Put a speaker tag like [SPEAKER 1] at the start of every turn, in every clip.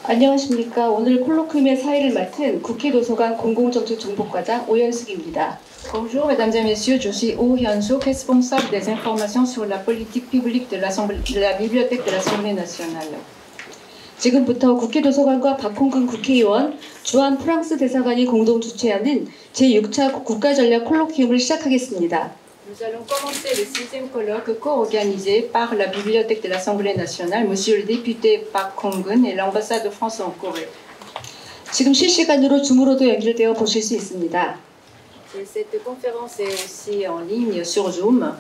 [SPEAKER 1] 안녕하십니까. 오늘 콜로퀴움의 사회를 맡은 국회도서관 공공정책정보과장 오현숙입니다.
[SPEAKER 2] Bonjour mesdames et messieurs, je suis Oh Hyun-suk, responsable des informations sur la politique publique de la Bibliothèque de l'Assemblée nationale.
[SPEAKER 1] 지금부터 국회도서관과 박홍근 국회의원, 주한 프랑스 대사관이 공동 주최하는 제6차 국가전략 콜로퀴움을 시작하겠습니다.
[SPEAKER 2] Nous allons commencer le 6e colloque co-organisé par la Bibliothèque de l'Assemblée nationale, Monsieur le député Park Hong-gun et l'ambassade de France en Corée.
[SPEAKER 1] 지금 실시간으로 줌으로도 연결되어 보실 수 있습니다.
[SPEAKER 2] Cette conférence est aussi en ligne sur Zoom.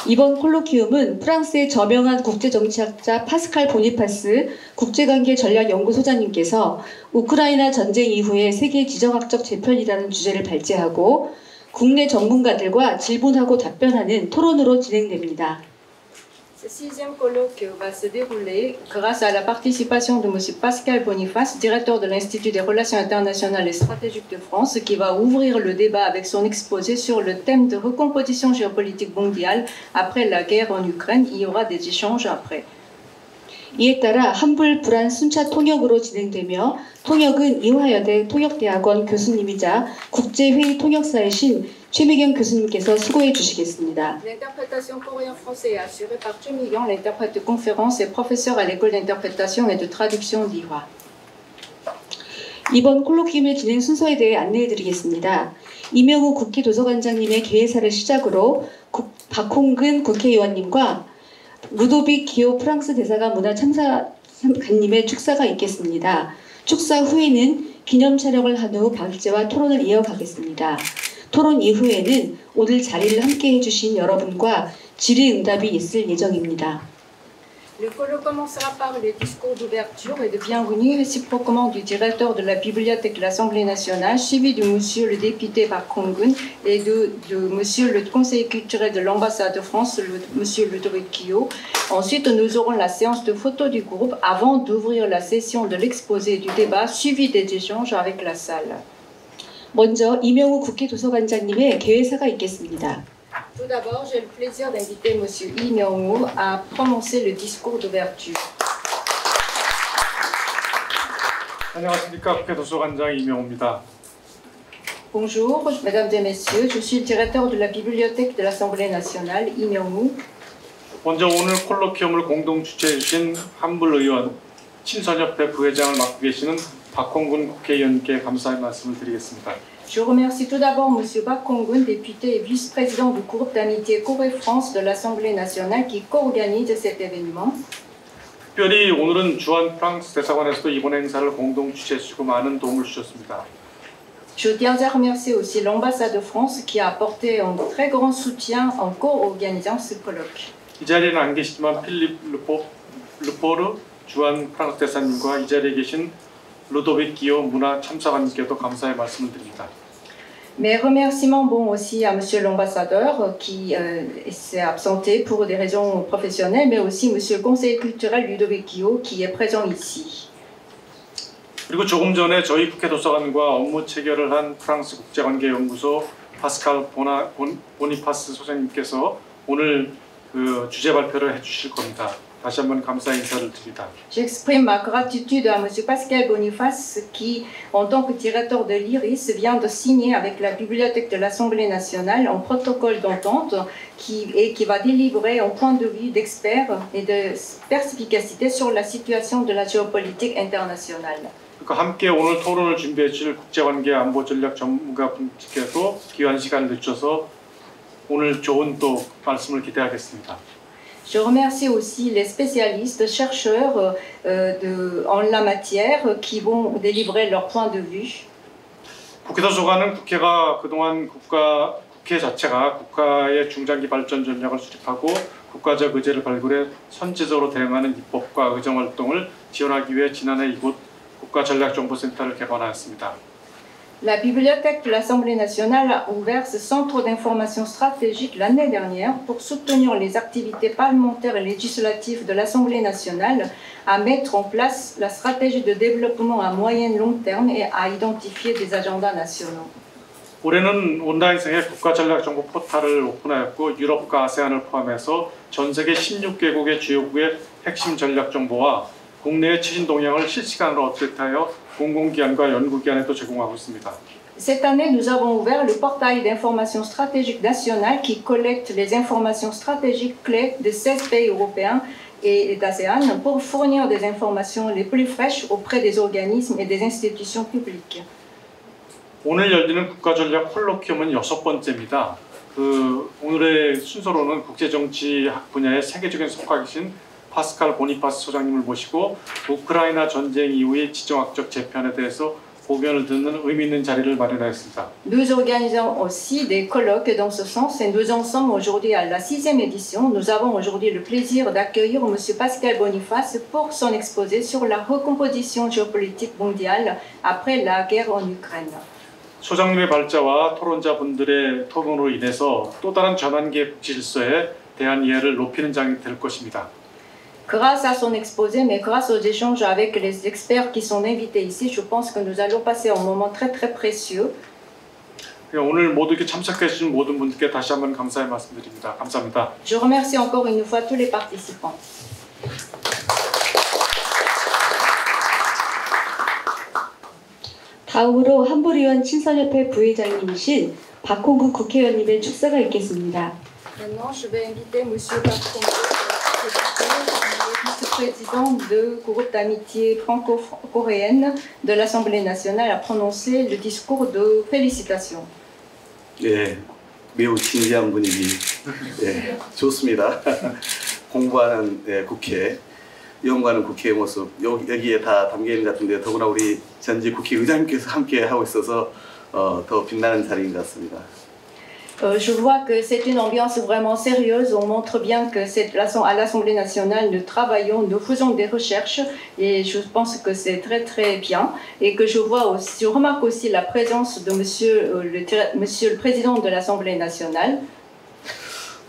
[SPEAKER 1] 이번 콜로퀴움은 프랑스의 저명한 국제정치학자 파스칼 보니파스 국제관계전략연구소장님께서 우크라이나 전쟁 이후의 세계 지정학적 재편이라는 주제를 발제하고 국내 전문가들과 질문하고 답변하는 토론으로 진행됩니다.
[SPEAKER 2] Ce 6e colloque va se dérouler grâce à la participation de M. Pascal Boniface, directeur de l'Institut des Relations internationales et stratégiques de France, qui va ouvrir le débat avec son exposé sur le thème de recomposition géopolitique mondiale après la guerre en Ukraine. Il y aura des échanges après.
[SPEAKER 1] 이에 따라 한불 불안 순차 통역으로 진행되며 통역은 이화여대 통역대학원 교수님이자 국제회의 통역사이신 최미경 교수님께서 수고해 주시겠습니다.
[SPEAKER 2] L'interprétation coréen-français est assurée par Choi Mi-kyung, l'interprète de conférence et professeur à l'école d'interprétation et de traduction d'IHWA.
[SPEAKER 1] 이번 콜로퀴움의 진행 순서에 대해 안내해 드리겠습니다. 이명우 국회도서관장님의 개회사를 시작으로 박홍근 국회의원님과 루도빅 기호 프랑스 대사관 문화참사관님의 축사가 있겠습니다. 축사 후에는 기념 촬영을 한 후 박제와 토론을 이어가겠습니다. 토론 이후에는 오늘 자리를 함께 해주신 여러분과 질의응답이 있을 예정입니다.
[SPEAKER 2] Le colloque commencera par les discours d'ouverture et de bienvenue réciproquement du directeur de la Bibliothèque de l'Assemblée nationale, suivi de Monsieur le député Park Hong-gun et de Monsieur le conseiller culturel de l'ambassade de France, Monsieur Ludovic Guillot. Ensuite, nous aurons la séance de photos du groupe avant d'ouvrir la session de l'exposé du débat, suivi des échanges avec la salle.
[SPEAKER 1] 먼저 이명우 국회도서관장님의 개회사가 있겠습니다.
[SPEAKER 2] Tout d'abord, j'ai le plaisir d'inviter M. Lee Myung-woo à prononcer le discours d'ouverture.
[SPEAKER 3] 안녕하십니까. 국회도서관장 이명우입니다.
[SPEAKER 2] Bonjour, mesdames et messieurs, je suis le directeur de la Bibliothèque de l'Assemblée nationale, Lee Myung-woo.
[SPEAKER 3] 먼저 오늘 콜로퀴움을 공동 주최해 주신 한불 의원, 친선협회 부회장을 맡고 계시는 박홍근 국회의원께 감사의 말씀을 드리겠습니다.
[SPEAKER 2] Je remercie tout d'abord M. Park Hong-gun, député et vice-président du groupe d'amitié Corée-France de l'Assemblée nationale qui co-organise cet événement.
[SPEAKER 3] 특별히 오늘은 주한 프랑스 대사관에서도 이번 행사를 공동 주최해 주시고 많은 도움을 주셨습니다.
[SPEAKER 2] Je tiens à remercier aussi l'ambassade de France qui a apporté un très grand soutien en co-organisant ce colloque.
[SPEAKER 3] 이 자리에는 안 계시지만 필립 르포르 주한 프랑스 대사님과 이 자리에 계신 루도빅 기호 문화참사관님께도 감사의 말씀을 드립니다.
[SPEAKER 2] Mes remerciements vont aussi à Monsieur l'ambassadeur qui s'est absenté pour des raisons professionnelles, mais aussi Monsieur le conseiller culturel Ludovic Guillot qui est présent ici.
[SPEAKER 3] 그리고 조금 전에 저희 국회도서관과 업무 체결을 한 프랑스 국제관계연구소 파스칼 보니파스 소장님께서 오늘 그 주제 발표를 해주실 겁니다. 다시 한번 감사의 인사를 드립니다.
[SPEAKER 2] J'exprime ma gratitude à Monsieur Pascal Boniface qui, en tant que directeur de l'IRIS, vient de signer avec la Bibliothèque de l'Assemblée nationale un protocole d'entente qui va délivrer un point de vue d'experts et de perspicacité sur la situation de la géopolitique internationale.
[SPEAKER 3] 함께 오늘 토론을 준비해 주실 국제관계 안보전략 전문가분께도 귀한 시간을 내주셔서 오늘 좋은 또 말씀을 기대하겠습니다.
[SPEAKER 2] Je remercie aussi les spécialistes, chercheurs en la matière qui vont délivrer leur point de vue.
[SPEAKER 3] 국회도서관은 국회가 그동안 국회 자체가 국가의 중장기 발전 전략을 수립하고 국가적 의제를 발굴해 선제적으로 대응하는 입법과 의정 활동을 지원하기 위해 지난해 이곳 국가전략정보센터를 개관하였습니다.
[SPEAKER 2] La Bibliothèque de l'Assemblée nationale a ouvert ce centre d'information stratégique l'année dernière pour soutenir les activités parlementaires et législatives de l'Assemblée nationale à mettre en place la stratégie de développement à moyen et long terme et à identifier des agendas nationaux.
[SPEAKER 3] 올해는 온라인상의 국가전략정보 포털을 오픈하였고 유럽과 아세안을 포함해서 전 세계 16개국의 주요국의 핵심 전략정보와 국내의 최신 동향을 실시간으로 업데이트하여 공공기관과 연구기관에도 제공하고 있습니다.
[SPEAKER 2] Cette année, nous avons ouvert le portail d'information stratégique nationale qui collecte les informations stratégiques clés de 16 pays européens et d'ASEAN pour fournir des informations les plus fraîches auprès des organismes et des institutions publiques.
[SPEAKER 3] 오늘 열리는 국가전략 콜로퀴움은 6번째입니다. 오늘의 순서로는 국제정치학 분야의 세계적인 속각이신 파스칼 보니파스 소장님을 모시고 우크라이나 전쟁 이후의 지정학적 재편에 대해서 고견을 듣는 의미 있는 자리를 마련하였습니다.
[SPEAKER 2] Nous organisons aussi des colloques dans ce sens et nous en sommes aujourd'hui à la 6e édition. Nous avons aujourd'hui le plaisir d'accueillir M. Pascal Boniface pour son exposé sur la recomposition géopolitique mondiale après la guerre en Ukraine.
[SPEAKER 3] 소장님의 발자와 토론자분들의 토론으로 인해서 또 다른 전환기의 국제 질서에 대한 이해를 높이는 장이 될 것입니다.
[SPEAKER 2] Grâce à son exposé, mais grâce aux échanges avec les experts qui sont invités ici, je pense que nous allons passer un moment très très précieux.
[SPEAKER 3] 오늘 모두 이렇게 참석해 주신 모든 분들께 다시 한번 감사의 말씀드립니다. 감사합니다.
[SPEAKER 2] Je remercie encore une fois tous les participants.
[SPEAKER 1] 다음으로 한불위원 친선협회 부회장님이신 박홍근 국회의원님의 축사가 있겠습니다.
[SPEAKER 2] Maintenant, je vais inviter M. Pascal vice-président du groupe d'amitié franco-coréenne de l'Assemblée nationale, à prononcer le discours de félicitations.
[SPEAKER 4] 예, 매우 진지한 분위기. 예, 좋습니다. 공부하는 국회, 연구하는 국회의 모습 여기에 다 담겨 있는 것 같은데 더구나 우리 전직 국회의장님께서 함께 하고 있어서 더 빛나는 자리인 것 같습니다.
[SPEAKER 2] Je vois que c'est une ambiance vraiment sérieuse. On montre bien que à l'Assemblée nationale, nous travaillons, nous faisons des recherches et je pense que c'est très très bien. Et que je remarque aussi la présence de monsieur le président de l'Assemblée nationale.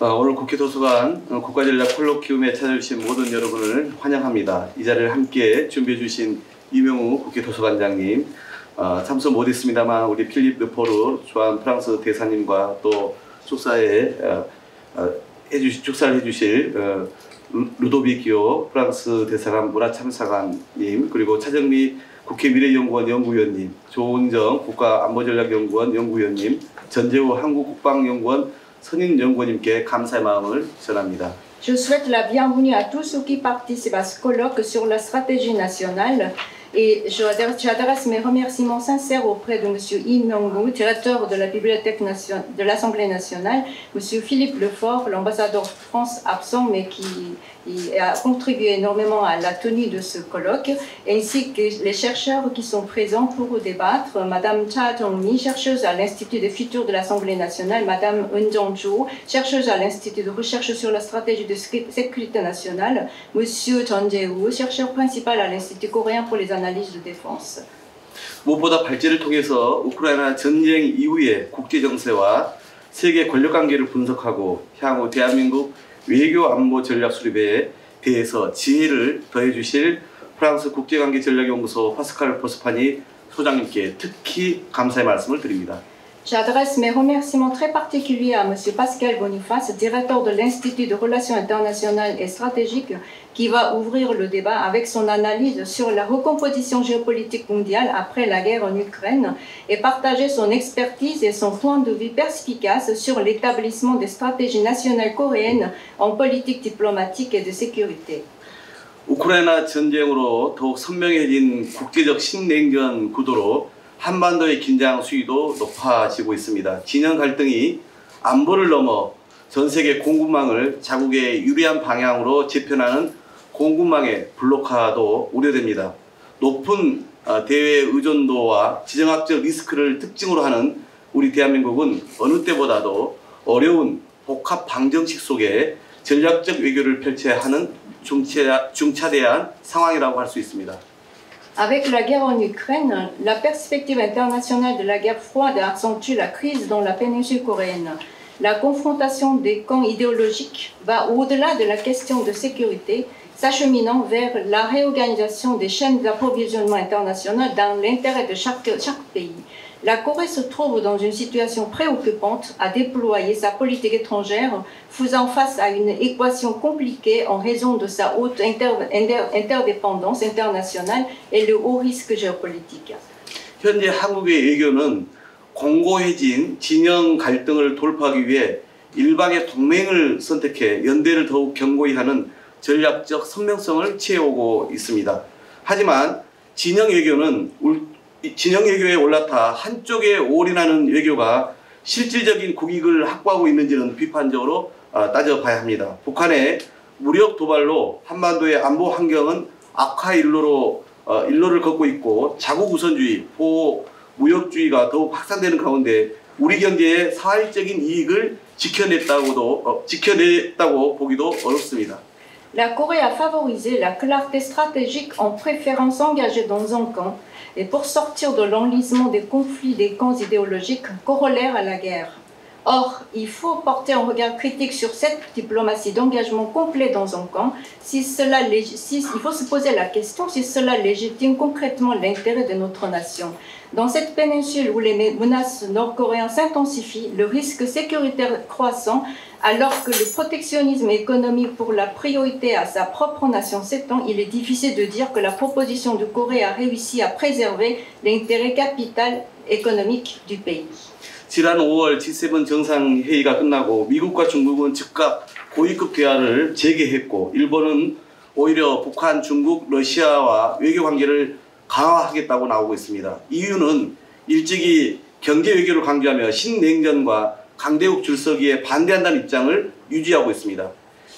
[SPEAKER 4] 오늘 국회 도서관 국가전략 콜로퀴움에 찾아주신 모든 여러분을 환영합니다. 이 자리를 함께 준비해 주신 이명우 국회 도서관장님, 참석 못했습니다만 우리 필립 르포르 조한 프랑스 대사님과 또 축사를 해주실 루도비키오 프랑스 대사관 문화참사관님, 그리고 차정미 국회 미래연구원 연구위원님, 조은정 국가안보전략연구원 연구위원님, 전재호 한국국방연구원 선임연구원님께 감사의 마음을 전합니다.
[SPEAKER 2] Je souhaite la bienvenue à tous ceux qui participent à ce colloque sur la stratégie nationale. Et j'adresse mes remerciements sincères auprès de M. Im Myung-gu, directeur de la Bibliothèque de l'Assemblée nationale, M. Philippe Lefort, l'ambassadeur de France absent mais qui a contribué énormément à la tenue de ce colloque, ainsi que les chercheurs qui sont présents pour débattre, Mme Cha Jong-mi, chercheuse à l'Institut des futurs de l'Assemblée nationale, Mme Eun Jong-jo, chercheuse à l'Institut de recherche sur la stratégie de sécurité nationale, M. Jeon Jae-woo, chercheur principal à l'Institut coréen pour les analyses de défense.
[SPEAKER 4] 무엇보다 발제를 통해서 우크라이나 전쟁 이후의 국제 정세와 세계 권력 관계를 분석하고 향후 대한민국 외교 안보 전략 수립에 대해서 지혜를 더해 주실 프랑스 국제관계전략연구소 파스칼 보스파니 소장님께 특히 감사의 말씀을 드립니다.
[SPEAKER 2] J'adresse mes remerciements très particuliers à M. Pascal Boniface, directeur de l'Institut de Relations internationales et stratégiques, qui va ouvrir le débat avec son analyse sur la recomposition géopolitique mondiale après la guerre en Ukraine et partager son expertise et son point de vue perspicace sur l'établissement des stratégies nationales coréennes en politique diplomatique et de sécurité.
[SPEAKER 4] 우크라이나 전쟁으로 더욱 선명해진 국제적 신냉전 구도로 한반도의 긴장 수위도 높아지고 있습니다. 진영 갈등이 안보를 넘어 전 세계 공급망을 자국의 유리한 방향으로 재편하는 공급망의 블록화도 우려됩니다. 높은 대외 의존도와 지정학적 리스크를 특징으로 하는 우리 대한민국은 어느 때보다도 어려운 복합 방정식 속에 전략적 외교를 펼쳐야 하는 중차대한 상황이라고 할 수 있습니다.
[SPEAKER 2] Avec la guerre en Ukraine, la perspective internationale de la guerre froide accentue la crise dans la péninsule coréenne. La confrontation des camps idéologiques va au-delà de la question de sécurité, s'acheminant vers la réorganisation des chaînes d'approvisionnement internationales dans l'intérêt de chaque pays. La Corée se trouve dans une situation préoccupante à déployer sa politique étrangère, faisant face à une équation compliquée en raison de sa haute interdépendance internationale et le haut risque géopolitique.
[SPEAKER 4] 현재 한국의 외교는 공고해진 진영 갈등을 돌파하기 위해 일방의 동맹을 선택해 연대를 더욱 견고히 하는 전략적 선명성을 취해오고 있습니다. 하지만 진영 외교에 올라타 한쪽에 올인하는 외교가 실질적인 국익을 확보하고 있는지는 비판적으로 따져봐야 합니다. 북한의 무력 도발로 한반도의 안보 환경은 악화 일로를 걷고 있고 자국 우선주의, 보호 무역주의가 더욱 확산되는 가운데 우리 경제의 사회적인 이익을 지켜냈다고 보기도 어렵습니다.
[SPEAKER 2] La Corée a favorisé la clarté stratégique en préférant s'engager dans un camp et pour sortir de l'enlisement des conflits des camps idéologiques corollaires à la guerre. Or, il faut porter un regard critique sur cette diplomatie d'engagement complet dans un camp. Il faut se poser la question si cela légitime concrètement l'intérêt de notre nation. Dans cette péninsule où les menaces nord-coréennes s'intensifient, le risque sécuritaire croissant, alors que le protectionnisme économique pour la priorité à sa propre nation s'étend, il est difficile de dire que la proposition de Corée a réussi à préserver l'intérêt capital économique du pays.
[SPEAKER 4] 지난 5월 G7 정상회의가 끝나고 미국과 중국은 즉각 고위급 대화를 재개했고 일본은 오히려 북한, 중국, 러시아와 외교관계를 강화하겠다고 나오고 있습니다. EU는 일찍이 경제 외교를 강조하며 신냉전과 강대국 줄서기에 반대한다는 입장을 유지하고 있습니다.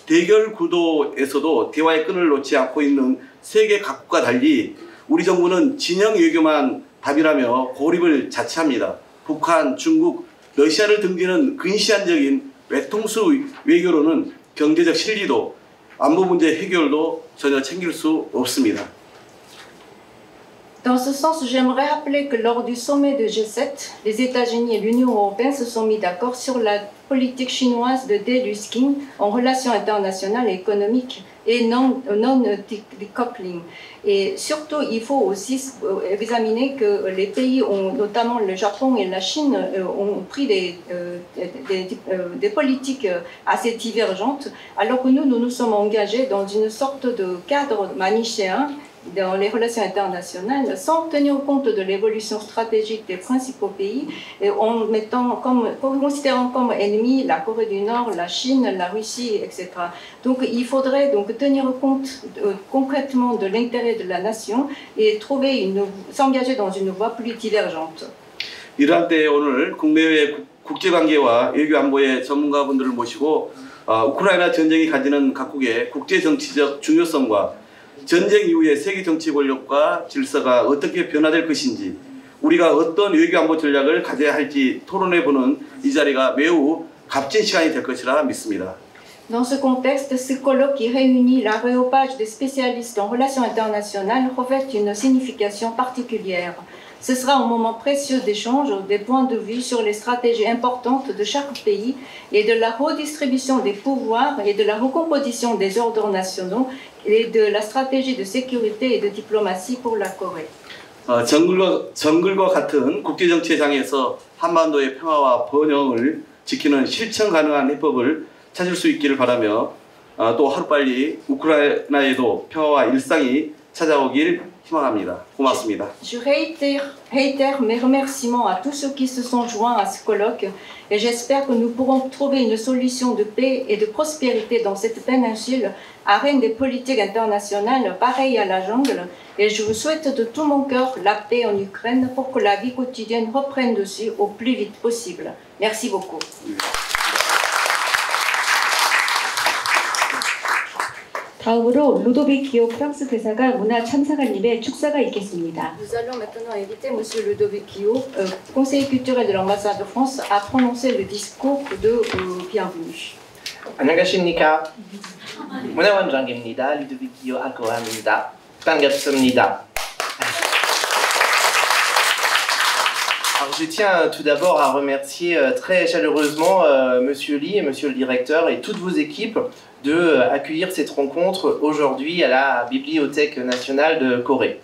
[SPEAKER 4] 대결 구도에서도 대화의 끈을 놓지 않고 있는 세계 각국과 달리 우리 정부는 진영 외교만 답이라며 고립을 자처합니다. 북한, 중국, 러시아를 등지는 근시안적인 외통수 외교로는 경제적 실리도 안보 문제 해결도 전혀 챙길 수 없습니다.
[SPEAKER 2] Dans ce sens, j'aimerais rappeler que lors du sommet de G7, les États-Unis et l'Union européenne se sont mis d'accord sur la politique chinoise de delisting en relations internationales et économiques et non-decoupling. Et surtout, il faut aussi examiner que les pays, notamment le Japon et la Chine, ont pris des politiques assez divergentes, alors que nous nous sommes engagés dans une sorte de cadre manichéen dans les relations internationales, sans tenir compte de l'évolution stratégique des principaux pays, et en considérant comme ennemis la Corée du Nord, la Chine, la Russie, etc. Donc il faudrait donc tenir compte concrètement de l'intérêt de la nation et s'engager dans une voie plus divergente.
[SPEAKER 4] 이러한 때에 오늘 국내외 국제관계와 외교 안보의 전문가분들을 모시고 우크라이나 전쟁이 가지는 각국의 국제정치적 중요성과 전쟁 이후의 세계 정치 권력과 질서가 어떻게 변화될 것인지 우리가 어떤 외교 안보 전략을 가져야 할지 토론해보는 이 자리가 매우 값진 시간이 될 것이라 믿습니다.
[SPEAKER 2] Dans ce contexte, ce colloque qui réunit l'aréopage des spécialistes en relations internationales revêt une signification particulière. Ce sera un moment précieux d'échange des points de vue sur les stratégies importantes de chaque pays et de la redistribution des pouvoirs et de la recomposition des ordres nationaux et de la stratégie de sécurité et de diplomatie pour la Corée.
[SPEAKER 4] 정글과 같은 국제정치장에서 한반도의 평화와 번영을 지키는 실천 가능한 해법을 찾을 수 있기를 바라며 또 하루빨리 우크라이나에도 평화와 일상이 찾아오길 희망합니다. 고맙습니다.
[SPEAKER 2] Je réitère mes remerciements à tous ceux qui se sont joints à ce colloque et j'espère que nous pourrons trouver une solution de paix et de prospérité dans cette péninsule, arène des politiques internationales pareille à la jungle, et je vous souhaite de tout mon cœur la paix en Ukraine pour que la vie quotidienne reprenne dessus au plus vite possible. Merci beaucoup.
[SPEAKER 1] 다음으로 루도빅 기호 프랑스 대사가 문화 참사관님의 축사가 있겠습니다.
[SPEAKER 2] Nous allons maintenant inviter M. Ludovic Guillot, conseiller culturel de l'ambassade de France, à prononcer le discours de bienvenue.
[SPEAKER 5] 안녕하십니까. 문화원장입니다. 루도빅 기호 아고아입니다. 반갑습니다. Alors, je tiens tout d'abord à remercier très chaleureusement Monsieur Lee et Monsieur le directeur et toutes vos équipes de accueillir cette rencontre aujourd'hui à la Bibliothèque nationale de Corée.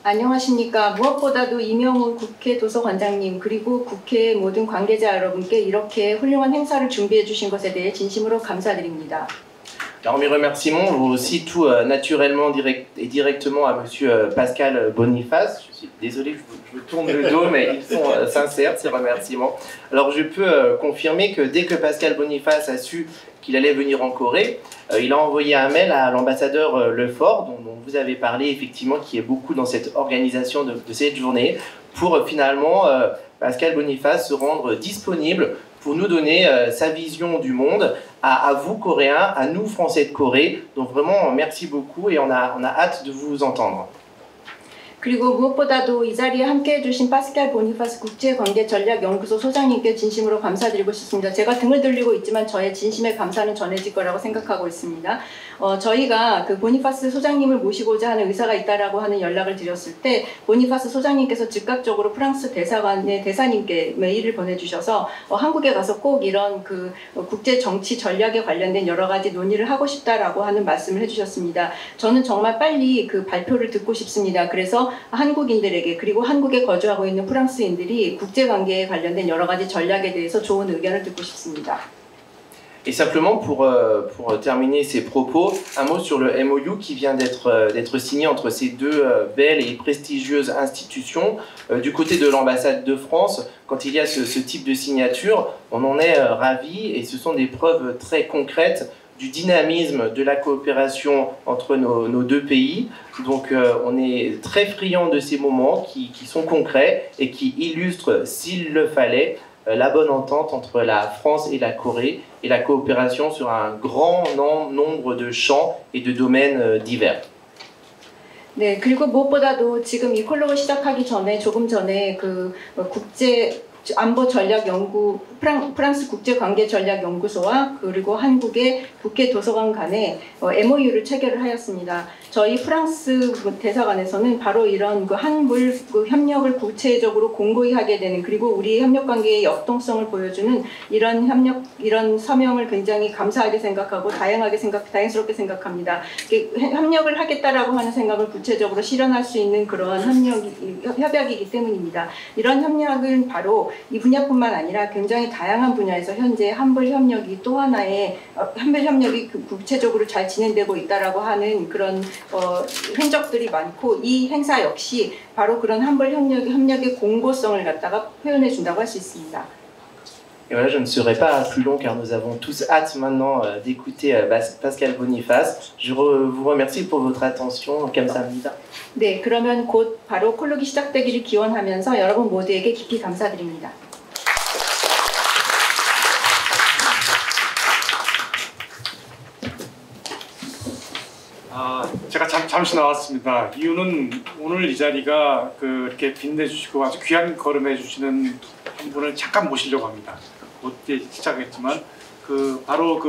[SPEAKER 2] 안녕하십니까. 무엇보다도 이명우 국회 도서관장님 그리고 국회 모든 관계자 여러분께 이렇게 훌륭한 행사를 준비해 주신 것에 대해 진심으로 감사드립니다.
[SPEAKER 5] Alors mes remerciements vont aussi tout naturellement et directement à Monsieur Pascal Boniface. Je suis désolé, je vous tourne le dos, mais ils sont sincères ces remerciements. Alors je peux confirmer que dès que Pascal Boniface a su qu'il allait venir en Corée, il a envoyé un mail à l'ambassadeur Lefort, dont vous avez parlé effectivement, qui est beaucoup dans cette organisation de cette journée, pour finalement Pascal Boniface se rendre disponible pour nous donner sa vision du monde, à vous Coréens, à nous Français de Corée. Donc vraiment merci beaucoup et on a hâte de vous entendre.
[SPEAKER 2] 그리고 무엇보다도 이 자리에 함께해 주신 파스칼 보니파스 국제관계전략연구소 소장님께 진심으로 감사드리고 싶습니다. 제가 등을 돌리고 있지만 저의 진심의 감사는 전해질 거라고 생각하고 있습니다. 저희가 그 보니파스 소장님을 모시고자 하는 의사가 있다라고 하는 연락을 드렸을 때 보니파스 소장님께서 즉각적으로 프랑스 대사관의 대사님께 메일을 보내주셔서 한국에 가서 꼭 이런 그 국제 정치 전략에 관련된 여러 가지 논의를 하고 싶다라고 하는 말씀을 해주셨습니다. 저는 정말 빨리 그 발표를 듣고 싶습니다. 그래서 한국인들에게 그리고 한국에 거주하고 있는 프랑스인들이 국제관계에 관련된 여러 가지 전략에 대해서 좋은 의견을 듣고 싶습니다.
[SPEAKER 5] Et simplement pour terminer ces propos, un mot sur le MOU qui vient d'être signé entre ces deux belles et prestigieuses institutions. Du côté de l'ambassade de France, quand il y a ce type de signature, on en est ravis et ce sont des preuves très concrètes du dynamisme de la coopération entre nos deux pays. Donc on est très friands de ces moments qui sont concrets et qui illustrent, s'il le fallait, la bonne entente entre la France et la Corée et la coopération sur un grand nombre de champs et de domaines divers.
[SPEAKER 2] 네, 그리고 무엇보다도 지금 이 콜록을 시작하기 전에 조금 전에 그 국제 안보 전략 연구 프랑스 국제 관계 전략 연구소와 그리고 한국의 국회 도서관 간에 MOU를 체결을 하였습니다. 저희 프랑스 대사관에서는 바로 이런 그 한물 협력을 구체적으로 공고히 하게 되는 그리고 우리 협력 관계의 역동성을 보여주는 이런 서명을 굉장히 감사하게 생각하고 다행스럽게 생각합니다. 협력을 하겠다라고 하는 생각을 구체적으로 실현할 수 있는 그러한 협약이기 때문입니다. 이런 협력은 바로 이 분야뿐만 아니라 굉장히 다양한 분야에서 현재 한불 협력이 또 하나의 한불 협력이 구체적으로 잘 진행되고 있다라고 하는 그런 흔적들이 많고 이 행사 역시 바로 그런 한불 협력의 공고성을 갖다가 표현해 준다고 할 수 있습니다.
[SPEAKER 5] Et voilà, je ne serai pas plus long car nous avons tous hâte maintenant d'écouter Pascal Boniface. Je vous remercie pour votre attention. 감사합니다.
[SPEAKER 2] 네, 그러면 곧 바로 콜록이 시작되기를 기원하면서 여러분 모두에게 깊이 감사드립니다.
[SPEAKER 3] 제가 잠시 나왔습니다. 이유는 오늘 이 자리가 이렇게 빛내주시고 아주 귀한 걸음해 주시는 한 분을 잠깐 모시려고 합니다. 곧 시작했지만 바로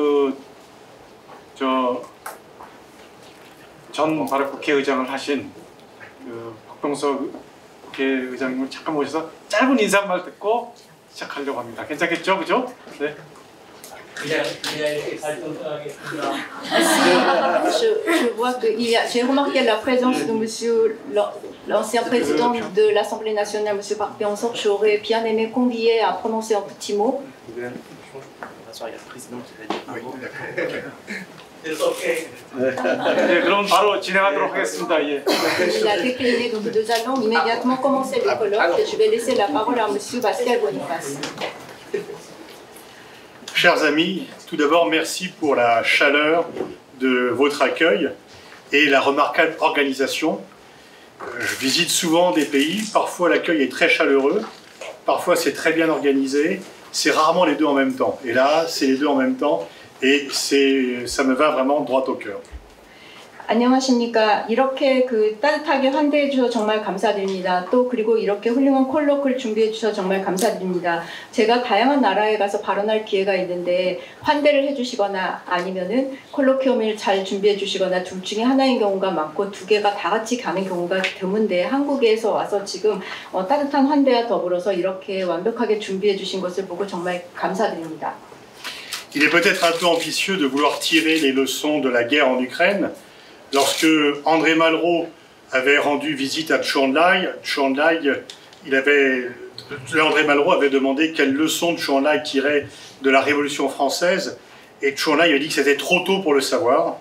[SPEAKER 3] 전 바로 국회의장을 하신 박병석 국회의장님을 잠깐 모셔서 짧은 인사말 듣고 시작하려고 합니다. 괜찮겠죠, 그죠? 네.
[SPEAKER 2] Je vois j'ai remarqué la présence de monsieur l'ancien président de l'Assemblée nationale, monsieur Park Byung-seok. J'aurais bien aimé convier à prononcer un petit mot.
[SPEAKER 5] Il y a le président qui va dire.
[SPEAKER 3] 네, 그럼 바로 진행하도록 하겠습니다. 예.
[SPEAKER 2] Il a décliné, donc nous allons immédiatement commencer le colloque et je vais laisser la parole à monsieur Pascal Boniface.
[SPEAKER 6] Chers amis, tout d'abord merci pour la chaleur de votre accueil et la remarquable organisation. Je visite souvent des pays, parfois l'accueil est très chaleureux, parfois c'est très bien organisé, c'est rarement les deux en même temps. Et là, c'est les deux en même temps et ça me va vraiment droit au cœur.
[SPEAKER 2] 안녕하십니까. 이렇게 따뜻하게 환대해 주셔서 정말 감사드립니다. 또 그리고 이렇게 훌륭한 콜로크를 준비해 주셔서 정말 감사드립니다. 제가 다양한 나라에 가서 발언할 기회가 있는데 환대를 해 주시거나 아니면은 콜로키움을 잘 준비해 주시거나 둘 중에 하나인 경우가 많고 두 개가 다 같이 가는 경우가 드문데 한국에서 와서 지금 따뜻한 환대와 더불어서 이렇게 완벽하게 준비해 주신 것을 보고 정말 감사드립니다.
[SPEAKER 6] Il est peut-être un peu ambitieux de vouloir tirer les leçons de la guerre en Ukraine. Lorsque André Malraux avait rendu visite à Zhou Enlai. Zhou Enlai, André Malraux avait demandé quelle leçon Zhou Enlai tirait de la Révolution française, et Zhou Enlai avait dit que c'était trop tôt pour le savoir.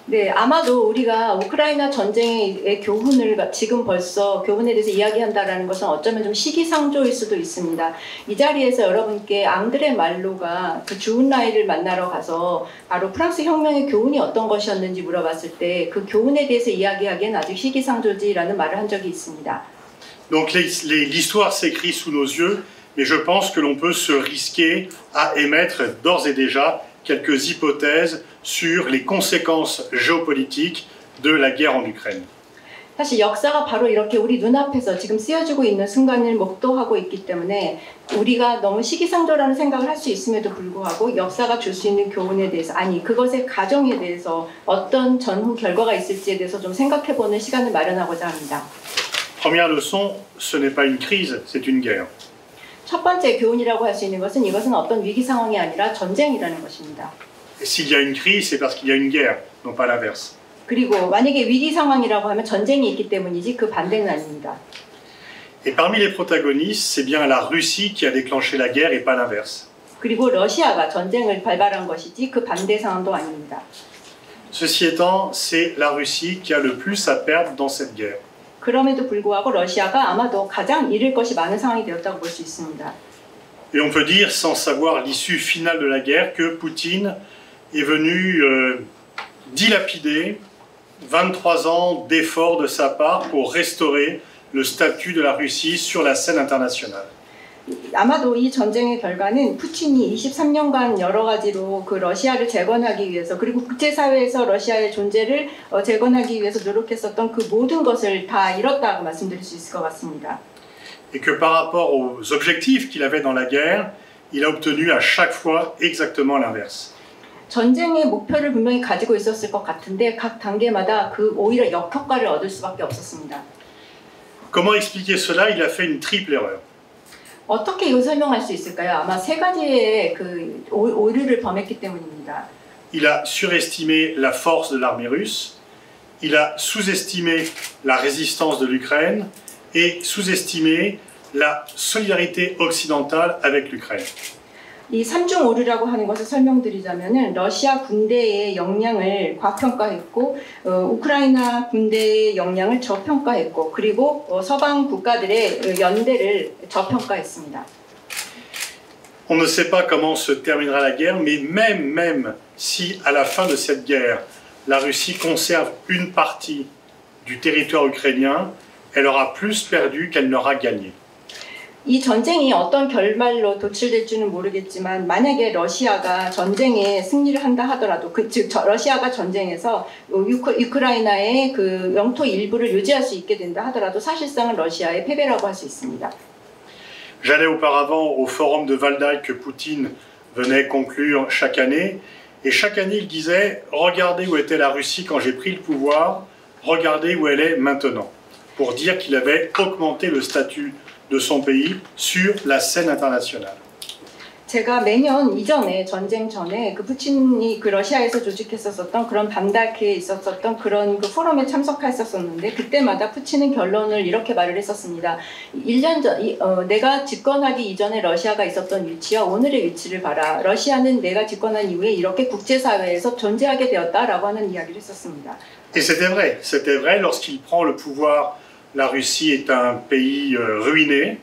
[SPEAKER 2] 네, 아마도 우리가 우크라이나 전쟁의 교훈을 지금 벌써 교훈에 대해서 이야기한다라는 것은 어쩌면 좀 시기상조일 수도 있습니다. 이 자리에서 여러분께 앙드레 말로가 그 주은라이를 만나러 가서 바로 프랑스 혁명의 교훈이 어떤 것이었는지 물어봤을 때 그 교훈에 대해서 이야기하기엔 아직 시기상조지라는 말을 한 적이 있습니다.
[SPEAKER 6] Donc l'histoire s'écrit sous nos yeux, mais je pense que l'on peut se risquer à émettre d'ores et déjà quelques hypothèses sur les conséquences géopolitiques de la guerre en Ukraine.
[SPEAKER 2] 사실 역사가 바로 이렇게 우리 눈앞에서 지금 쓰여지고 있는 순간을 목도하고 있기 때문에 우리가 너무 시기상조라는 생각을 할 수 있음에도 불구하고 역사가 줄 수 있는 교훈에 대해서 아니 그것의 가정에 대해서 어떤 전후 결과가 있을지에 대해서 좀 생각해보는 시간을 마련하고자 합니다.
[SPEAKER 6] Première leçon, ce n'est pas une crise, c'est une guerre.
[SPEAKER 2] 첫 번째 교훈이라고 할 수 있는 것은 이것은 어떤 위기 상황이 아니라 전쟁이라는 것입니다.
[SPEAKER 6] Et s'il y a une crise, c'est parce qu'il y a une guerre, non pas l'inverse.
[SPEAKER 2] 그리고 만약에 위기 상황이라고 하면 전쟁이 있기 때문이지 그 반대는 아닙니다.
[SPEAKER 6] Et parmi les protagonistes, c'est bien la Russie qui a déclenché la guerre et pas l'inverse.
[SPEAKER 2] 그리고 러시아가 전쟁을 발발한 것이지 그 반대 상황도 아닙니다.
[SPEAKER 6] Ceci étant, c'est la Russie qui a le plus à perdre dans cette guerre.
[SPEAKER 2] 그럼에도 불구하고 러시아가 아마도 가장 잃을 것이 많은 상황이 되었다고 볼 수 있습니다.
[SPEAKER 6] Et on peut dire, sans savoir l'issue finale de la guerre, que Poutine est venu dilapider 23 ans d'efforts de sa part pour restaurer le statut de la Russie sur la scène internationale.
[SPEAKER 2] 아마도 이 전쟁의 결과는 푸틴이 23년간 여러 가지로 그 러시아를 재건하기 위해서 그리고 국제사회에서 러시아의 존재를 재건하기 위해서 노력했었던 그 모든 것을 다 잃었다고 말씀드릴 수 있을 것 같습니다.
[SPEAKER 6] Et que par rapport aux objectifs qu'il avait dans la guerre, il a obtenu à chaque fois exactement l'inverse.
[SPEAKER 2] 전쟁의 목표를 분명히 가지고 있었을 것 같은데 각 단계마다 그 오히려 역효과를 얻을 수밖에 없었습니다.
[SPEAKER 6] Comment expliquer cela? Il a fait une triple erreur.
[SPEAKER 2] 어떻게 이걸 설명할 수 있을까요? 아마 세 가지의 그 오류를 범했기 때문입니다.
[SPEAKER 6] Il a surestimé la force de l'armée russe, il a sous-estimé la résistance de l'Ukraine et sous-estimé la solidarité occidentale avec l'Ukraine.
[SPEAKER 2] 이 삼중 오류라고 하는 것을 설명드리자면은 러시아 군대의 역량을 과평가했고 우크라이나 군대의 역량을 저평가했고 그리고 서방 국가들의 연대를 저평가했습니다.
[SPEAKER 6] On ne sait pas comment se terminera la guerre, mais même si à la fin de cette guerre, la Russie conserve une partie du territoire ukrainien, elle aura plus perdu qu'elle n'aura gagné.
[SPEAKER 2] 이 전쟁이 어떤 결말로 도출될지는 모르겠지만 만약에 러시아가 전쟁에 승리를 한다 하더라도 즉 러시아가 전쟁에서 우크라이나의 그 영토 일부를 유지할 수 있게 된다 하더라도 사실상은 러시아의 패배라고 할 수 있습니다.
[SPEAKER 6] J'allais auparavant au forum de Valdai que Poutine venait conclure chaque année, et chaque année il disait « Regardez où était la Russie quand j'ai pris le pouvoir, regardez où elle est maintenant », pour dire qu'il avait augmenté le statut de son pays sur la scène internationale.
[SPEAKER 2] 제가 매년 이전에 전쟁 전에 그 푸틴이 그 러시아에서 조직했었던 그런 반다케에 있었던 그런 그 포럼에 참석했었는데 그때마다 푸틴은 결론을 이렇게 말을 했었습니다. 1년 전 내가 집권하기 이전에 러시아가 있었던 위치와 오늘의 위치를 봐라. 러시아는 내가 집권한 이후에 이렇게 국제사회에서 존재하게 되었다라고 하는 이야기를 했었습니다.
[SPEAKER 6] Et c'était vrai lorsqu'il prend le pouvoir. La Russie est un pays ruiné,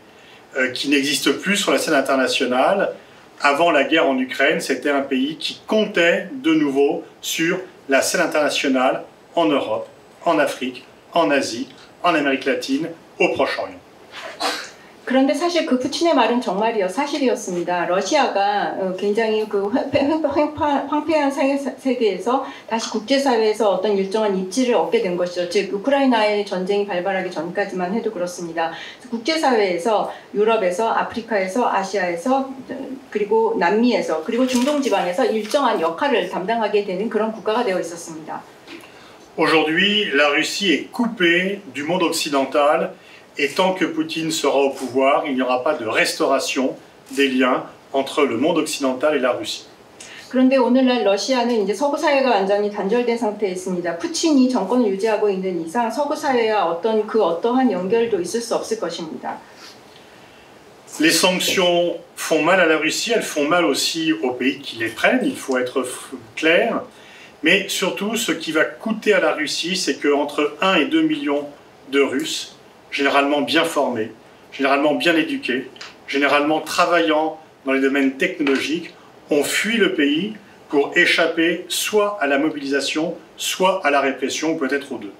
[SPEAKER 6] qui n'existe plus sur la scène internationale. Avant la guerre en Ukraine, c'était un pays qui comptait de nouveau sur la scène internationale en Europe, en Afrique, en Asie, en Amérique latine, au Proche-Orient.
[SPEAKER 2] 그런데 사실 그 푸틴의 말은 사실이었습니다. 러시아가 굉장히 그 황폐한 세계에서 다시 국제사회에서 어떤 일정한 입지를 얻게 된 것이죠. 즉 우크라이나의 전쟁이 발발하기 전까지만 해도 그렇습니다. 국제사회에서 유럽에서 아프리카에서 아시아에서 그리고 남미에서 그리고 중동 지방에서 일정한 역할을 담당하게 되는 그런 국가가 되어 있었습니다.
[SPEAKER 6] Aujourd'hui, la Russie est coupée du monde occidental. Et tant que Poutine sera au pouvoir, il n'y aura pas de restauration des liens entre le monde occidental et la Russie.
[SPEAKER 2] 그런데 오늘날 러시아는 이제 서구 사회가 완전히 단절된 상태에 있습니다. 푸틴이 정권을 유지하고 있는 이상 서구 사회와 어떠한 연결도 있을 수 없을 것입니다.
[SPEAKER 6] Les sanctions font mal à la Russie, elles font mal aussi aux pays qui les prennent, il faut être clair. Mais surtout, ce qui va coûter à la Russie, c'est qu'entre 1 et 2 millions de Russes, généralement bien formés, généralement bien éduqués, généralement travaillant dans les domaines technologiques, ont fui le pays pour échapper soit à la mobilisation, soit à la répression, ou peut-être aux deux.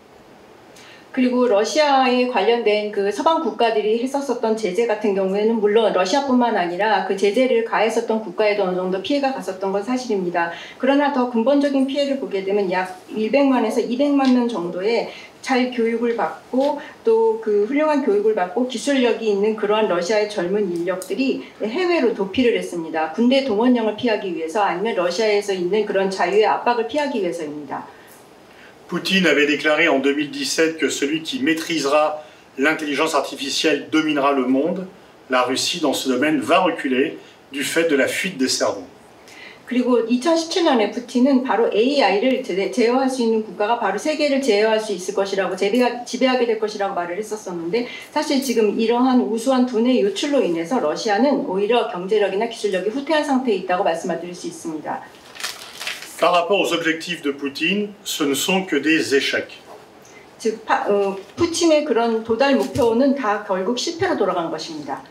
[SPEAKER 2] 그리고 러시아에 관련된 그 서방 국가들이 했었던 제재 같은 경우에는 물론 러시아뿐만 아니라 그 제재를 가했었던 국가에도 어느 정도 피해가 갔었던 건 사실입니다. 그러나 더 근본적인 피해를 보게 되면 약 100만에서 200만 명 정도의 잘 교육을 받고 또 그 훌륭한 교육을 받고 기술력이 있는 그러한 러시아의 젊은 인력들이 해외로 도피를 했습니다. 군대 동원령을 피하기 위해서 아니면 러시아에서 있는 그런 자유의 압박을 피하기 위해서입니다.
[SPEAKER 6] Poutine avait déclaré en 2017 que celui qui maîtrisera l'intelligence artificielle dominera le monde. La Russie, dans ce domaine, va reculer du fait de la fuite des cerveaux.
[SPEAKER 2] 그리고 2017년에 푸틴은 바로 AI를 제어할 수 있는 국가가 바로 세계를 제어할 수 있을 것이라고 지배하게 될 것이라고 말을 했었는데 사실 지금 이러한 우수한 두뇌 유출로 인해서 러시아는 오히려 경제력이나 기술력이 후퇴한 상태에 있다고 말씀을 드릴 수 있습니다.
[SPEAKER 6] Par rapport aux objectifs de Poutine, ce ne sont que des échecs.
[SPEAKER 2] 즉 푸틴의 그런 도달 목표는 다 결국 실패로 돌아간 것입니다.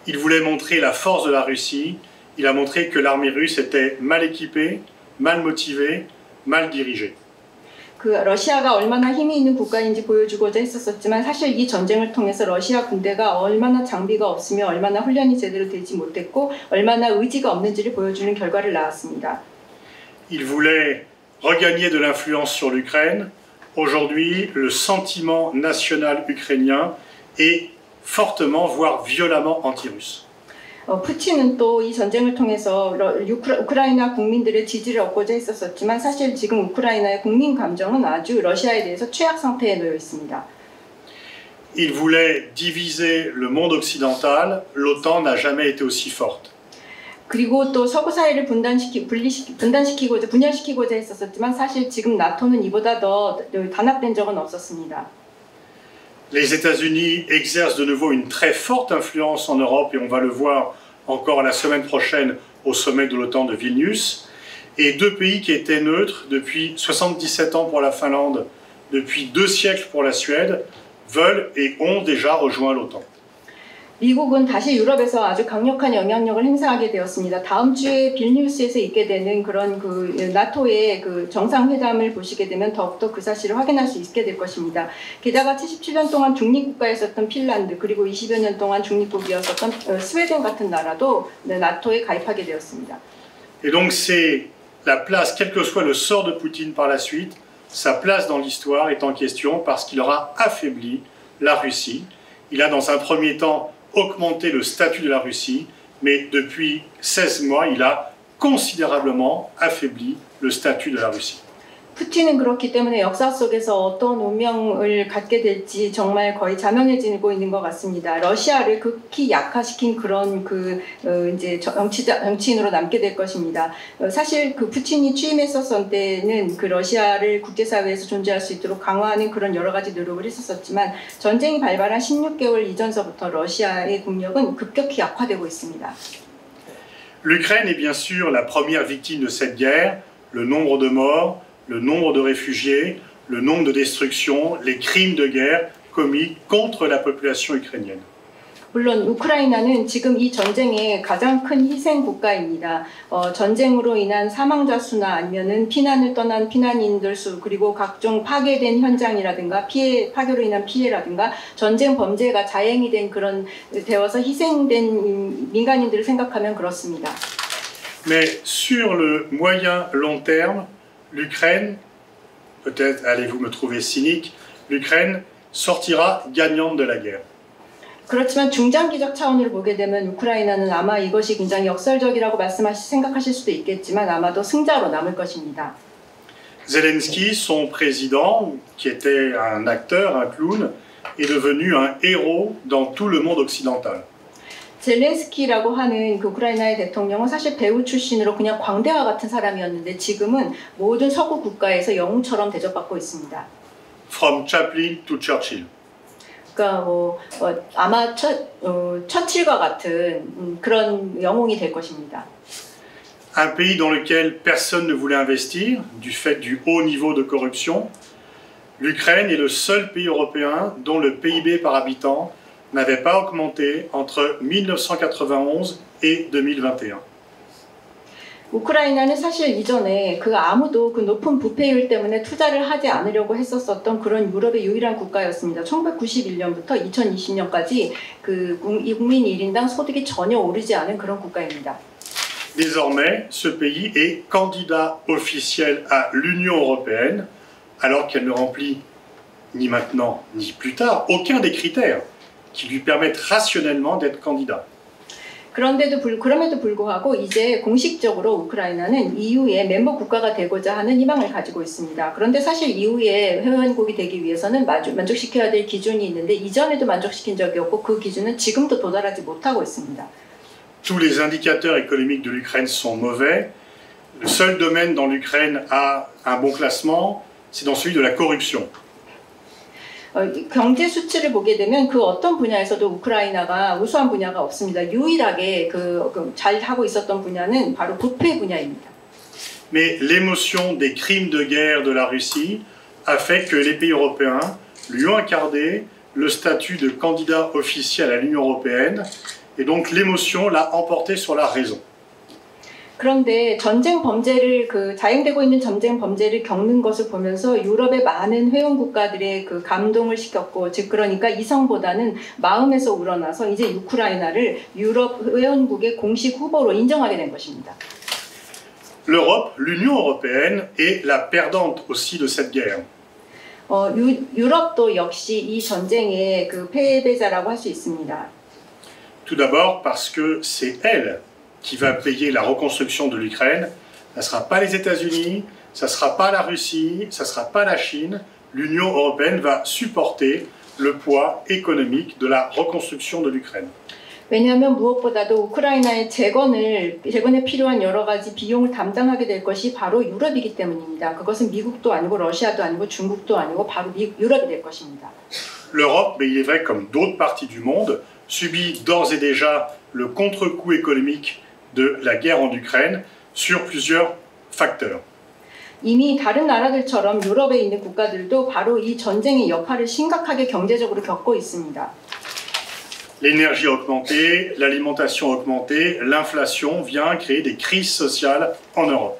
[SPEAKER 6] Il voulait montrer la force de la Russie. Il a montré que l'armée russe était mal équipée, mal motivée, mal dirigée.
[SPEAKER 2] 그 러시아가 얼마나 힘이 있는 국가인지 보여주고자 했었지만 사실 이 전쟁을 통해서 러시아 군대가 얼마나 장비가 없으며 얼마나 훈련이 제대로 되지 못했고 얼마나 의지가 없는지를 보여주는 결과를 낳았습니다.
[SPEAKER 6] Il voulait regagner de l'influence sur l'Ukraine. Aujourd'hui, le sentiment national ukrainien est fortement, voire violemment anti-russe.
[SPEAKER 2] 푸틴은 또 이 전쟁을 통해서 우크라이나 국민들의 지지를 얻고자 했었지만 사실 지금 우크라이나의 국민 감정은 아주 러시아에 대해서 최악 상태에 놓여 있습니다.
[SPEAKER 6] Il voulait diviser le monde occidental. L'OTAN n'a jamais été aussi forte.
[SPEAKER 2] 그리고 또 서구 사회를 분열시키고자 했었지만 사실 지금 나토는 이보다 더 단합된 적은 없었습니다.
[SPEAKER 6] Les États-Unis exercent de nouveau une très forte influence en Europe et on va le voir encore la semaine prochaine au sommet de l'OTAN de Vilnius. Et deux pays qui étaient neutres depuis 77 ans pour la Finlande, depuis 2 siècles pour la Suède, veulent et ont déjà rejoint l'OTAN.
[SPEAKER 2] 미국은 다시 유럽에서 아주 강력한 영향력을 행사하게 되었습니다. 다음 주에 빌니우스에서 있게 되는 그런 그 나토의 그 정상회담을 보시게 되면 더욱더 그 사실을 확인할 수 있게 될 것입니다. 게다가 77년 동안 중립국가였었던 핀란드 그리고 20여 년 동안 중립국이었었던 스웨덴 같은 나라도 나토에 가입하게 되었습니다.
[SPEAKER 6] Et donc c'est la place, quel que soit le sort de Poutine par la suite, sa place dans l'histoire est en question parce qu'il aura affaibli la Russie. Il a dans un premier temps augmenter le statut de la Russie, mais depuis 16 mois, il a considérablement affaibli le statut de la Russie.
[SPEAKER 2] 푸틴은 그렇기 때문에 역사 속에서 어떤 운명을 갖게 될지 정말 거의 자명해지고 있는 것 같습니다. 러시아를 극히 약화시킨 그런 이제 정치인으로 남게 될 것입니다. 사실 그 푸틴이 취임했었을 때는 그 러시아를 국제사회에서 존재할 수 있도록 강화하는 그런 여러 가지 노력을 했었지만 전쟁이 발발한 16개월 이전서부터 러시아의 국력은 급격히 약화되고 있습니다.
[SPEAKER 6] L'Ukraine est bien sûr la première victime de cette guerre. Le nombre de morts, le nombre de réfugiés, le nombre de destructions, les crimes de guerre commis contre la population ukrainienne.
[SPEAKER 2] 물론 우크라이나는 지금 이 전쟁의 가장 큰 희생 국가입니다. 전쟁으로 인한 사망자 수나 아니면은 피난을 떠난 피난인들 수 그리고 각종 파괴된 현장이라든가 파괴로 인한 피해라든가 전쟁 범죄가 자행이 된 그런 되어서 희생된 민간인들을 생각하면 그렇습니다.
[SPEAKER 6] Mais sur le moyen long terme, l'Ukraine, peut-être allez-vous me trouver cynique, l'Ukraine sortira gagnante de la guerre.
[SPEAKER 2] 그렇지만 중장기적 차원으로 보게 되면 우크라이나는 아마 이것이 굉장히 역설적이라고 생각하실 수도 있겠지만 아마도 승자로 남을 것입니다.
[SPEAKER 6] Zelensky, son président, qui était un acteur, un clown, est devenu un héros dans tout le monde occidental.
[SPEAKER 2] 젤렌스키라고 하는 그 우크라이나의 대통령은 사실 배우 출신으로 그냥 광대와 같은 사람이었는데 지금은 모든 서구 국가에서 영웅처럼 대접받고 있습니다.
[SPEAKER 6] From Chaplin to Churchill.
[SPEAKER 2] 그러니까 아마 처칠과 같은 그런 영웅이 될 것입니다.
[SPEAKER 6] Un pays dans lequel personne ne voulait investir du fait du haut niveau de corruption, l'Ukraine est le seul pays européen dont le PIB par habitant n'avait pas augmenté entre 1991 et 2021.
[SPEAKER 2] 우크라이나는 사실 이전에 그 아무도 그 높은 부패율 때문에 투자를 하지 않으려고 했었던 그런 유럽의 유일한 국가였습니다. 1991년부터 2020년까지 그 국민 1인당 소득이 전혀 오르지 않은 그런 국가입니다.
[SPEAKER 6] Désormais, ce pays est candidat officiel à l'Union européenne, alors qu'elle ne remplit ni maintenant ni plus tard aucun des critères qui lui permettent rationnellement d'être candidat.
[SPEAKER 2] 그럼에도 불구하고 이제 공식적으로 우크라이나는 EU의 멤버 국가가 되고자 하는 희망을 가지고 있습니다. 그런데 사실 EU의 회원국이 되기 위해서는 만족시켜야 될 기준이 있는데 이전에도 만족시킨 적이 없고 그 기준은 지금도 도달하지 못하고 있습니다.
[SPEAKER 6] Tous les indicateurs économiques de l'Ukraine sont mauvais. Le seul domaine dans l'Ukraine a un bon classement, c'est dans celui de la corruption.
[SPEAKER 2] 경제 수치를 보게 되면 그 어떤 분야에서도 우크라이나가 우수한 분야가 없습니다. 유일하게 잘 하고 있었던 분야는 바로 부패 분야입니다.
[SPEAKER 6] Mais l'émotion des crimes de guerre de la Russie a fait que les pays européens lui ont accordé le statut de candidat officiel à l'Union européenne et donc l'émotion l'a emporté sur la raison.
[SPEAKER 2] 그런데 전쟁 범죄를 자행되고 있는 전쟁 범죄를 겪는 것을 보면서 유럽의 많은 회원 국가들의 그 감동을 시켰고 즉 그러니까 이성보다는 마음에서 우러나서 이제 우크라이나를 유럽 회원국의 공식 후보로 인정하게 된 것입니다.
[SPEAKER 6] L'Europe, l'Union européenne est la perdante aussi de cette guerre.
[SPEAKER 2] 유럽도 역시 이 전쟁의 그 패배자라고 할 수 있습니다.
[SPEAKER 6] Tout d'abord parce que c'est elle qui va payer la reconstruction de l'Ukraine. Ça ne sera pas les États-Unis, ça ne sera pas la Russie, ça ne sera pas la Chine. L'Union européenne va supporter le poids économique de la reconstruction de l'Ukraine.
[SPEAKER 2] 왜냐하면 무엇보다도 우크라이나의 재건에 필요한 여러 가지 비용을 담당하게 될 것이 바로 유럽이기 때문입니다. 그것은 미국도 아니고 러시아도 아니고 중국도 아니고 바로 유럽이 될 것입니다.
[SPEAKER 6] L'Europe, mais il est vrai comme d'autres parties du monde, subit d'ores et déjà le contre-coup économique de la guerre en Ukraine sur plusieurs facteurs.
[SPEAKER 2] 이미 다른 나라들처럼 유럽에 있는 국가들도 바로 이 전쟁의 여파를 심각하게 경제적으로 겪고 있습니다.
[SPEAKER 6] L'énergie a augmenté, l'alimentation a augmenté, l'inflation vient créer des crises sociales en Europe.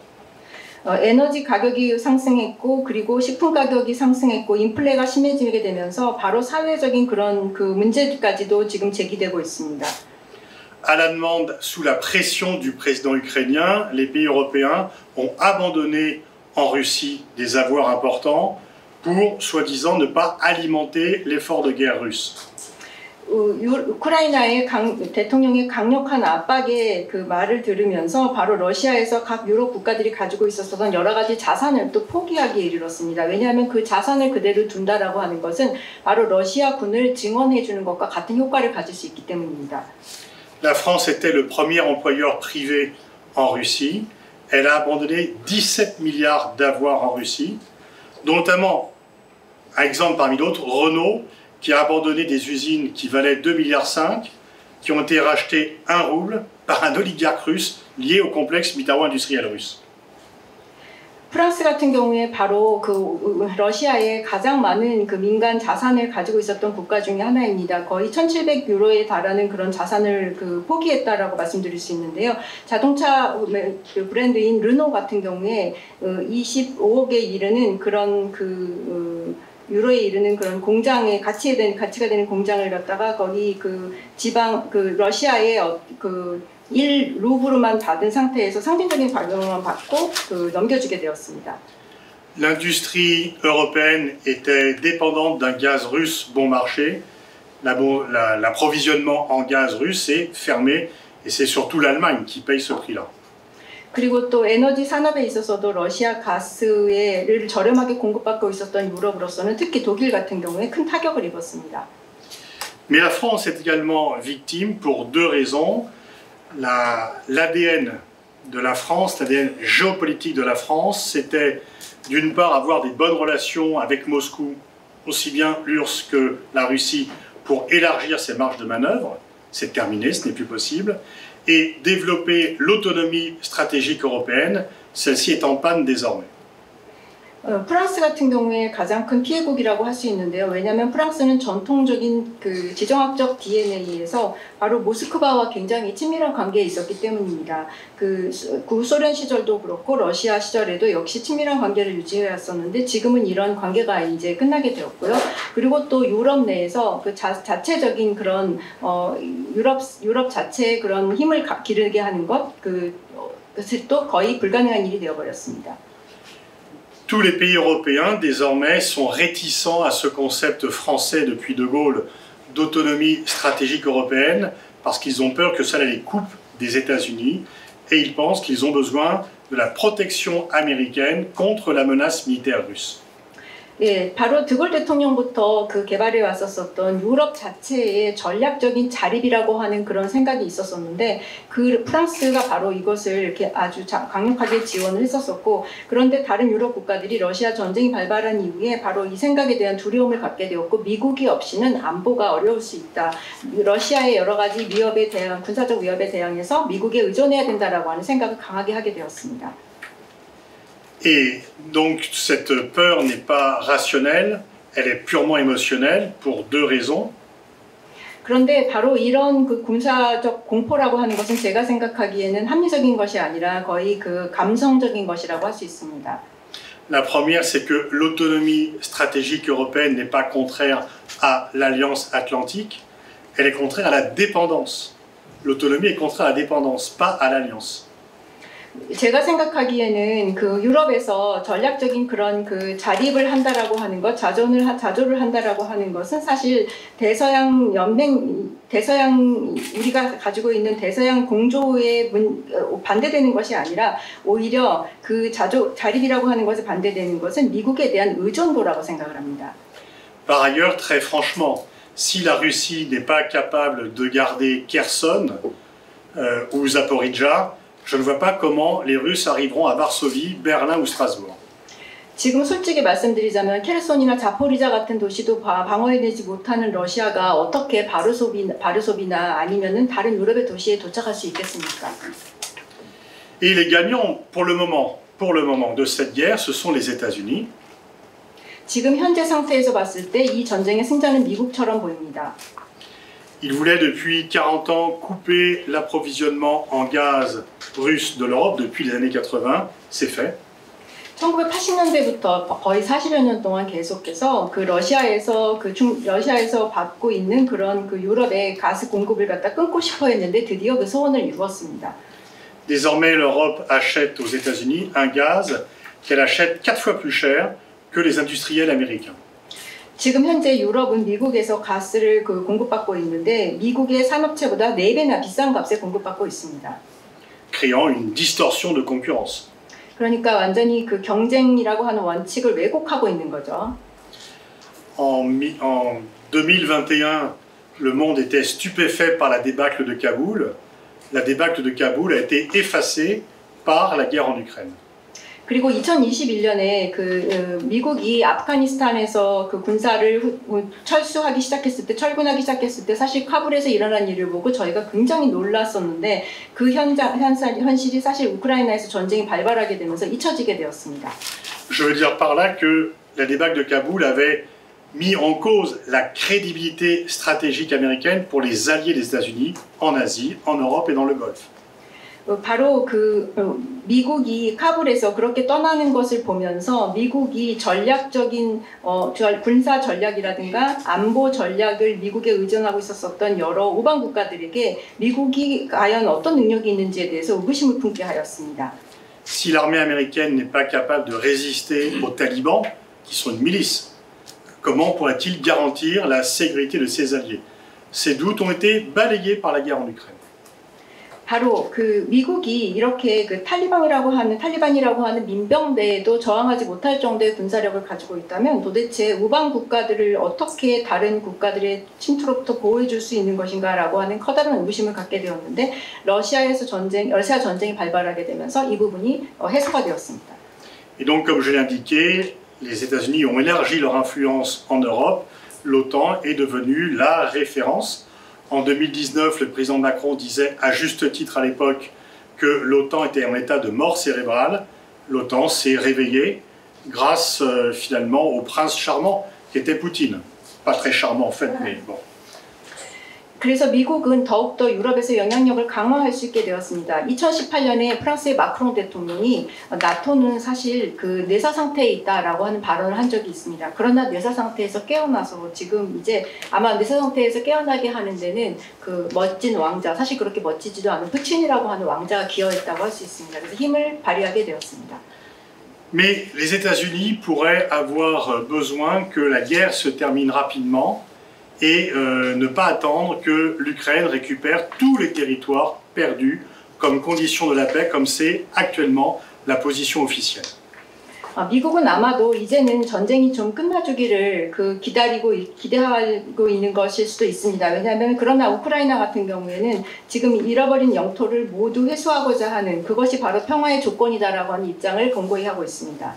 [SPEAKER 2] 에너지 가격이 상승했고 그리고 식품 가격이 상승했고 인플레가 심해지게 되면서 바로 사회적인 그런 그 문제까지도 지금 제기되고 있습니다.
[SPEAKER 6] À la demande, sous la pression du président ukrainien, les pays européens ont abandonné en Russie des avoirs importants pour, soi-disant, ne pas alimenter l'effort de guerre russe.
[SPEAKER 2] 우크라이나의 대통령의 강력한 압박의 그 말을 들으면서 바로 러시아에서 각 유럽 국가들이 가지고 있었던 여러 가지 자산을 또 포기하기에 이르렀습니다. 왜냐하면 그 자산을 그대로 둔다라고 하는 것은 바로 러시아군을 증원해 주는 것과 같은 효과를 가질 수 있기 때문입니다.
[SPEAKER 6] La France était le premier employeur privé en Russie. Elle a abandonné 17 milliards d'avoirs en Russie, dont notamment, un exemple parmi d'autres, Renault, qui a abandonné des usines qui valaient 2,5 milliards, qui ont été rachetées 1 rouble par un oligarque russe lié au complexe militaro-industriel russe.
[SPEAKER 2] 프랑스 같은 경우에 바로 그 러시아에 가장 많은 그 민간 자산을 가지고 있었던 국가 중에 하나입니다. 거의 1,700유로에 달하는 그런 자산을 그 포기했다라고 말씀드릴 수 있는데요. 자동차 브랜드인 르노 같은 경우에 25억에 이르는 그런 유로에 이르는 그런 공장의 가치가 되는 공장을 갖다가 거기 그 지방 그 러시아의 그 1루블만 받은 상태에서 상징적인 가격만 받고 넘겨주게 되었습니다.
[SPEAKER 6] L'industrie européenne était dépendante d'un gaz russe bon marché. L'approvisionnement en gaz russe est fermé et c'est surtout l'Allemagne qui paye ce prix-là.
[SPEAKER 2] 그리고 또 에너지 산업에 있어서도 러시아 가스를 저렴하게 공급받고 있었던 유럽으로서는 특히 독일 같은 경우에 큰 타격을 입었습니다.
[SPEAKER 6] Mais la France est également victime pour deux raisons. L'ADN de la France, l'ADN géopolitique de la France, c'était d'une part avoir des bonnes relations avec Moscou, aussi bien l'URSS que la Russie, pour élargir ses marges de manœuvre. C'est terminé, ce n'est plus possible. Et développer l'autonomie stratégique européenne, celle-ci est en panne désormais.
[SPEAKER 2] 프랑스 같은 경우에 가장 큰 피해국이라고 할 수 있는데요. 왜냐하면 프랑스는 전통적인 그 지정학적 DNA에서 바로 모스크바와 굉장히 친밀한 관계에 있었기 때문입니다. 그 구소련 시절도 그렇고 러시아 시절에도 역시 친밀한 관계를 유지해 왔었는데 지금은 이런 관계가 이제 끝나게 되었고요. 그리고 또 유럽 내에서 그 자체적인 그런 유럽 자체의 그런 힘을 기르게 하는 그것이 또 거의 불가능한 일이 되어버렸습니다.
[SPEAKER 6] Tous les pays européens désormais sont réticents à ce concept français depuis De Gaulle d'autonomie stratégique européenne parce qu'ils ont peur que cela les coupe des États-Unis et ils pensent qu'ils ont besoin de la protection américaine contre la menace militaire russe.
[SPEAKER 2] 예, 바로 드골 대통령부터 그 개발해 왔었던 유럽 자체의 전략적인 자립이라고 하는 그런 생각이 있었었는데 그 프랑스가 바로 이것을 이렇게 아주 강력하게 지원을 했었었고 그런데 다른 유럽 국가들이 러시아 전쟁이 발발한 이후에 바로 이 생각에 대한 두려움을 갖게 되었고 미국이 없이는 안보가 어려울 수 있다. 러시아의 여러 가지 위협에 대한 군사적 위협에 대항해서 미국에 의존해야 된다라고 하는 생각을 강하게 하게 되었습니다.
[SPEAKER 6] Et donc cette peur n'est pas rationnelle, elle est purement émotionnelle pour deux raisons.
[SPEAKER 2] 그런데 바로 이런 그 군사적 공포라고 하는 것은 제가 생각하기에는 합리적인 것이 아니라 거의 그 감성적인 것이라고 할 수 있습니다.
[SPEAKER 6] La première, c'est que l'autonomie stratégique européenne n'est pas contraire à l'Alliance Atlantique, elle est contraire à la dépendance. L'autonomie est contraire à la dépendance, pas à l'Alliance.
[SPEAKER 2] 제가 생각하기에는 그 유럽에서 전략적인 그런 그 자립을 한다라고 하는 것, 자조를 한다라고 하는 것은 사실 대서양 우리가 가지고 있는 대서양 공조에 반대되는 것이 아니라 오히려 그 자립이라고 하는 것에 반대되는 것은 미국에 대한 의존도라고 생각을 합니다.
[SPEAKER 6] Par ailleurs, très franchement, si la Russie n'est pas capable de garder Kherson ou Zaporizhzhia, je ne vois pas comment les Russes arriveront à Varsovie, Berlin ou Strasbourg.
[SPEAKER 2] 지금 솔직히 말씀드리자면 케르손이나 자포리자 같은 도시도 방어해내지 못하는 러시아가 어떻게 바르소비나 아니면은 다른 유럽의 도시에 도착할 수 있겠습니까?
[SPEAKER 6] Et les gagnants pour le moment de cette guerre, ce sont les États-Unis.
[SPEAKER 2] 지금 현재 상태에서 봤을 때 이 전쟁의 승자는 미국처럼 보입니다.
[SPEAKER 6] Il voulait depuis 40 ans couper l'approvisionnement en gaz russe de l'Europe depuis les années 80. C'est fait.
[SPEAKER 2] 1980년대부터 거의 40여 년 동안 계속해서 그 러시아에서 받고 있는 그런 그 유럽의 가스 공급을 갖다 끊고 싶어 했는데 드디어 그 소원을 이루었습니다.
[SPEAKER 6] Désormais, l'Europe achète aux États-Unis un gaz qu'elle achète 4 fois plus cher que les industriels américains.
[SPEAKER 2] 지금 현재 유럽은 미국에서 가스를 공급받고 있는데 미국의 산업체보다 4배나 비싼 값에 공급받고 있습니다.
[SPEAKER 6] Créant une distorsion de concurrence.
[SPEAKER 2] 그러니까 완전히 그 경쟁이라고 하는 원칙을 왜곡하고 있는 거죠.
[SPEAKER 6] En 2021, le monde était stupéfait par la débâcle de Kaboul. La débâcle de Kaboul a été effacée par la guerre en Ukraine.
[SPEAKER 2] 그리고 2021년에 미국이 아프가니스탄에서 그 군사를 철군하기 시작했을 때 사실 카불에서 일어난 일을 보고 저희가 굉장히 놀랐었는데 그 현실이 사실 우크라이나에서 전쟁이 발발하게 되면서 잊혀지게 되었습니다.
[SPEAKER 6] Je veux dire par là que la débâcle de Kaboul avait mis en cause la crédibilité stratégique américaine pour les alliés des États-Unis en Asie, en Europe et dans le Golfe.
[SPEAKER 2] 바로 미국이 카불에서 그렇게 떠나는 것을 보면서 미국이 전략적인 군사 전략이라든가 안보 전략을 미국에 의존하고 있었던 여러 우방 국가들에게 미국이 과연 어떤 능력이 있는지에 대해서 의구심을 품게 하였습니다.
[SPEAKER 6] Si l'armée américaine n'est pas capable de résister aux talibans, qui sont une milice, comment pourrait-il garantir la sécurité de ses alliés? Ces doutes ont été balayés par la guerre en Ukraine.
[SPEAKER 2] 바로 그 미국이 이렇게 그 탈리반이라고 하는 민병대에도 저항하지 못할 정도의 군사력을 가지고 있다면 도대체 우방 국가들을 어떻게 다른 국가들의 침투로부터 보호해줄 수 있는 것인가라고 하는 커다란 의구심을 갖게 되었는데 러시아 전쟁이 발발하게 되면서 이 부분이 해소가 되었습니다.
[SPEAKER 6] Et donc, comme je l'ai indiqué, les États-Unis ont élargi leur influence en Europe. L'OTAN est devenue la référence. En 2019, le président Macron disait à juste titre à l'époque que l'OTAN était en état de mort cérébrale. L'OTAN s'est réveillée grâce finalement au prince charmant qui était Poutine. Pas très charmant en fait, mais bon.
[SPEAKER 2] 그래서 미국은 더욱더 유럽에서 영향력을 강화할 수 있게 되었습니다. 2018년에 프랑스의 마크롱 대통령이 나토는 사실 그 뇌사 상태에 있다라고 하는 발언을 한 적이 있습니다. 그러나 뇌사 상태에서 깨어나서 지금 이제 아마 뇌사 상태에서 깨어나게 하는 데는 그 멋진 왕자, 사실 그렇게 멋지지도 않은 푸틴이라고 하는 왕자가 기여했다고 할 수 있습니다. 그래서 힘을 발휘하게 되었습니다.
[SPEAKER 6] Mais les États-Unis pourraient avoir besoin que la guerre se termine rapidement et ne pas attendre que l'Ukraine récupère tous les territoires perdus comme condition de la paix, comme c'est actuellement la position officielle.
[SPEAKER 2] 미국은 아마도 이제는 전쟁이 좀 끝나주기를 기대하고 있는 것일 수도 있습니다. 왜냐하면 그러나 우크라이나 같은 경우에는 지금 잃어버린 영토를 모두 회수하고자 하는 그것이 바로 평화의 조건이다라고 하는 입장을 공고히 하고 있습니다.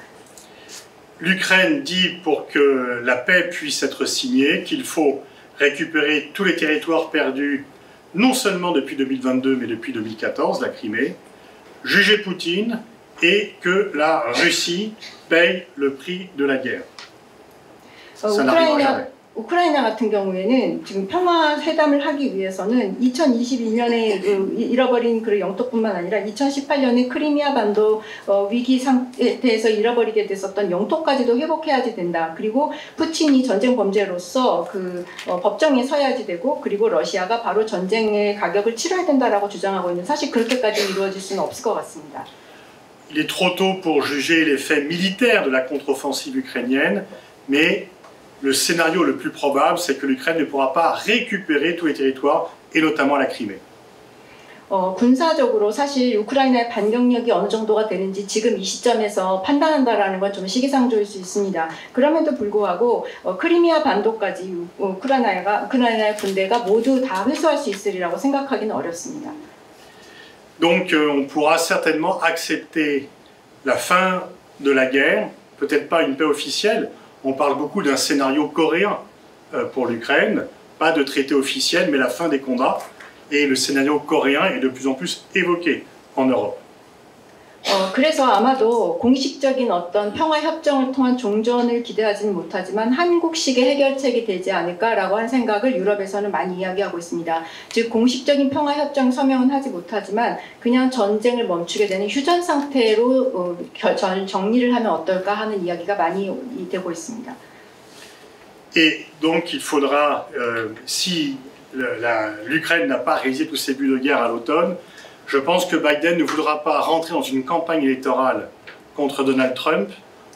[SPEAKER 6] L'Ukraine dit pour que la paix puisse être signée qu'il faut récupérer tous les territoires perdus, non seulement depuis 2022 mais depuis 2014, la Crimée, juger Poutine et que la Russie paye le prix de la guerre. Ça n'arrivera jamais.
[SPEAKER 2] 우크라이나 같은 경우에는 지금 평화 회담을 하기 위해서는 2022년에 잃어버린 그 영토뿐만 아니라 2018년에 크리미아 반도 위기 상태에서 잃어버리게 됐었던 영토까지도 회복해야지 된다. 그리고 푸틴이 전쟁 범죄로서 법정에 서야지 되고 그리고 러시아가 바로 전쟁의 가격을 치러야 된다라고 주장하고 있는 사실 그렇게까지 이루어질 수는 없을 것 같습니다.
[SPEAKER 6] Il est trop tôt pour juger les faits militaires de la contre-offensive ukrainienne, mais le scénario le plus probable, c'est que l'Ukraine ne pourra pas récupérer tous les territoires, et notamment la Crimée.
[SPEAKER 2] 군사적으로 사실 우크라이나의 반격력이 어느 정도가 되는지 지금 이 시점에서 판단한다라는 건 좀 시기상조일 수 있습니다. 그럼에도 불구하고 크리미아 반도까지 우크라이나의 군대가 모두 다 회수할 수 있으리라고 생각하기는 어렵습니다.
[SPEAKER 6] Donc on pourra certainement accepter la fin de la guerre, peut-être pas une paix officielle. On parle beaucoup d'un scénario coréen pour l'Ukraine, pas de traité officiel, mais la fin des combats. Et le scénario coréen est de plus en plus évoqué en Europe.
[SPEAKER 2] 그래서 아마도 공식적인 어떤 평화 협정을 통한 종전을 기대하지는 못하지만 한국식의 해결책이 되지 않을까라고 하는 생각을 유럽에서는 많이 이야기하고 있습니다. 즉 공식적인 평화 협정 서명은 하지 못하지만 그냥 전쟁을 멈추게 되는 휴전 상태로 정리를 하면 어떨까 하는 이야기가 많이 되고 있습니다.
[SPEAKER 6] Et donc il faudra, si l'Ukraine n'a pas réalisé tous ses buts de guerre à l'automne, je pense que Biden ne voudra pas rentrer dans une campagne électorale contre Donald Trump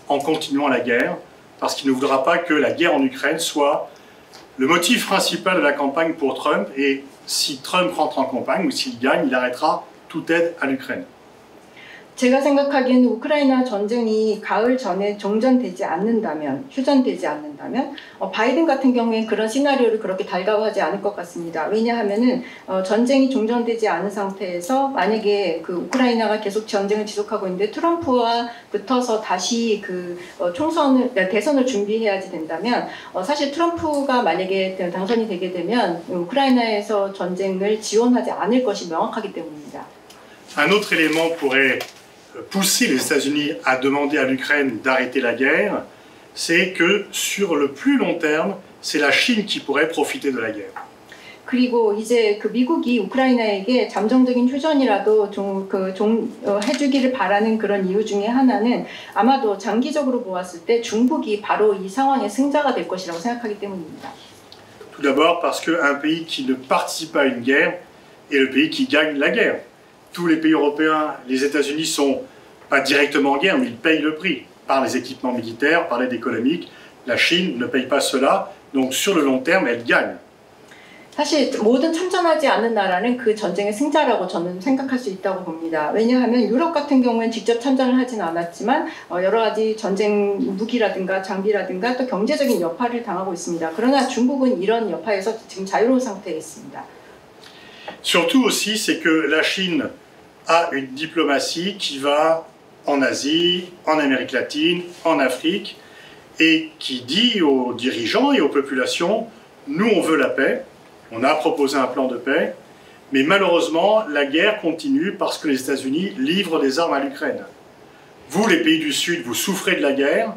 [SPEAKER 6] en continuant la guerre, parce qu'il ne voudra pas que la guerre en Ukraine soit le motif principal de la campagne pour Trump, et si Trump rentre en campagne, ou s'il gagne, il arrêtera toute aide à l'Ukraine.
[SPEAKER 2] 제가 생각하기에는 우크라이나 전쟁이 가을 전에 종전되지 않는다면, 휴전되지 않는다면 바이든 같은 경우에는 그런 시나리오를 그렇게 달가워하지 않을 것 같습니다. 왜냐하면은 전쟁이 종전되지 않은 상태에서 만약에 그 우크라이나가 계속 전쟁을 지속하고 있는데 트럼프와 붙어서 다시 대선을 준비해야지 된다면 사실 트럼프가 만약에 당선이 되게 되면 우크라이나에서 전쟁을 지원하지 않을 것이 명확하기 때문입니다.
[SPEAKER 6] Un autre élément pourrait pousser les États-Unis à demander à l'Ukraine d'arrêter la guerre, c'est que sur le plus long terme, c'est la Chine qui pourrait profiter de la guerre.
[SPEAKER 2] 그리고 이제 미국이 우크라이나에게 잠정적인 휴전이라도 해주기를 바라는 그런 이유 중에 하나는 아마도 장기적으로 보았을 때 중국이 바로 이 상황의 승자가 될 것이라고 생각하기 때문입니다.
[SPEAKER 6] Tout d'abord parce qu'un pays qui ne participe pas à une guerre est le pays qui gagne la guerre. Tous les pays européens, les États-Unis sont pas directement en guerre, mais ils payent le prix par les équipements militaires, par l'aide économique. La Chine ne paye pas cela, donc sur le long terme, elle gagne.
[SPEAKER 2] 사실 모든 참전하지 않은 나라는 그 전쟁의 승자라고 저는 생각할 수 있다고 봅니다. 왜냐하면 유럽 같은 경우에는 직접 참전을 하진 않았지만 여러 가지 전쟁 무기라든가 장비라든가 또 경제적인 여파를 당하고 있습니다. 그러나 중국은 이런 여파에서 지금 자유로운 상태에 있습니다.
[SPEAKER 6] Surtout aussi, c'est que la Chine a une diplomatie qui va en Asie, en Amérique latine, en Afrique, et qui dit aux dirigeants et aux populations, nous on veut la paix, on a proposé un plan de paix, mais malheureusement la guerre continue parce que les États-Unis livrent des armes à l'Ukraine. Vous, les pays du Sud, vous souffrez de la guerre,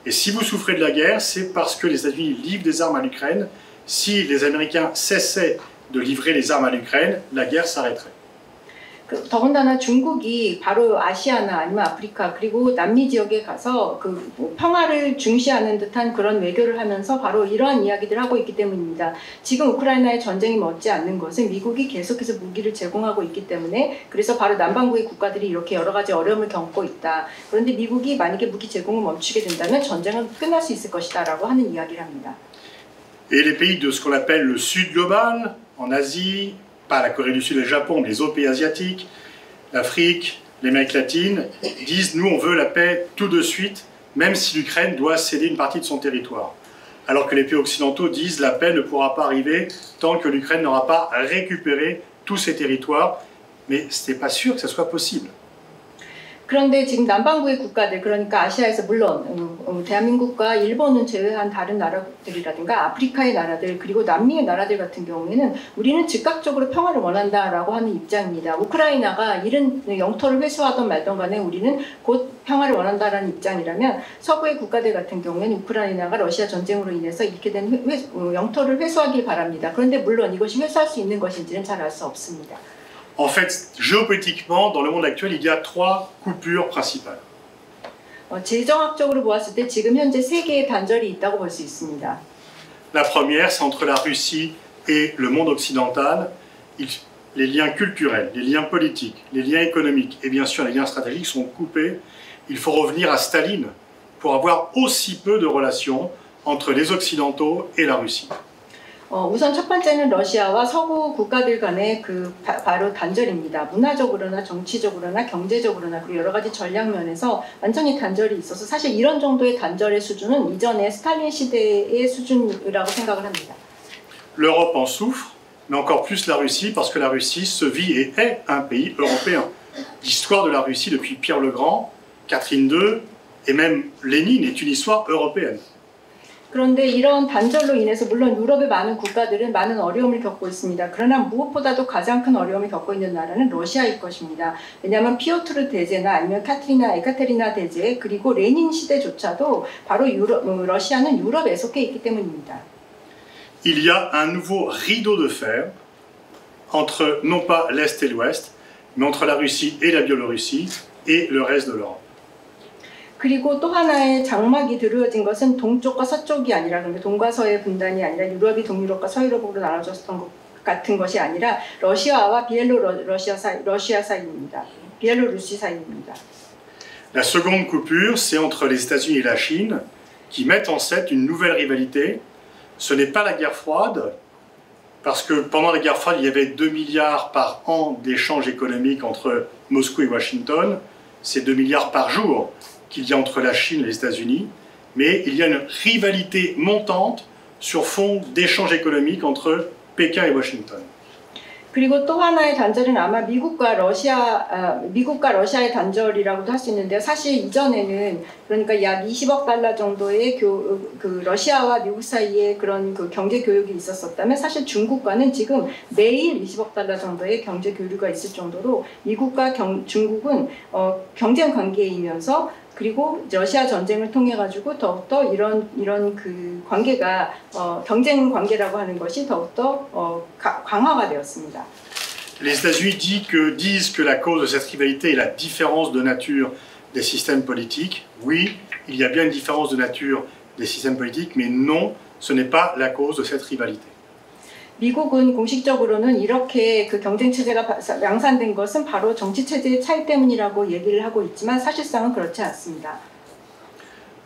[SPEAKER 6] et si vous souffrez de la guerre, c'est parce que les États-Unis livrent des armes à l'Ukraine. Si les Américains cessaient de livrer les armes à l'Ukraine, la guerre s'arrêterait.
[SPEAKER 2] 더군다나 중국이 바로 아시아나 아니면 아프리카 그리고 남미 지역에 가서 평화를 중시하는 듯한 그런 외교를 하면서 바로 이러한 이야기들을 하고 있기 때문입니다. 지금 우크라이나의 전쟁이 멎지 않는 것은 미국이 계속해서 무기를 제공하고 있기 때문에 그래서 바로 남반구의 국가들이 이렇게 여러 가지 어려움을 겪고 있다. 그런데 미국이 만약에 무기 제공을 멈추게 된다면 전쟁은 끝날 수 있을 것이다 라고 하는 이야기를 합니다.
[SPEAKER 6] Et les pays de ce qu'on appelle le Sud global, en Asie, pas la Corée du Sud et le Japon, mais les autres pays asiatiques, l'Afrique, l'Amérique latine, disent nous on veut la paix tout de suite, même si l'Ukraine doit céder une partie de son territoire. Alors que les pays occidentaux disent la paix ne pourra pas arriver tant que l'Ukraine n'aura pas récupéré tous ses territoires, mais ce n'est pas sûr que ce soit possible.
[SPEAKER 2] 그런데 지금 남반구의 국가들, 그러니까 아시아에서 물론 대한민국과 일본은 제외한 다른 나라들이라든가 아프리카의 나라들 그리고 남미의 나라들 같은 경우에는 우리는 즉각적으로 평화를 원한다라고 하는 입장입니다. 우크라이나가 이런 영토를 회수하던 말던 간에 우리는 곧 평화를 원한다라는 입장이라면 서구의 국가들 같은 경우에는 우크라이나가 러시아 전쟁으로 인해서 이렇게 된 영토를 회수하길 바랍니다. 그런데 물론 이것이 회수할 수 있는 것인지는 잘 알 수 없습니다.
[SPEAKER 6] En fait, géopolitiquement, dans le monde actuel, il y a trois coupures principales.
[SPEAKER 2] 재정학적으로 보았을 때 지금 현재 세 개의 단절이 있다고 볼 수 있습니다.
[SPEAKER 6] La première, c'est entre la Russie et le monde occidental. Les liens culturels, les liens politiques, les liens économiques et bien sûr les liens stratégiques sont coupés. Il faut revenir à Staline pour avoir aussi peu de relations entre les Occidentaux et la Russie.
[SPEAKER 2] 우선 첫 번째는 러시아와 서구 국가들 간의 바로 단절입니다. 문화적으로나 정치적으로나 경제적으로나 그리고 여러 가지 전략 면에서 완전히 단절이 있어서 사실 이런 정도의 단절의 수준은 이전에 스탈린 시대의 수준이라고 생각을 합니다.
[SPEAKER 6] L'Europe en souffre, mais encore plus la Russie parce que la Russie se vit et est un pays européen. L'histoire de la Russie depuis Pierre le Grand, Catherine II et même Lénine est une histoire européenne.
[SPEAKER 2] 그런데 이런 단절로 인해서 물론 유럽의 많은 국가들은 많은 어려움을 겪고 있습니다. 그러나 무엇보다도 가장 큰 어려움을 겪고 있는 나라는 러시아일 것입니다. 왜냐하면 피오트르 대제나 아니면 에카테리나 대제 그리고 레닌 시대조차도 바로 러시아는 유럽에 속해 있기 때문입니다.
[SPEAKER 6] Il y a un nouveau rideau de fer entre non pas l'Est et l'Ouest, mais entre la Russie et la Biélorussie et le reste de l'Europe.
[SPEAKER 2] 그리고 또 하나의 장막이 드러진 것은 동쪽과 서쪽이 아니라 그러니까 동과 서의 분단이 아니라 유럽이 동유럽과 서유럽으로 나눠졌던 것 같은 것이 아니라 러시아와 러시아 사이입니다. 비엘로루시 사이입니다.
[SPEAKER 6] La seconde coupure, c'est entre les États-Unis et la Chine qui mettent en scène une nouvelle rivalité. Ce n'est pas la guerre froide, parce que pendant la guerre froide, il y avait 2 milliards par an d'échanges économiques entre Moscou et Washington. C'est 2 milliards par jour qu'il y a entre la Chine et les États-Unis, mais il y a une rivalité montante sur fond d'échanges économiques entre Pékin et Washington.
[SPEAKER 2] 그리고 또 하나의 단절은 아마 미국과 러시아의 단절이라고도 할 수 있는데요. 사실 이전에는 그러니까 약 20억 달러 정도의 러시아와 미국 사이에 그런 경제 교육이 있었다면 사실 중국과는 지금 매일 20억 달러 정도의 경제 교류가 있을 정도로 미국과 중국은 경쟁 관계이면서 그리고 러시아 전쟁을 통해 가지고 더욱더 이런 관계가 경쟁 관계라고 하는 것이 더욱더 강화가 되었습니다.
[SPEAKER 6] Les États-Unis disent que la cause de cette rivalité est la différence de nature des systèmes politiques. Oui, il y a bien une différence de nature des systèmes politiques, mais non, ce n'est pas la cause de cette rivalité.
[SPEAKER 2] 미국은 공식적으로는 이렇게 경쟁 체제가 양산된 것은 바로 정치 체제의 차이 때문이라고 얘기를 하고 있지만 사실상은 그렇지 않습니다.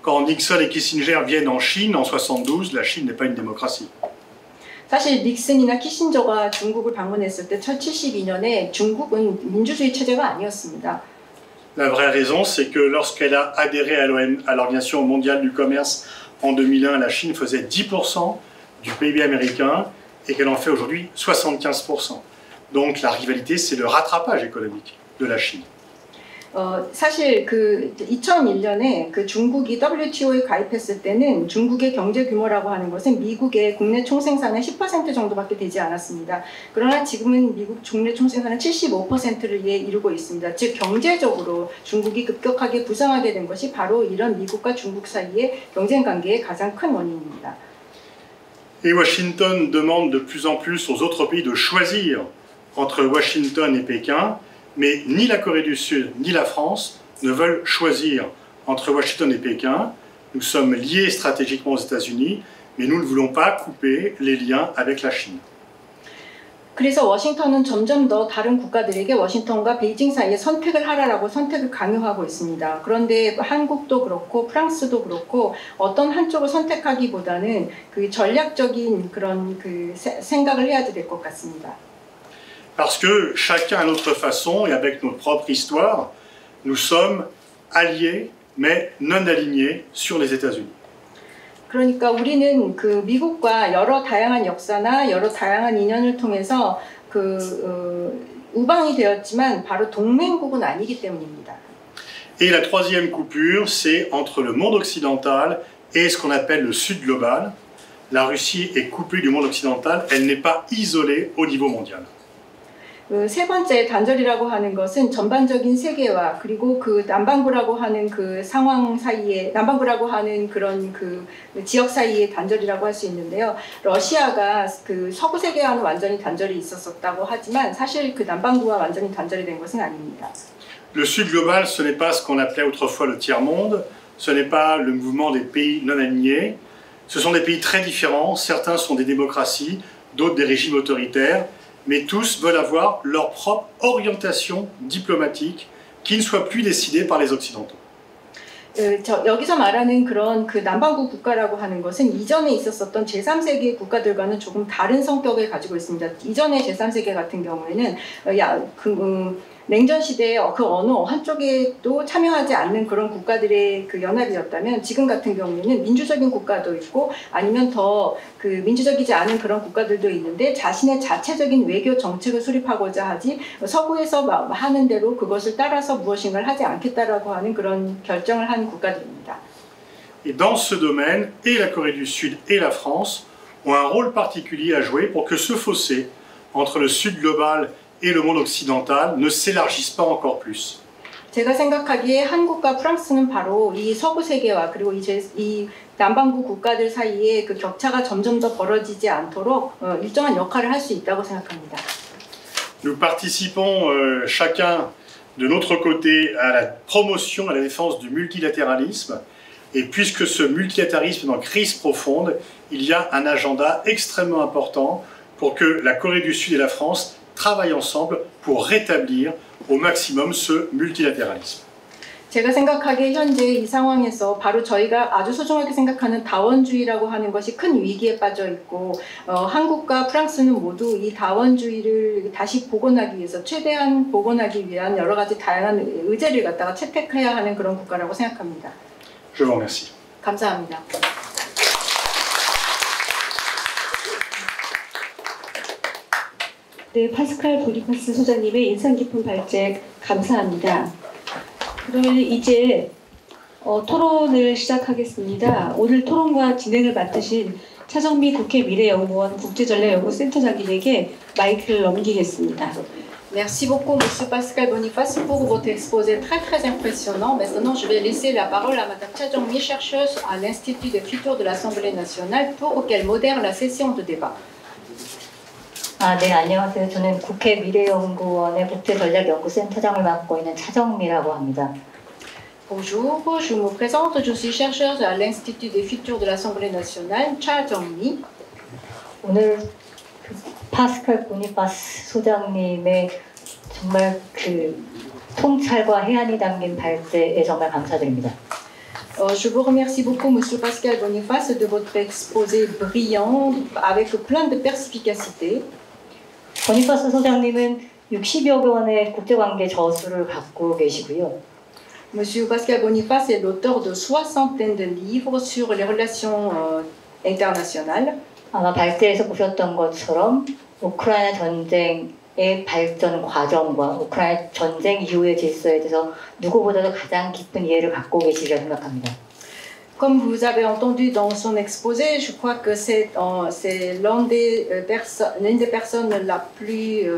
[SPEAKER 6] Quand Nixon et Kissinger viennent en Chine en 1972, la Chine n'est pas une démocratie.
[SPEAKER 2] 사실 닉슨이나 키신저가 중국을 방문했을 때 1972년에 중국은 민주주의 체제가 아니었습니다.
[SPEAKER 6] La vraie raison, c'est que lorsqu'elle a adhéré à l'Organisation mondiale du commerce en 2001, la Chine faisait 10% du PIB américain et qu'elle en fait aujourd'hui 75%. Donc la rivalité, c'est le rattrapage économique de la Chine.
[SPEAKER 2] 사실 그 2001년에 그 중국이 WTO에 가입했을 때는 중국의 경제 규모라고 하는 것은 미국의 국내 총생산의 10% 정도밖에 되지 않았습니다. 그러나 지금은 미국 국내 총생산은 75%를 이루고 있습니다. 즉 경제적으로 중국이 급격하게 부상하게 된 것이 바로 이런 미국과 중국 사이의 경쟁 관계의 가장 큰 원인입니다.
[SPEAKER 6] Et Washington demande de plus en plus aux autres pays de choisir entre Washington et Pékin. Mais ni la Corée du Sud ni la France ne veulent choisir entre Washington et Pékin. Nous sommes liés stratégiquement aux États-Unis, mais nous ne voulons pas couper les liens avec la Chine.
[SPEAKER 2] 그래서 워싱턴은 점점 더 다른 국가들에게 워싱턴과 베이징 사이에 선택을 하라라고 선택을 강요하고 있습니다. 그런데 한국도 그렇고 프랑스도 그렇고 어떤 한쪽을 선택하기보다는 그 전략적인 그런 그 생각을 해야 될 것 같습니다.
[SPEAKER 6] Parce que chacun à notre façon et avec notre propre histoire, nous sommes alliés mais non alignés sur les États-Unis.
[SPEAKER 2] 그러니까 우리는 그 미국과 여러 다양한 역사나 여러 다양한 인연을 통해서 우방이 되었지만 바로 동맹국은 아니기 때문입니다.
[SPEAKER 6] Et la troisième coupure, c'est entre le monde occidental et ce qu'on appelle le Sud global. La Russie est coupée du monde occidental, elle n'est pas isolée au niveau mondial.
[SPEAKER 2] 세 번째 단절이라고 하는 것은 전반적인 세계와 그리고 그 남반구라고 하는 그 상황 사이에 남반구라고 하는 그런 그 지역 사이의 단절이라고 할 수 있는데요. 러시아가 그 서구 세계와는 완전히 단절이 있었다고 하지만 사실 그 남반구와 완전히 단절이 된 것은 아닙니다.
[SPEAKER 6] Le Sud global, ce n'est pas ce qu'on appelait autrefois le tiers-monde, ce n'est pas le mouvement des pays non alignés. Ce sont des pays très différents, certains sont des démocraties, d'autres des régimes autoritaires. Mais tous veulent avoir leur propre orientation diplomatique qui ne soit plus décidée par les Occidentaux.
[SPEAKER 2] 여기서 말하는 그런 그 남반구 국가라고 하는 것은 이전에 있었던 제3세계 국가들과는 조금 다른 성격을 가지고 있습니다. 이전의 제3세계 같은 경우에는 냉전 시대에 그 어느 한쪽에도 참여하지 않는 그런 국가들의 그 연합이었다면 지금 같은 경우에는 민주적인 국가도 있고 아니면 더 그 민주적이지 않은 그런 국가들도 있는데 자신의 자체적인 외교 정책을 수립하고자 하지 서구에서 하는 대로 그것을 따라서 무엇인가를 하지 않겠다라고 하는 그런 결정을 한 국가들입니다.
[SPEAKER 6] Et dans ce domaine, et la Corée du Sud et la France ont un rôle particulier à jouer pour que ce fossé entre le Sud global et le monde occidental ne s'élargisse pas encore plus.
[SPEAKER 2] 제가 생각하기에 한국과 프랑스는 바로 이 서구 세계와 그리고 이 남반구 국가들 사이에 그 격차가 점점 더 벌어지지 않도록 일정한 역할을 할 수 있다고 생각합니다.
[SPEAKER 6] Nous participons chacun de notre côté à la promotion, à la défense du multilatéralisme. Et puisque ce multilatéralisme est en crise profonde, il y a un agenda extrêmement important pour que la Corée du Sud et la France travaillent ensemble pour rétablir au maximum ce multilatéralisme.
[SPEAKER 2] 제가 생각하기에 현재 이 상황에서 바로 저희가 아주 소중하게 생각하는 다원주의라고 하는 것이 큰 위기에 빠져 있고 한국과 프랑스는 모두 이 다원주의를 다시 복원하기 위해서 최대한 복원하기 위한 여러 가지 다양한 의제를 갖다가 채택해야 하는 그런 국가라고 생각합니다.
[SPEAKER 6] Je vous remercie.
[SPEAKER 2] 감사합니다.
[SPEAKER 1] 네, 파스칼 보니파스 소장님의 인상 깊은 발제 감사합니다. 그러면 이제 토론을 시작하겠습니다. 오늘 토론과 진행을 맡으신 차정미 국회 미래연구원 국제전략연구센터장님에게 마이크를 넘기겠습니다.
[SPEAKER 2] Merci beaucoup, Monsieur Pascal Boniface, pour votre exposé très impressionnant. Maintenant, je vais laisser la parole à Madame Cha Jong-mi, chercheuse à l'Institut des futurs de l'Assemblée nationale, pour qu'elle modère la session de débat.
[SPEAKER 7] 네, 안녕하세요. 저는 국회 미래연구원의 국제전략연구센터장을 맡고 있는 차정미라고 합니다.
[SPEAKER 2] Bonjour, je me présente. Je suis chercheuse à l'Institut des futurs de l'Assemblée nationale, Cha Jong-mi.
[SPEAKER 7] 오늘 파스칼 보니파스 소장님의 정말 그 통찰과 해안이 담긴 발제에 정말 감사드립니다.
[SPEAKER 2] Je vous remercie beaucoup, Monsieur Pascal Boniface, de votre exposé brillant avec plein de perspicacité.
[SPEAKER 7] 보니파스 소장님은 60여 권의 국제관계 저수를 갖고 계시고요.
[SPEAKER 2] Monsieur Pascal Boniface est l'auteur de soixantaine de livres sur les relations internationales.
[SPEAKER 7] 아마 발제에서 보셨던 것처럼 우크라이나 전쟁의 발전 과정과 우크라이나 전쟁 이후의 질서에 대해서 누구보다도 가장 깊은 이해를 갖고 계시리라 생각합니다.
[SPEAKER 2] Comme vous avez entendu dans son exposé, je crois que c'est l'une des personnes la plus,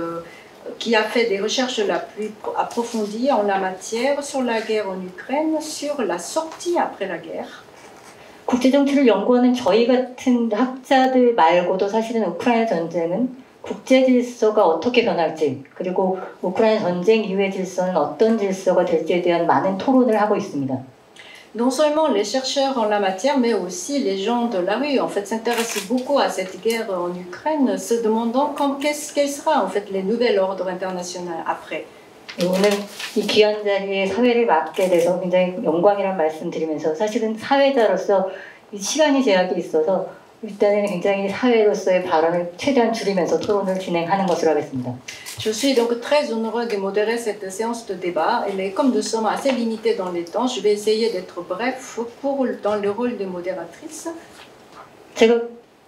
[SPEAKER 2] qui a fait des recherches la plus approfondies en la matière sur la guerre en Ukraine, sur la sortie après la guerre.
[SPEAKER 7] 국제정치를 연구하는 저희 같은 학자들 말고도 사실은 우크라이나 전쟁은 국제 질서가 어떻게 변할지 그리고 우크라이나 전쟁 이후의 질서는 어떤 질서가 될지에 대한 많은 토론을 하고 있습니다.
[SPEAKER 2] Non seulement les chercheurs en la matière, mais aussi les gens de la rue, en fait, s'intéressent beaucoup à cette guerre en Ukraine, se demandant quel sera en fait les nouvel ordre international après.
[SPEAKER 7] 오늘 이 귀한 자리에 사회를 맡게 돼서 굉장히 영광이란 말씀 드리면서 사실은 사회자로서 시간이 제약이 있어서 일단은 굉장히 사회로서의 발언을 최대한 줄이면서 토론을 진행하는 것으로 하겠습니다.
[SPEAKER 2] Je suis donc très heureux de modérer cette séance de débat. Et comme nous sommes assez limités dans les temps, je vais essayer d'être bref dans le rôle de modératrice.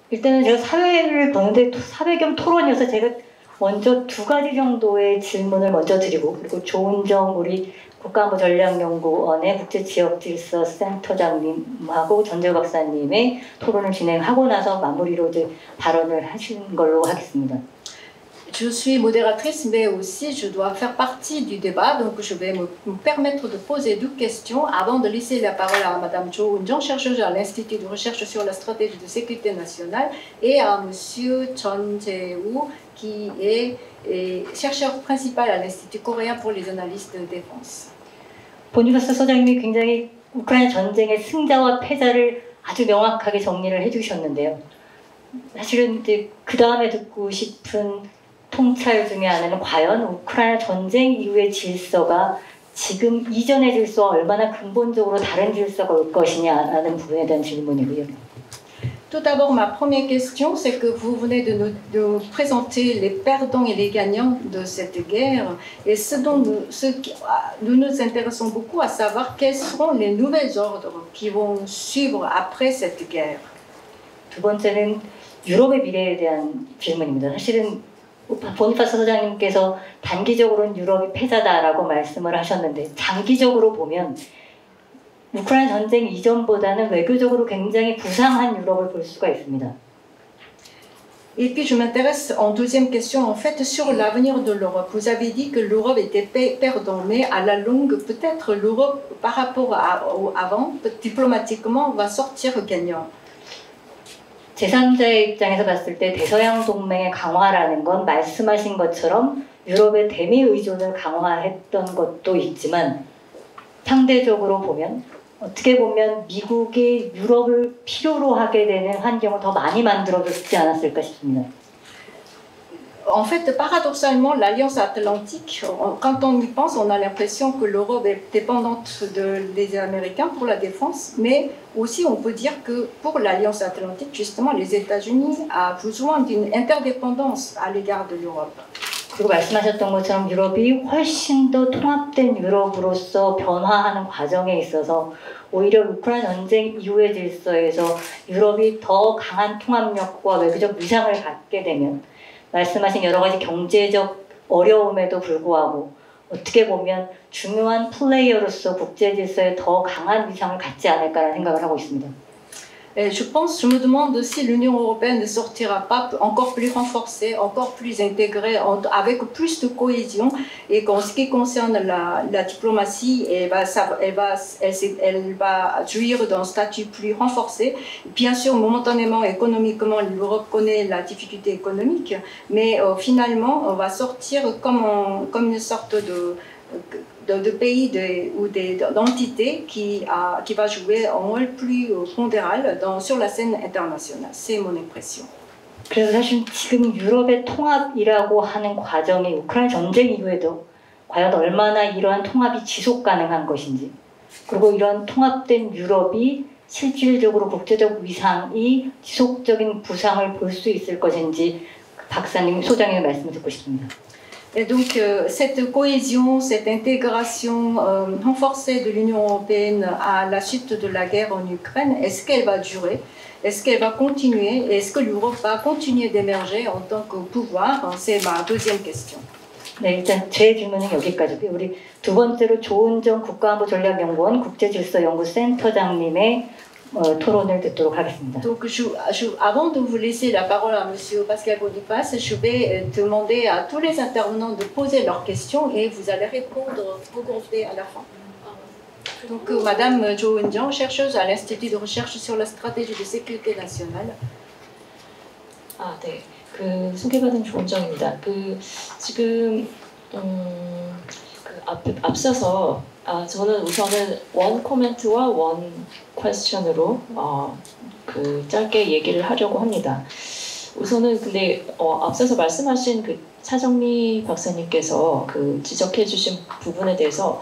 [SPEAKER 7] 일단은 제가 사회를 보는데 사회 겸 토론이어서 제가 먼저 두 가지 정도의 질문을 먼저 드리고 그리고 조은정 우리 국가안보전략연구원의 국제지역질서 센터장님하고 전재호 박사님의 토론을 진행하고 나서 마무리로 이제 발언을 하시는 걸로 하겠습니다.
[SPEAKER 2] Je suis modératrice, mais aussi je dois faire partie du débat, donc je vais me permettre de poser deux questions avant de laisser la parole à Madame Jo Eun-jung, chercheuse à l'Institut de recherche sur la stratégie de sécurité nationale, et à Monsieur Chon Jae-woo, qui est chercheur principal à l'Institut coréen pour les analyses de défense.
[SPEAKER 7] 보니파스 소장님이 굉장히 우크라이나 전쟁의 승자와 패자를 아주 명확하게 정리를 해주셨는데요. 사실은 이제 그 다음에 듣고 싶은 통찰 중에 하나는 과연 우크라이나 전쟁 이후의 질서가 지금 이전의 질서와 얼마나 근본적으로 다른 질서가 올 것이냐라는 부분에 대한 질문이고요.
[SPEAKER 2] Tout d'abord, ma première question, c'est que vous venez de nous présenter les perdants et les gagnants de cette guerre. Et nous nous intéressons beaucoup à savoir quels seront les nouveaux ordres qui vont suivre après cette guerre.
[SPEAKER 7] 두 번째는 유럽의 미래에 대한 질문입니다. 사실은 보니파스 소장님께서 단기적으로는 유럽이 패자다라고 말씀을 하셨는데 장기적으로 보면 우크라이나 전쟁 이전보다는 외교적으로 굉장히 부상한 유럽을 볼 수가 있습니다.
[SPEAKER 2] Et puis je m'intéresse en deuxième question en fait sur l'avenir de l'Europe. Vous avez dit que l'Europe était perdant, mais à la longue peut-être l'Europe par rapport à avant diplomatiquement va sortir gagnant.
[SPEAKER 7] 제3자의 입장에서 봤을 때 대서양 동맹의 강화라는 건 말씀하신 것처럼 유럽의 대미 의존을 강화했던 것도 있지만 상대적으로 보면 어떻게 보면 미국이 유럽을 필요로 하게 되는 환경을 더 많이 만들어줬지 않았을까 싶습니다.
[SPEAKER 2] En fait, paradoxalement, l'Alliance Atlantique, quand on y pense, on a l'impression que l'Europe est dépendante des Américains pour la défense, mais aussi on peut dire que pour l'Alliance Atlantique, justement, les États-Unis ont besoin d'une interdépendance à l'égard de l'Europe.
[SPEAKER 7] 그리고 말씀하셨던 것처럼 유럽이 훨씬 더 통합된 유럽으로서 변화하는 과정에 있어서 오히려 우크라이나 전쟁 이후의 질서에서 유럽이 더 강한 통합력과 외교적 위상을 갖게 되면 말씀하신 여러 가지 경제적 어려움에도 불구하고 어떻게 보면 중요한 플레이어로서 국제 질서에 더 강한 위상을 갖지 않을까라는 생각을 하고 있습니다.
[SPEAKER 2] Et je me demande si l'Union européenne ne sortira pas encore plus renforcée, encore plus intégrée, avec plus de cohésion, et qu'en ce qui concerne la diplomatie, elle va jouir d'un statut plus renforcé. Bien sûr, momentanément, économiquement, l'Europe connaît la difficulté économique, mais finalement, on va sortir comme une sorte de pays ou d'entité qui va jouer un rôle plus pondéral sur la scène internationale. C'est mon impression.
[SPEAKER 7] 그래서 사실 지금 유럽의 통합이라고 하는 과정이 우크라이나 전쟁 이후에도 과연 얼마나 이러한 통합이 지속 가능한 것인지 그리고 이런 통합된 유럽이 실질적으로 국제적 위상이 지속적인 부상을 볼 수 있을 것인지 박사님, 소장님의 말씀을 듣고 싶습니다.
[SPEAKER 2] Et donc cette cohésion, cette intégration renforcée de l'Union européenne à la suite de la guerre en Ukraine, est-ce qu'elle va durer? Est-ce qu'elle va continuer? Est-ce que l'Europe va continuer d'émerger en tant que pouvoir? C'est ma deuxième question.
[SPEAKER 7] 네, 일단 제 질문은 여기까지고요. 우리 두 번째로 조은정 국가안보전략연구원 국제질서연구센터장님의 토론을 듣도록 하겠습니다.
[SPEAKER 2] Donc, avant de vous laisser la parole à Monsieur Pascal Boniface, je vais demander à tous les intervenants de poser leurs questions et vous allez répondre regroupés à la fin. Donc, Madame Jo Eun-jang, chercheuse à l'Institut de recherche sur la stratégie de sécurité nationale.
[SPEAKER 8] 아, 네. 소개받은 조은정입니다. 지금 앞서서 저는 우선은 원 코멘트와 원 퀘스천으로 짧게 얘기를 하려고 합니다. 우선은 근데 앞서서 말씀하신 차정미 박사님께서 지적해주신 부분에 대해서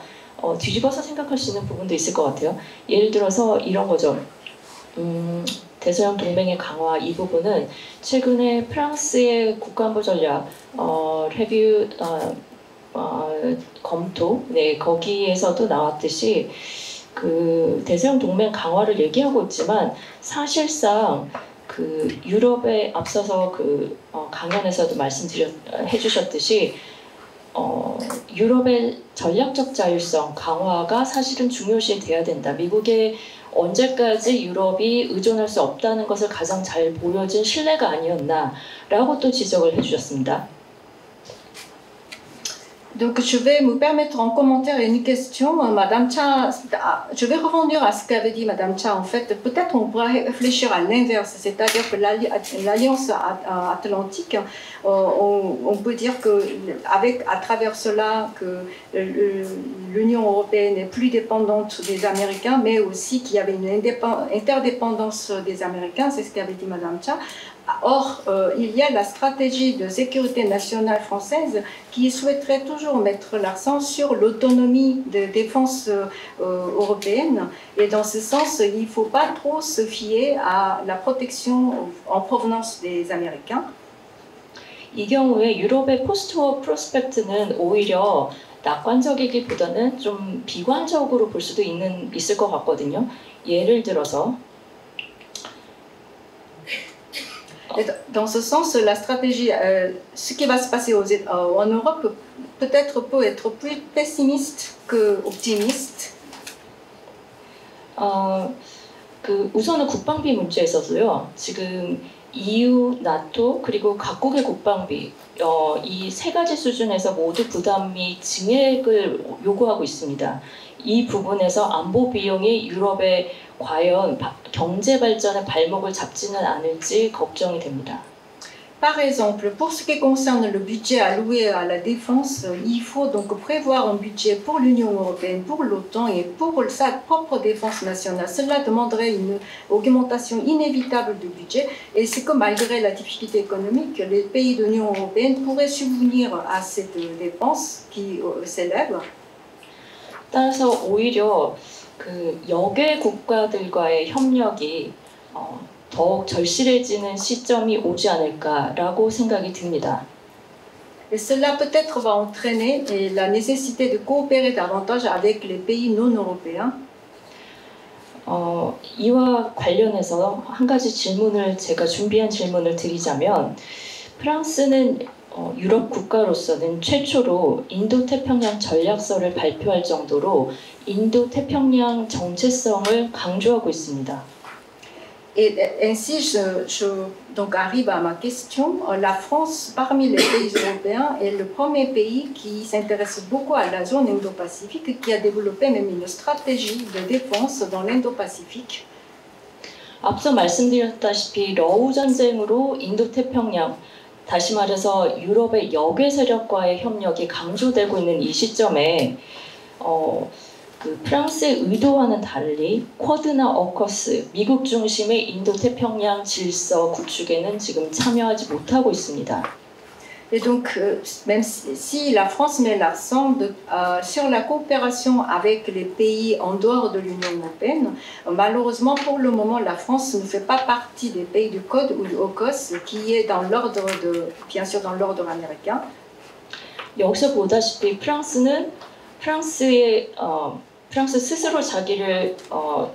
[SPEAKER 8] 뒤집어서 생각할 수 있는 부분도 있을 것 같아요. 예를 들어서 이런 거죠. 대서양 동맹의 강화 이 부분은 최근에 프랑스의 국가안보 전략 레뷰 검토 거기에서도 나왔듯이 대서양 동맹 강화를 얘기하고 있지만 사실상 유럽에 앞서서 강연에서도 해주셨듯이 유럽의 전략적 자율성 강화가 사실은 중요시 돼야 된다. 미국의 언제까지 유럽이 의존할 수 없다는 것을 가장 잘 보여준 신뢰가 아니었나라고 또 지적을 해주셨습니다.
[SPEAKER 2] Donc je vais me permettre en commentaire une question, Madame Cha, je vais rebondir à ce qu'avait dit Madame Cha. En fait, peut-être on pourra réfléchir à l'inverse, c'est-à-dire que l'Alliance Atlantique, on peut dire que à travers cela que l'Union européenne est plus dépendante des Américains, mais aussi qu'il y avait une interdépendance des Américains, c'est ce qu'avait dit Madame Cha. Or, il y a la stratégie de sécurité nationale française qui souhaiterait toujours mettre l'accent sur l'autonomie de défense européenne. Et dans ce sens, il ne faut pas trop se fier à la protection en provenance des Américains.
[SPEAKER 8] 이 경우에 유럽의 포스트워 프로스펙트는 오히려 낙관적이기보다는 좀 비관적으로 볼 수도 있을 것 같거든요. 예를 들어서
[SPEAKER 2] Et dans ce sens, la stratégie, ce qui va se passer en Europe peut-être peut être plus pessimiste que optimiste.
[SPEAKER 8] 우선은 국방비 문제에 있어서요. 지금 EU, 나토 그리고 각국의 국방비 이 세 가지 수준에서 모두 부담이 증액을 요구하고 있습니다. 이 부분에서 안보 비용이 유럽의 과연 경제 발전의 발목을 잡지는 않을지 걱정이 됩니다.
[SPEAKER 2] Par exemple, pour ce qui concerne le budget alloué à la défense, il faut donc prévoir un budget pour l'Union européenne, pour l'OTAN et pour sa propre défense nationale. Cela demanderait une augmentation inévitable du budget et c'est que malgré la difficulté économique, les pays de l'Union européenne pourraient subvenir à cette dépense qui s'élève.
[SPEAKER 8] 따라서 오히려 역의 국가들과의 협력이 더욱 절실해지는 시점이 오지 않을까라고 생각이 듭니다.
[SPEAKER 2] Et cela peut-être va entraîner la nécessité de coopérer davantage avec les pays non européens.
[SPEAKER 8] 이와 관련해서 한 가지 제가 준비한 질문을 드리자면 프랑스는 유럽 국가로서는 최초로 인도태평양 전략서를 발표할 정도로 인도태평양 정체성을 강조하고 있습니다.
[SPEAKER 2] Et ainsi, je donc arrive à ma question. La France, parmi les pays européens, est le premier pays qui s'intéresse beaucoup à la zone Indo-Pacifique, qui a développé même une stratégie de défense dans l'Indo-Pacifique.
[SPEAKER 8] 앞서 말씀드렸다시피 러우 전쟁으로 인도태평양, 다시 말해서 유럽의 역외 세력과의 협력이 강조되고 있는 이 시점에 프랑스의 의도와는 달리 쿼드나 어커스, 미국 중심의 인도태평양 질서 구축에는 지금 참여하지 못하고 있습니다.
[SPEAKER 2] Et donc, même si la France met l'accent sur la coopération avec les pays en dehors de l'Union européenne, malheureusement, pour le moment, la France ne fait pas partie des pays du Code ou du AUKUS, qui est dans l'ordre bien sûr dans l'ordre américain.
[SPEAKER 8] 여기서 보다시피 프랑스 스스로 자기를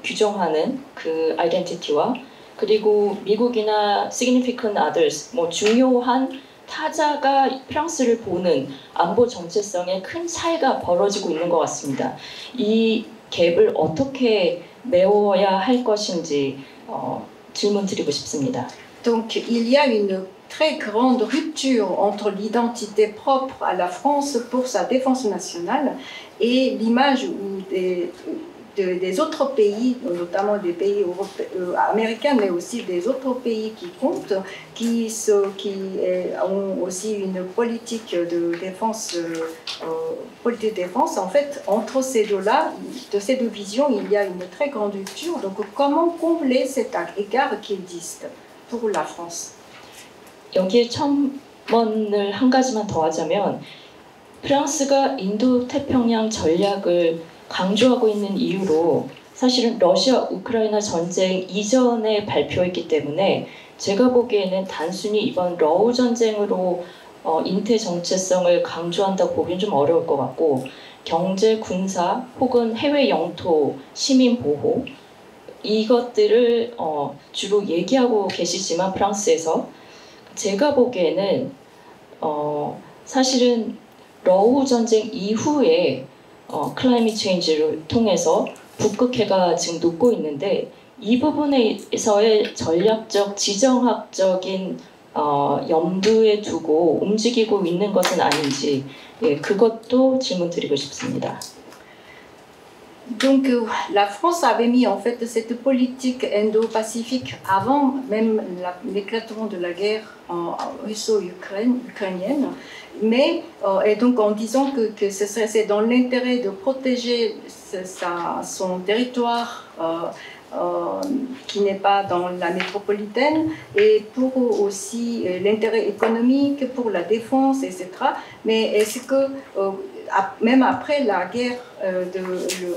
[SPEAKER 8] 규정하는 그 아이덴티티와 그리고 미국이나 significant others, 뭐 중요한 타자가 프랑스를 보는 안보 정체성에 큰 차이가 벌어지고 있는 것 같습니다. 이 갭을 어떻게 메워야 할 것인지 질문 드리고 싶습니다.
[SPEAKER 2] Donc il y a une très grande rupture entre l'identité propre à la France pour sa défense nationale et l'image des autres pays, notamment des pays américains, mais aussi des autres pays qui comptent, qui ont aussi une politique de défense. En fait, entre ces deux-là, de ces deux visions, il y a une très grande rupture. Donc, comment combler cet écart qui existe pour la France?
[SPEAKER 8] 여기에 첨언을 한 가지만 더 하자면 프랑스가 인도 태평양 전략을 강조하고 있는 이유로 사실은 러시아 우크라이나 전쟁 이전에 발표했기 때문에 제가 보기에는 단순히 이번 러우 전쟁으로 인태 정체성을 강조한다고 보기는 좀 어려울 것 같고 경제, 군사 혹은 해외 영토, 시민 보호 이것들을 주로 얘기하고 계시지만 프랑스에서 제가 보기에는 사실은 러우 전쟁 이후에 클라이밋 체인지를 통해서 북극해가 지금 녹고 있는데 이 부분에서의 전략적, 지정학적인 염두에 두고 움직이고 있는 것은 아닌지 그것도 질문 드리고 싶습니다.
[SPEAKER 2] Donc la France avait mis en fait cette politique indo-pacifique avant même l'éclatement de la guerre russo-ukrainienne, mais et donc en disant que c'est dans l'intérêt de protéger son territoire qui n'est pas dans la métropolitaine et pour aussi l'intérêt économique, pour la défense, etc. Mais est-ce que même après la guerre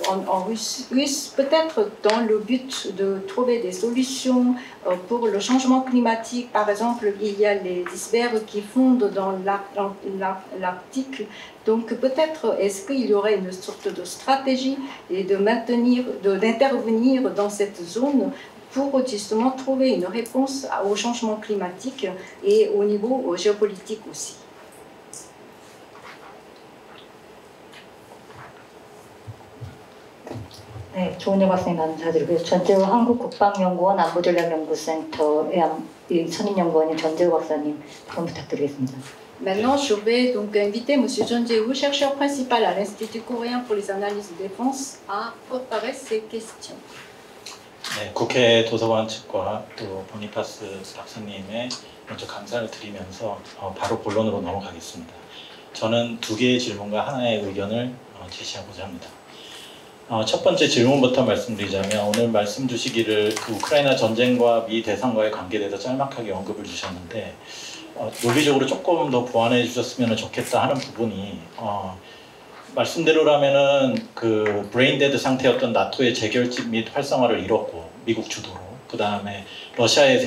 [SPEAKER 2] en Russe, peut-être dans le but de trouver des solutions pour le changement climatique, par exemple, il y a les icebergs qui fondent dans l'Arctique. Donc peut-être est-ce qu'il y aurait une sorte de stratégie et d'intervenir dans cette zone pour justement trouver une réponse au changement climatique et au niveau géopolitique aussi.
[SPEAKER 7] 네, 조은혜 박사님 감사드리고요. 전재우 한국국방연구원 안보전략연구센터의 선임연구원인 전재우 박사님 발언 부탁드리겠습니다.
[SPEAKER 2] Maintenant, je vais donc inviter M. Jeon Jae-woo, chercheur principal à l'Institut coréen pour les analyses de défense, à préparer ces questions.
[SPEAKER 9] 네, 국회 도서관 측과 또 보니파스 박사님의 먼저 감사를 드리면서 바로 본론으로 넘어가겠습니다. 저는 두 개의 질문과 하나의 의견을 제시하고자 합니다. 첫 번째 질문부터 말씀드리자면 오늘 말씀 주시기를 그 우크라이나 전쟁과 미 대선과의 관계에 대해서 짤막하게 언급을 주셨는데 논리적으로 조금 더 보완해 주셨으면 좋겠다 하는 부분이 말씀대로라면은 그 브레인데드 상태였던 나토의 재결집 및 활성화를 이뤘고 미국 주도로 그 다음에 러시아의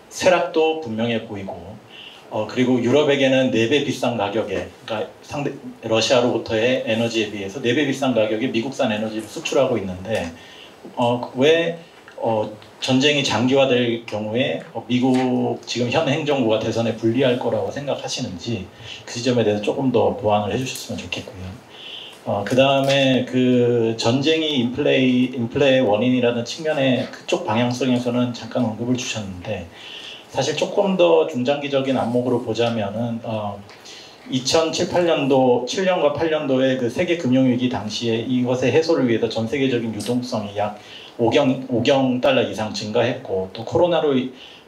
[SPEAKER 9] 세락도 분명해 보이고 그리고 유럽에게는 4배 비싼 가격에 그러니까 러시아로부터의 에너지에 비해서 4배 비싼 가격에 미국산 에너지를 수출하고 있는데 왜 전쟁이 장기화될 경우에 미국 지금 현 행정부가 대선에 불리할 거라고 생각하시는지 그 지점에 대해서 조금 더 보완을 해주셨으면 좋겠고요. 그 다음에 그 전쟁이 인플레의 원인이라는 측면의 그쪽 방향성에서는 잠깐 언급을 주셨는데 사실 조금 더 중장기적인 안목으로 보자면은 2007-8년도 7년과 8년도에 그 세계 금융위기 당시에 이것의 해소를 위해서 전 세계적인 유동성이 약 5경 달러 이상 증가했고 또 코로나로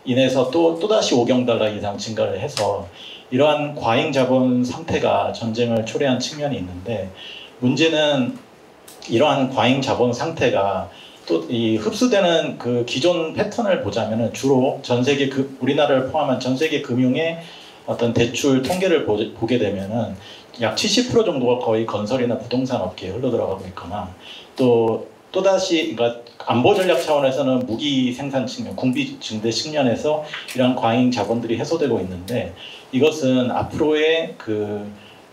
[SPEAKER 9] 인해서 또다시 5경 달러 이상 증가를 해서 이러한 과잉 자본 상태가 전쟁을 초래한 측면이 있는데 문제는 이러한 과잉 자본 상태가 또 이 흡수되는 그 기존 패턴을 보자면은 주로 전 세계 우리나라를 포함한 전 세계 금융의 어떤 대출 통계를 보게 되면은 약 70% 정도가 거의 건설이나 부동산 업계에 흘러들어가고 있거나 또다시 그러니까 안보 전략 차원에서는 무기 생산 측면, 군비 증대 측면에서 이러한 과잉 자본들이 해소되고 있는데 이것은 앞으로의 그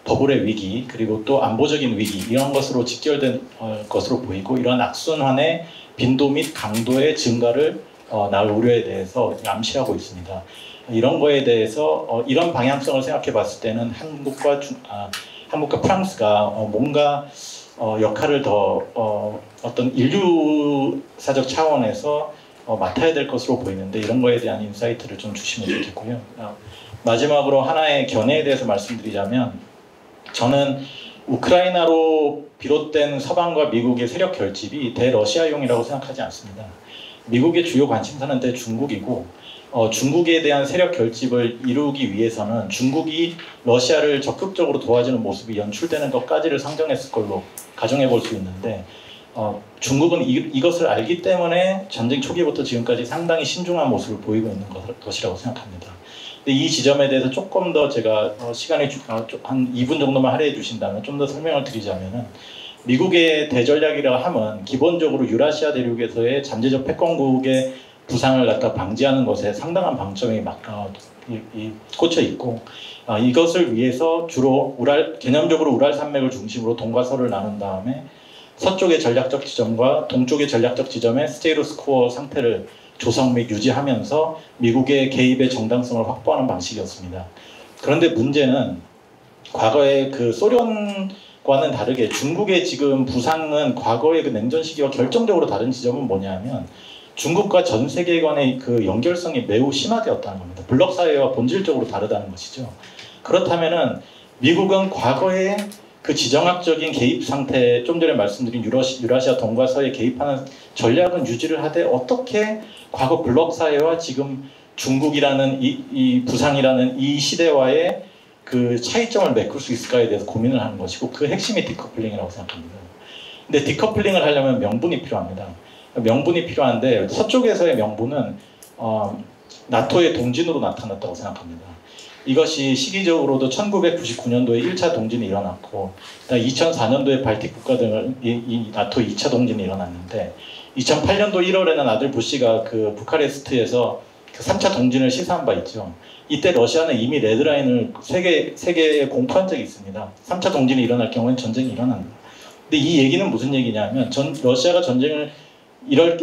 [SPEAKER 9] 버블의 위기 그리고 또 안보적인 위기 이런 것으로 직결된 것으로 보이고 이런 악순환의 빈도 및 강도의 증가를 낳을 우려에 대해서 암시하고 있습니다. 이런 거에 대해서 이런 방향성을 생각해 봤을 때는 한국과 프랑스가 뭔가 역할을 더 어떤 인류사적 차원에서 맡아야 될 것으로 보이는데 이런 거에 대한 인사이트를 좀 주시면 좋겠고요. 마지막으로 하나의 견해에 대해서 말씀드리자면 저는 우크라이나로 비롯된 서방과 미국의 세력 결집이 대러시아용이라고 생각하지 않습니다. 미국의 주요 관심사는 대중국이고 중국에 대한 세력 결집을 이루기 위해서는 중국이 러시아를 적극적으로 도와주는 모습이 연출되는 것까지를 상정했을 걸로 가정해 볼 수 있는데 중국은 이것을 알기 때문에 전쟁 초기부터 지금까지 상당히 신중한 모습을 보이고 있는 것이라고 생각합니다. 근데 이 지점에 대해서 조금 더 제가 시간이 한 2분 정도만 할애해 주신다면 좀 더 설명을 드리자면은 미국의 대전략이라 함은 기본적으로 유라시아 대륙에서의 잠재적 패권국의 부상을 갖다 방지하는 것에 상당한 방점이 꽂혀 있고 이것을 위해서 주로 개념적으로 우랄 산맥을 중심으로 동과 서를 나눈 다음에 서쪽의 전략적 지점과 동쪽의 전략적 지점의 스테이러스 코어 상태를 조성 및 유지하면서 미국의 개입의 정당성을 확보하는 방식이었습니다. 그런데 문제는 과거에 그 소련과는 다르게 중국의 지금 부상은 과거의 그 냉전 시기와 결정적으로 다른 지점은 뭐냐면 중국과 전 세계관의 그 연결성이 매우 심화되었다는 겁니다. 블록 사회와 본질적으로 다르다는 것이죠. 그렇다면은 미국은 과거에 그 지정학적인 개입 상태, 좀 전에 말씀드린 유라시아 동과 서에 개입하는 전략은 유지를 하되 어떻게 과거 블록 사회와 지금 중국이라는 이 부상이라는 이 시대와의 그 차이점을 메꿀 수 있을까에 대해서 고민을 하는 것이고 그 핵심이 디커플링이라고 생각합니다. 근데 디커플링을 하려면 명분이 필요합니다. 명분이 필요한데 서쪽에서의 명분은 나토의 동진으로 나타났다고 생각합니다. 이것이 시기적으로도 1999년도에 1차 동진이 일어났고 2004년도에 발틱 국가 등을 이 나토 2차 동진이 일어났는데 2008년도 1월에는 아들 부시가 그 부카레스트에서 그 3차 동진을 시사한 바 있죠. 이때 러시아는 이미 레드라인을 세계에 공포한 적이 있습니다. 3차 동진이 일어날 경우에는 전쟁이 일어납니다. 근데 이 얘기는 무슨 얘기냐면 러시아가 전쟁을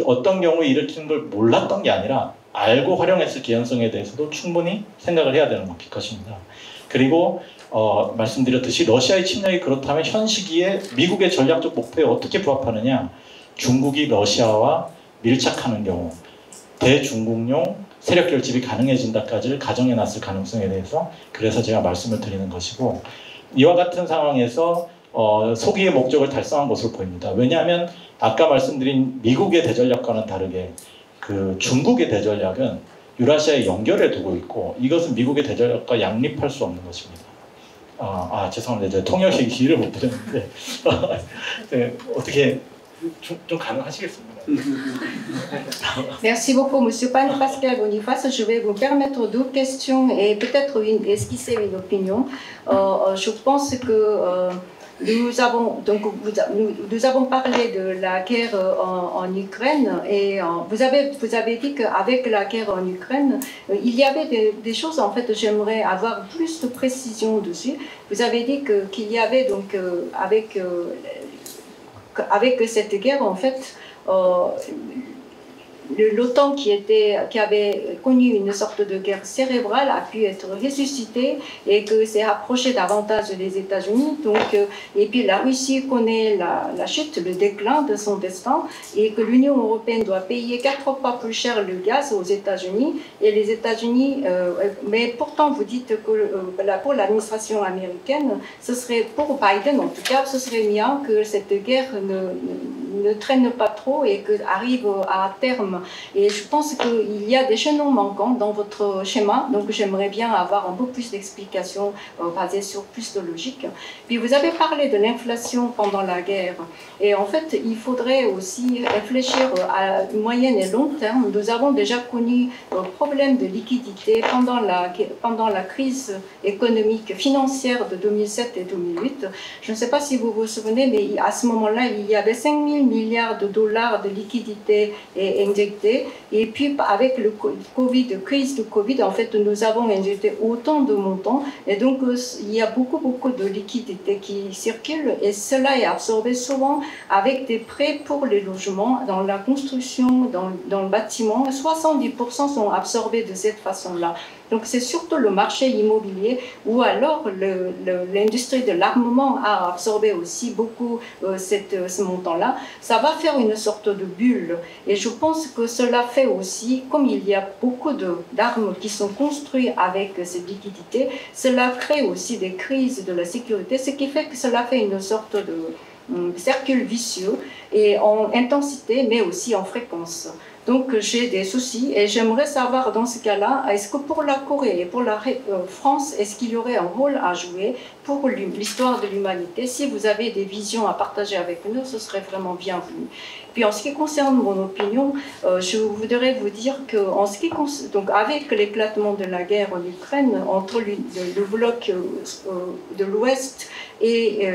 [SPEAKER 9] 어떤 경우에 일으키는 걸 몰랐던 게 아니라 알고 활용했을 개연성에 대해서도 충분히 생각을 해야 되는 것입니다. 그리고 말씀드렸듯이 러시아의 침략이 그렇다면 현 시기에 미국의 전략적 목표에 어떻게 부합하느냐, 중국이 러시아와 밀착하는 경우 대중국용 세력 결집이 가능해진다까지를 가정해놨을 가능성에 대해서 그래서 제가 말씀을 드리는 것이고 이와 같은 상황에서 소기의 목적을 달성한 것으로 보입니다. 왜냐하면 아까 말씀드린 미국의 대전략과는 다르게 그 중국의 대전략은 유라시아에 연결해 두고 있고 이것은 미국의 대전략과 양립할 수 없는 것입니다. 죄송합니다. 제가 통역의 기회를 못 드렸는데 네, 어떻게 좀 가능하시겠습니다.
[SPEAKER 2] Merci beaucoup, Monsieur Pascal Boniface. Je vais vous permettre deux questions et peut-être esquisser une opinion. Je pense que nous avons parlé de la guerre en Ukraine et vous avez dit qu'avec la guerre en Ukraine, il y avait des choses, en fait, j'aimerais avoir plus de précision dessus. Vous avez dit qu'il y avait donc avec cette guerre, en fait, l'OTAN qui avait connu une sorte de guerre cérébrale a pu être ressuscité et que s'est rapproché davantage des États-Unis. Et puis la Russie connaît la chute, le déclin de son destin et que l'Union européenne doit payer 4 fois plus cher le gaz aux États-Unis et les États-Unis. Mais pourtant, vous dites que pour l'administration américaine, ce serait pour Biden en tout cas, ce serait bien que cette guerre ne traîne pas trop et que arrive à terme. Et je pense qu'il y a des chaînons manquants dans votre schéma, donc j'aimerais bien avoir un peu plus d'explications basées sur plus de logique. Puis vous avez parlé de l'inflation pendant la guerre, et en fait il faudrait aussi réfléchir à moyen et long terme. Nous avons déjà connu un problème de liquidité pendant la crise économique financière de 2007 et 2008. Je ne sais pas si vous vous souvenez, mais à ce moment-là, il y avait 5 000 milliards de dollars de liquidités injectées. Et puis, avec le crise de Covid, en fait, nous avons injecté autant de montants. Et donc, il y a beaucoup de liquidités qui circulent. Et cela est absorbé souvent avec des prêts pour les logements, dans la construction, dans le bâtiment. 70% sont absorbés de cette façon-là. Donc c'est surtout le marché immobilier ou alors l'industrie de l'armement a absorbé aussi beaucoup ce montant-là. Ça va faire une sorte de bulle et je pense que cela fait aussi, comme il y a beaucoup d'armes qui sont construites avec cette liquidité, cela crée aussi des crises de la sécurité, ce qui fait que cela fait une sorte de cercle vicieux et en intensité mais aussi en fréquence. Donc j'ai des soucis et j'aimerais savoir dans ce cas-là, est-ce que pour la Corée et pour la France, est-ce qu'il y aurait un rôle à jouer pour l'histoire de l'humanité? Si vous avez des visions à partager avec nous, ce serait vraiment bienvenu. Puis en ce qui concerne mon opinion, je voudrais vous dire que donc avec l'éclatement de la guerre en Ukraine entre le bloc de l'Ouest et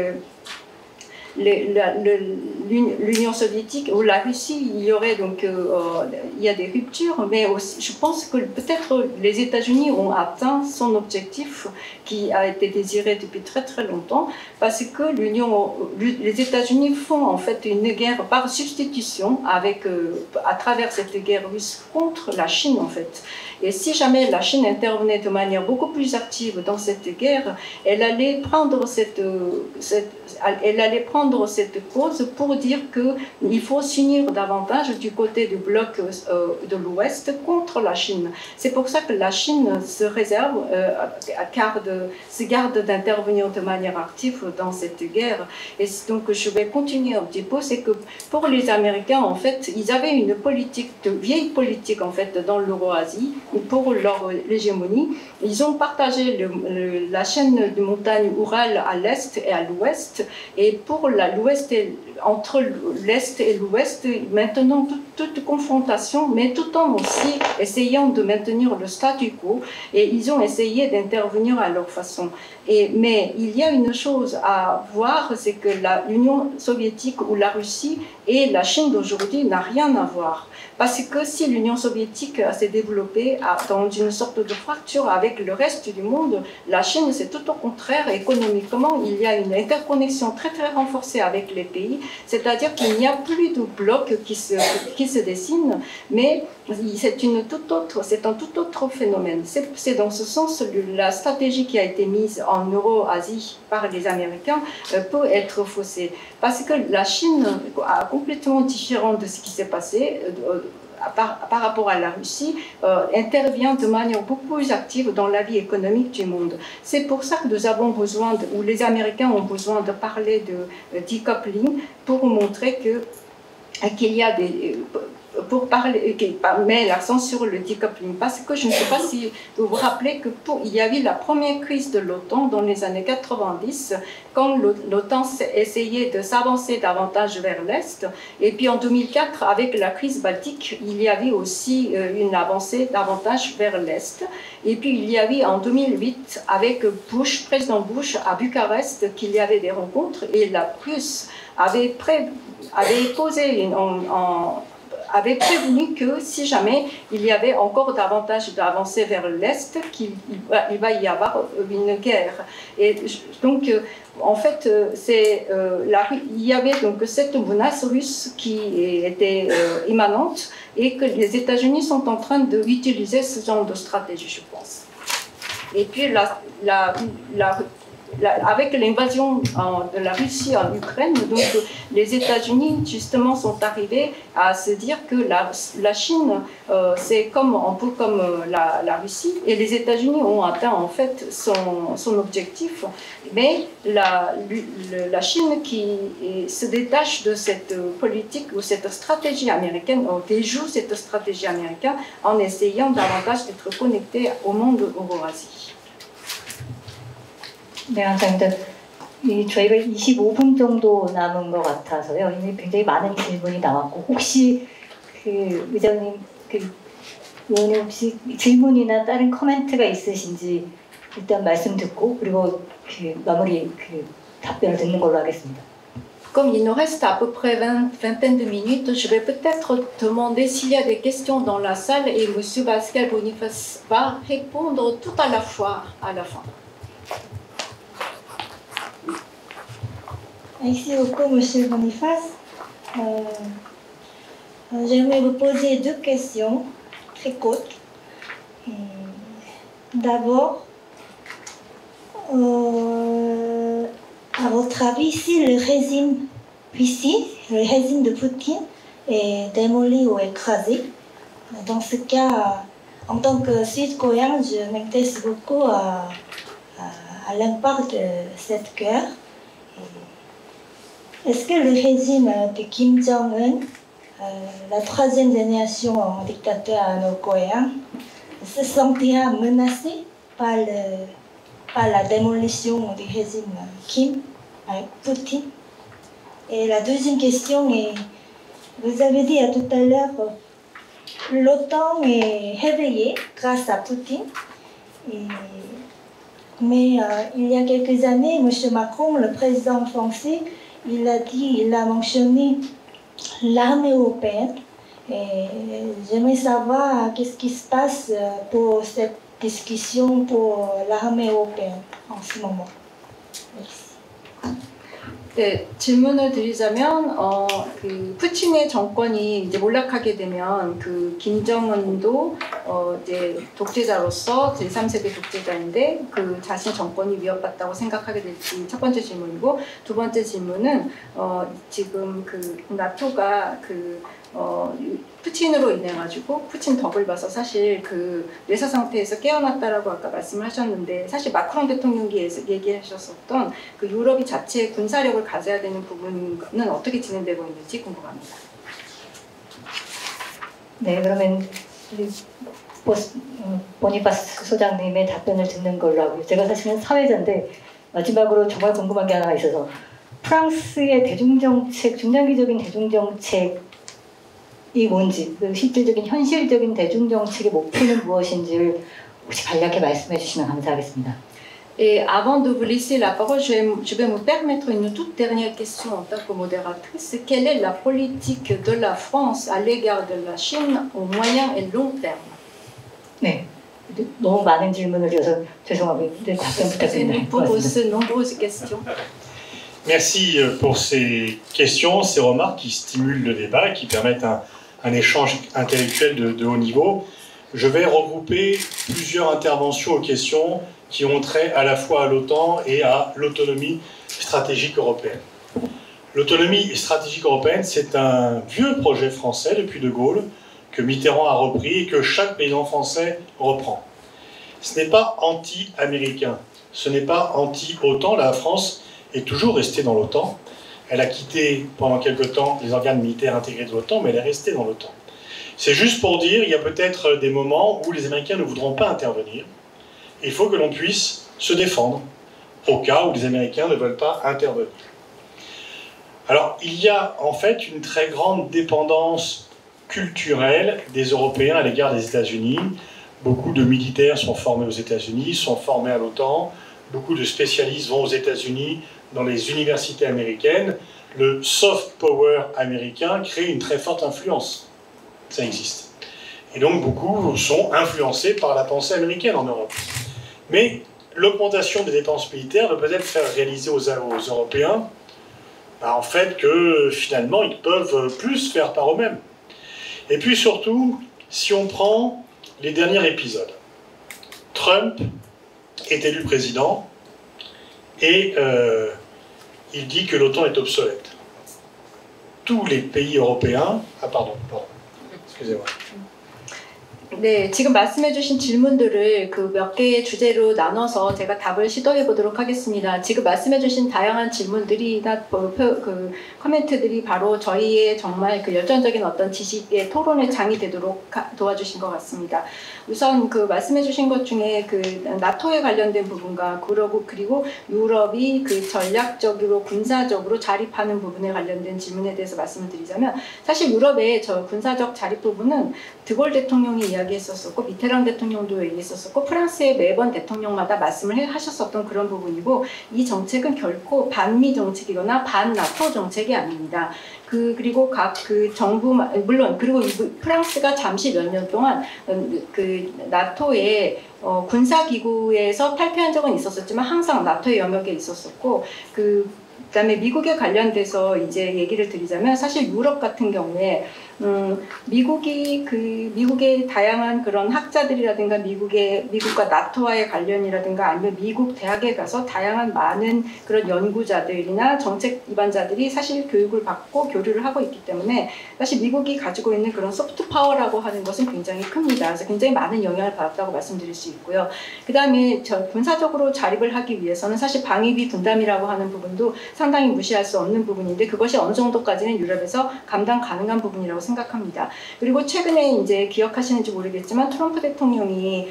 [SPEAKER 2] l'Union soviétique ou la Russie, il y aurait donc il y a des ruptures, mais aussi, je pense que peut-être les États-Unis ont atteint son objectif qui a été désiré depuis très longtemps, parce que les États-Unis font en fait une guerre par substitution à travers cette guerre russe contre la Chine en fait. Et si jamais la Chine intervenait de manière beaucoup plus active dans cette guerre, elle allait prendre cette cause pour dire qu'il faut s'unir davantage du côté du bloc de l'Ouest contre la Chine. C'est pour ça que la Chine se réserve, se garde d'intervenir de manière active dans cette guerre. Et donc je vais continuer un petit peu, c'est que pour les Américains, en fait, ils avaient une vieille politique en fait dans l'Eurasie, pour leur hégémonie. Ils ont partagé la chaîne de montagne Oural à l'est et à l'ouest, et pour entre l'est et l'ouest, maintenant toute confrontation, mais tout en aussi essayant de maintenir le statu quo, et ils ont essayé d'intervenir à leur façon. Mais il y a une chose à voir, c'est que l'Union soviétique ou la Russie et la Chine d'aujourd'hui n'a rien à voir. Parce que si l'Union soviétique s'est développée dans une sorte de fracture avec le reste du monde, la Chine, c'est tout au contraire. Économiquement, il y a une interconnexion très renforcée avec les pays, c'est-à-dire qu'il n'y a plus de blocs qui se dessinent, mais c'est un tout autre phénomène. C'est dans ce sens la stratégie qui a été mise en Euro-Asie par les Américains peut être faussée. Parce que la Chine, complètement différent de ce qui s'est passé, par rapport à la Russie, intervient de manière beaucoup plus active dans la vie économique du monde. C'est pour ça que nous avons besoin, ou les Américains ont besoin de parler de decoupling pour montrer qu'il y a met l'accent sur le decoupling. Parce que je ne sais pas si vous vous rappelez qu'il y a eu la première crise de l'OTAN dans les années 90, quand l'OTAN essayait de s'avancer davantage vers l'Est. Et puis en 2004, avec la crise baltique, il y avait aussi une avancée davantage vers l'Est. Et puis il y a eu en 2008, avec président Bush à Bucarest, qu'il y avait des rencontres, et la Russe avait prévenu que si jamais il y avait encore davantage d'avancées vers l'Est, qu'il va y avoir une guerre. Et donc, en fait, il y avait donc cette menace russe qui était immanente et que les États-Unis sont en train d'utiliser ce genre de stratégie, je pense. Et puis, avec l'invasion de la Russie en Ukraine, donc les États-Unis justement sont arrivés à se dire que la Chine c'est un peu comme la Russie, et les États-Unis ont atteint en fait son objectif, mais la Chine qui se détache de cette politique ou cette stratégie américaine, déjoue cette stratégie américaine en essayant davantage d'être connectée au monde Euro-Asie.
[SPEAKER 7] 네, 감사합니다. 저희가 25분 정도 남은 것 같아서요. 이미 굉장히 많은 질문이 나왔고, 혹시 그 의장님, 의원님 혹시 질문이나 다른 코멘트가 있으신지 일단 말씀 듣고, 그리고 마무리 답변을 듣는 걸로 하겠습니다.
[SPEAKER 2] Comme il nous reste à peu près vingtaine de minutes, je vais peut-être demander s'il y a des questions dans la salle et M. Pascal Boniface va répondre tout à la fois à la fin.
[SPEAKER 10] Merci beaucoup, M. Boniface. J'aimerais vous poser deux questions très courtes. D'abord, à votre avis, si le régime de Poutine est démoli ou écrasé, dans ce cas, en tant que Sud-Coréen, je m'intéresse beaucoup à l'impact de cette guerre. Est-ce que le régime de Kim Jong-un, la troisième génération dictateur nord-coréen, se sentira menacé par la démolition du régime Kim avec Poutine? Et la deuxième question est, vous avez dit tout à l'heure, l'OTAN est réveillée grâce à Poutine. Mais il y a quelques années, M. Macron, le président français, il a mentionné l'armée européenne. Et j'aimerais savoir qu'est-ce qui se passe pour cette discussion pour l'armée européenne en ce moment. Merci.
[SPEAKER 2] 네, 질문을 드리자면 푸틴의 정권이 이제 몰락하게 되면 김정은도 이제 독재자로서 제3세계 독재자인데 자신의 정권이 위협받다고 생각하게 될지 첫 번째 질문이고, 두 번째 질문은 지금 나토가 푸틴으로 인해 가지고 푸틴 덕을 봐서 사실 뇌사 상태에서 깨어났다라고 아까 말씀을 하셨는데, 사실 마크롱 대통령이 얘기하셨었던 유럽이 자체 군사력을 가져야 되는 부분은 어떻게 진행되고 있는지 궁금합니다.
[SPEAKER 7] 네, 그러면 보니파스 소장님의 답변을 듣는 걸로 하고요. 제가 사실은 사회자인데 마지막으로 정말 궁금한 게 하나 있어서, 프랑스의 대중정책, 중장기적인 대중정책 이 뭔지, 실질적인 현실적인 대중정책의 목표는 무엇인지를 혹시 간략히 말씀해 주시면 감사하겠습니다.
[SPEAKER 2] Et avant de vous laisser la parole, je vais me permettre une toute dernière question en tant que modératrice. Quelle est la politique de la France à l'égard de la Chine au moyen et long terme?
[SPEAKER 7] 네, 너무 많은 질문을 드려서 죄송하고요. 답변 부탁드립니다.
[SPEAKER 2] Pour ces nombreuses questions.
[SPEAKER 6] Merci pour ces questions, ces remarques qui stimulent le débat et qui permettent un échange intellectuel de haut niveau. Je vais regrouper plusieurs interventions aux questions qui ont trait à la fois à l'OTAN et à l'autonomie stratégique européenne. L'autonomie stratégique européenne, c'est un vieux projet français depuis De Gaulle, que Mitterrand a repris et que chaque président français reprend. Ce n'est pas anti-américain, ce n'est pas anti-OTAN. La France est toujours restée dans l'OTAN. Elle a quitté pendant quelque temps les organes militaires intégrés de l'OTAN, mais elle est restée dans l'OTAN. C'est juste pour dire, il y a peut-être des moments où les Américains ne voudront pas intervenir. Il faut que l'on puisse se défendre au cas où les Américains ne veulent pas intervenir. Alors, il y a en fait une très grande dépendance culturelle des Européens à l'égard des États-Unis. Beaucoup de militaires sont formés aux États-Unis, sont formés à l'OTAN. Beaucoup de spécialistes vont aux États-Unis dans les universités américaines. Le soft power américain crée une très forte influence. Ça existe. Et donc beaucoup sont influencés par la pensée américaine en Europe. Mais l'augmentation des dépenses militaires ne peut être faire réaliser aux Européens en fait que finalement ils peuvent plus faire par eux-mêmes. Et puis surtout, si on prend les derniers épisodes, Trump est élu président, et il dit que l'OTAN est obsolète. Tous les pays européens... Ah pardon, excusez-moi.
[SPEAKER 2] 네, 지금 말씀해주신 질문들을 그 몇 개의 주제로 나눠서 제가 답을 시도해 보도록 하겠습니다. 지금 말씀해주신 다양한 질문들이나 그 코멘트들이 바로 저희의 정말 그 열정적인 어떤 지식의 토론의 장이 되도록 도와주신 것 같습니다. 우선 그 말씀해주신 것 중에 그 나토에 관련된 부분과 그리고 유럽이 그 전략적으로 군사적으로 자립하는 부분에 관련된 질문에 대해서 말씀을 드리자면 사실 유럽의 저 군사적 자립 부분은 드골 대통령이 이야기했었고 미테랑 대통령도 얘기했었고 프랑스의 매번 대통령마다 말씀을 하셨었던 그런 부분이고 이 정책은 결코 반미 정책이거나 반나토 정책이 아닙니다. 그리고 각 그 정부 물론 그리고 프랑스가 잠시 몇 년 동안 그 나토의 군사 기구에서 탈피한 적은 있었지만 항상 나토의 영역에 있었었고 그다음에 미국에 관련돼서 이제 얘기를 드리자면 사실 유럽 같은 경우에 미국의 다양한 그런 학자들이라든가 미국과 나토와의 관련이라든가 아니면 미국 대학에 가서 다양한 많은 그런 연구자들이나 정책 입안자들이 사실 교육을 받고 교류를 하고 있기 때문에 사실 미국이 가지고 있는 그런 소프트 파워라고 하는 것은 굉장히 큽니다. 그래서 굉장히 많은 영향을 받았다고 말씀드릴 수 있고요. 그 다음에 군사적으로 자립을 하기 위해서는 사실 방위비 분담이라고 하는 부분도 상당히 무시할 수 없는 부분인데 그것이 어느 정도까지는 유럽에서 감당 가능한 부분이라고 생각합니다. 그리고 최근에 이제 기억하시는지 모르겠지만 트럼프 대통령이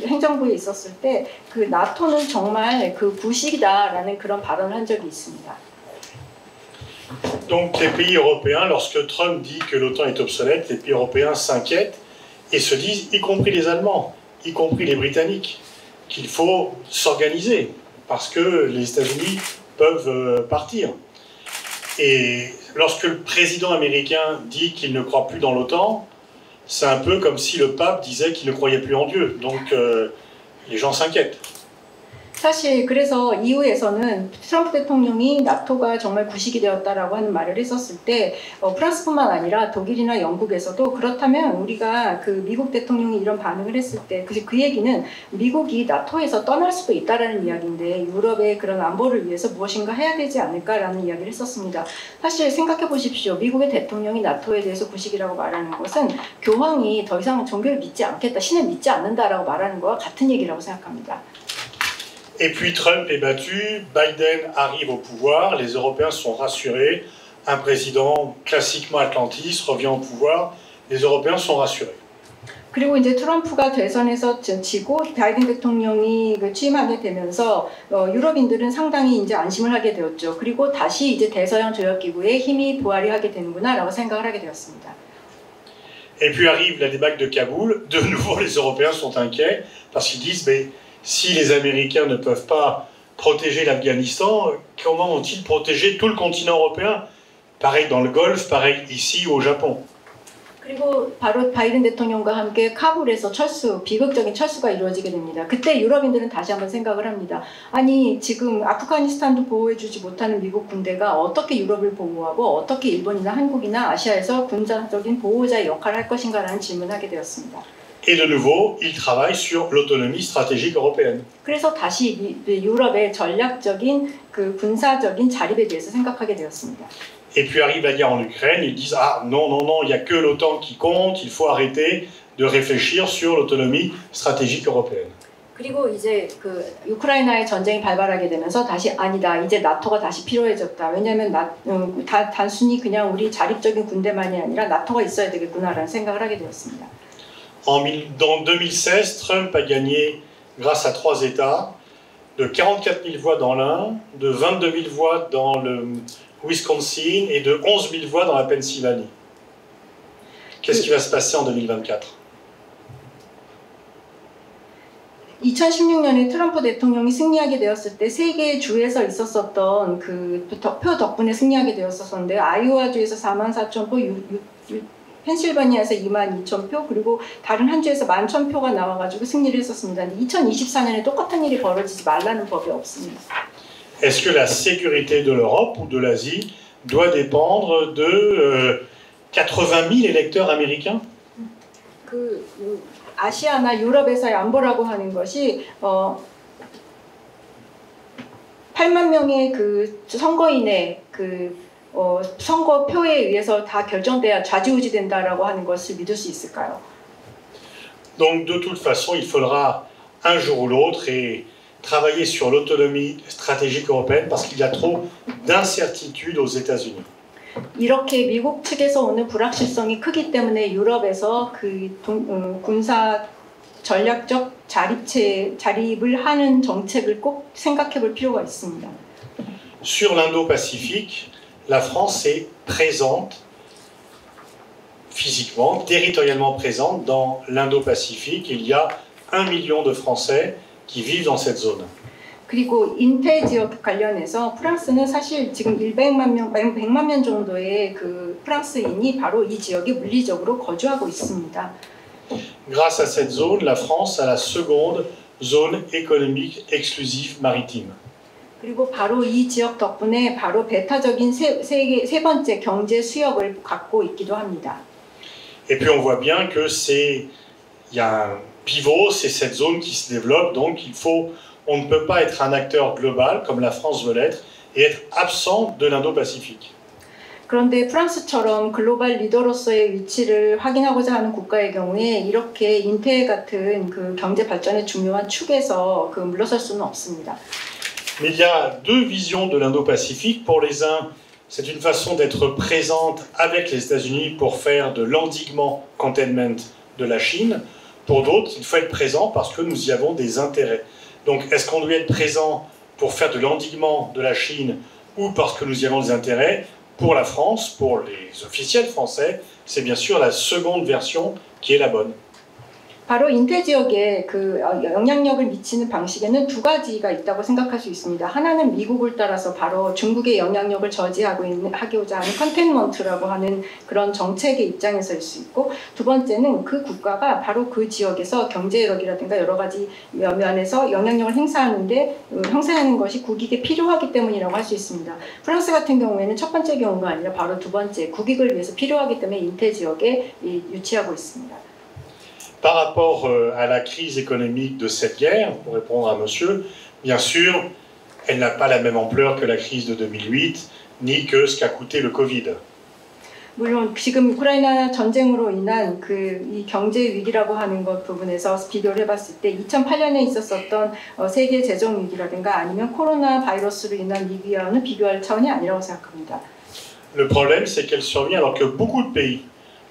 [SPEAKER 2] 행정부에 있었을 때 그 나토는 정말 그 부식이다라는 그런 발언을 한 적이 있습니다.
[SPEAKER 6] Donc les pays européens, lorsque Trump dit que l'OTAN est obsolète, les pays européens s'inquiètent et se disent, y compris les Allemands, y compris les Britanniques, qu'il faut s'organiser parce que les États-Unis peuvent partir. Et lorsque le président américain dit qu'il ne croit plus dans l'OTAN, c'est un peu comme si le pape disait qu'il ne croyait plus en Dieu. Donc les gens s'inquiètent.
[SPEAKER 2] 사실 그래서 이후에서는 트럼프 대통령이 나토가 정말 구식이 되었다라고 하는 말을 했었을 때 프랑스뿐만 아니라 독일이나 영국에서도 그렇다면 우리가 그 미국 대통령이 이런 반응을 했을 때 그 얘기는 미국이 나토에서 떠날 수도 있다라는 이야기인데 유럽의 그런 안보를 위해서 무엇인가 해야 되지 않을까라는 이야기를 했었습니다. 사실 생각해 보십시오. 미국의 대통령이 나토에 대해서 구식이라고 말하는 것은 교황이 더 이상 종교를 믿지 않겠다, 신을 믿지 않는다라고 말하는 거와 같은 얘기라고 생각합니다.
[SPEAKER 6] Et puis Trump est battu, Biden arrive au pouvoir, les Européens sont rassurés, un président classiquement atlantiste revient au pouvoir, les Européens sont rassurés.
[SPEAKER 2] 그리고 이제 트럼프가 대선에서 지고 바이든 대통령이 취임하게 되면서 유럽인들은 상당히 이제 안심을 하게 되었죠. 그리고 다시 이제 대서양 조약 기구에 힘이 부활이 하게 되는구나라고 생각을 하게 되었습니다.
[SPEAKER 6] Et puis arrive la débâcle de Kaboul, de nouveau les Européens sont inquiets parce qu'ils disent mais si les Américains ne peuvent pas protéger l'Afghanistan, comment vont-ils protéger tout le continent européen? Pareil dans le Golfe, pareil ici ou au Japon.
[SPEAKER 2] 그리고 바로 바이든 대통령과 함께 카불에서 비극적인 철수가 이루어지게 됩니다. 그때 유럽인들은 다시 한번 생각을 합니다. 아니 지금 아프가니스탄도 보호해주지 못하는 미국 군대가 어떻게 유럽을 보호하고 어떻게 일본이나 한국이나 아시아에서 군사적인 보호자의 역할을 할 것인가라는 질문을 하게 되었습니다.
[SPEAKER 6] Et de nouveau, il travaille sur l'autonomie stratégique européenne.
[SPEAKER 2] 그래서 다시 유럽의 전략적인 그 군사적인 자립에 대해서 생각하게 되었습니다.
[SPEAKER 6] Et puis arrive la guerre en Ukraine, ils disent ah non non non, il n'y a que l'OTAN qui compte, il faut arrêter de réfléchir sur l'autonomie stratégique européenne.
[SPEAKER 2] 그리고 이제 그 우크라이나의 전쟁이 발발하게 되면서 다시 아니다, 이제 나토가 다시 필요해졌다. 왜냐하면 단순히 그냥 우리 자립적인 군대만이 아니라 나토가 있어야 되겠구나라는 생각을 하게 되었습니다.
[SPEAKER 6] Dans 2016, Trump a gagné grâce à 3 États de 44 000 voix dans l'un, de 22 000 voix dans le Wisconsin et de 11 000 voix dans la Pennsylvanie. Qu'est-ce qui va se passer en 2024?
[SPEAKER 2] 2016년에 트럼프 대통령이 승리하게 되었을 때 세 개의 주에서 있었었던 그 표 덕분에 승리하게 되었었는데 아이오와 주에서 44,000표, 펜실바니아에서 22,000표, 그리고 다른 한 주에서 11,000표가 나와가지고 승리를 했었습니다. 2024년에 똑같은 일이 벌어지지 말라는 법이 없습니다.
[SPEAKER 6] Est-ce que la sécurité de l'Europe ou de l'Asie doit dépendre de 80 000 électeurs américains?
[SPEAKER 2] 아시아나 유럽에서의 안보라고 하는 것이 8만 명의 그 선거인의 그 선거표에 의해서 다 결정돼야 좌지우지된다라고 하는 것을 믿을 수 있을까요?
[SPEAKER 6] Donc de toute façon, il faudra un jour ou l'autre et travailler sur l'autonomie stratégique européenne parce qu'il y a trop d'incertitudes aux États-Unis.
[SPEAKER 2] 이렇게 미국 측에서 오는 불확실성이 크기 때문에 유럽에서 그 군사 전략적 자립을 하는 정책을 꼭 생각해 볼 필요가 있습니다.
[SPEAKER 6] Sur l'Indo-Pacifique, la France est présente physiquement, territorialement présente dans l'Indo-Pacifique. Il y a 1 million de Français qui vivent dans cette zone.
[SPEAKER 2] 그리고 인태 지역 관련해서 프랑스는 사실 지금 100만 명 정도의 그 프랑스인이 바로 이 지역에 물리적으로 거주하고 있습니다.
[SPEAKER 6] Grâce à cette zone, la France a la seconde zone économique exclusive maritime.
[SPEAKER 2] 그리고 바로 이 지역 덕분에 바로 배타적인 세 번째 경제 수역을 갖고 있기도 합니다.
[SPEAKER 6] Et puis on voit bien que il y a un pivot, c'est cette zone qui se développe, donc on ne peut pas être un acteur global comme la France veut l'être et être absent de l'Indo-Pacifique.
[SPEAKER 2] 그런데 프랑스처럼 글로벌 리더로서의 위치를 확인하고자 하는 국가의 경우에 이렇게 인태 같은 그 경제 발전의 중요한 축에서 물러설 수는 없습니다.
[SPEAKER 6] Mais il y a deux visions de l'Indo-Pacifique. Pour les uns, c'est une façon d'être présente avec les États-Unis pour faire de l'endiguement containment de la Chine. Pour d'autres, il faut être présent parce que nous y avons des intérêts. Donc, est-ce qu'on doit être présent pour faire de l'endiguement de la Chine ou parce que nous y avons des intérêts? Pour la France, pour les officiels français, c'est bien sûr la seconde version qui est la bonne.
[SPEAKER 2] 바로 인태 지역에 그 영향력을 미치는 방식에는 두 가지가 있다고 생각할 수 있습니다. 하나는 미국을 따라서 바로 중국의 영향력을 저지하고자 하는 컨테인먼트라고 하는 그런 정책의 입장에서일 수 있고, 두 번째는 그 국가가 바로 그 지역에서 경제력이라든가 여러 가지 면에서 영향력을 행사하는 것이 국익에 필요하기 때문이라고 할 수 있습니다. 프랑스 같은 경우에는 첫 번째 경우가 아니라 바로 두 번째, 국익을 위해서 필요하기 때문에 인태 지역에 유치하고 있습니다.
[SPEAKER 6] Par rapport à la crise économique de cette guerre, pour répondre à monsieur, bien sûr, elle n'a pas la même ampleur que la crise de 2008, ni que ce qu'a coûté le Covid.
[SPEAKER 2] 물론 지금 우크라이나 전쟁으로 인한 이 경제 위기라고 하는 것 부분에서 비교를 해봤을 때 2008년에 있었었던 세계 재정 위기라든가 아니면 코로나 바이러스로 인한 위기와는 비교할 차원이 아니라고 생각합니다.
[SPEAKER 6] Le problème, c'est qu'elle survient alors que beaucoup de pays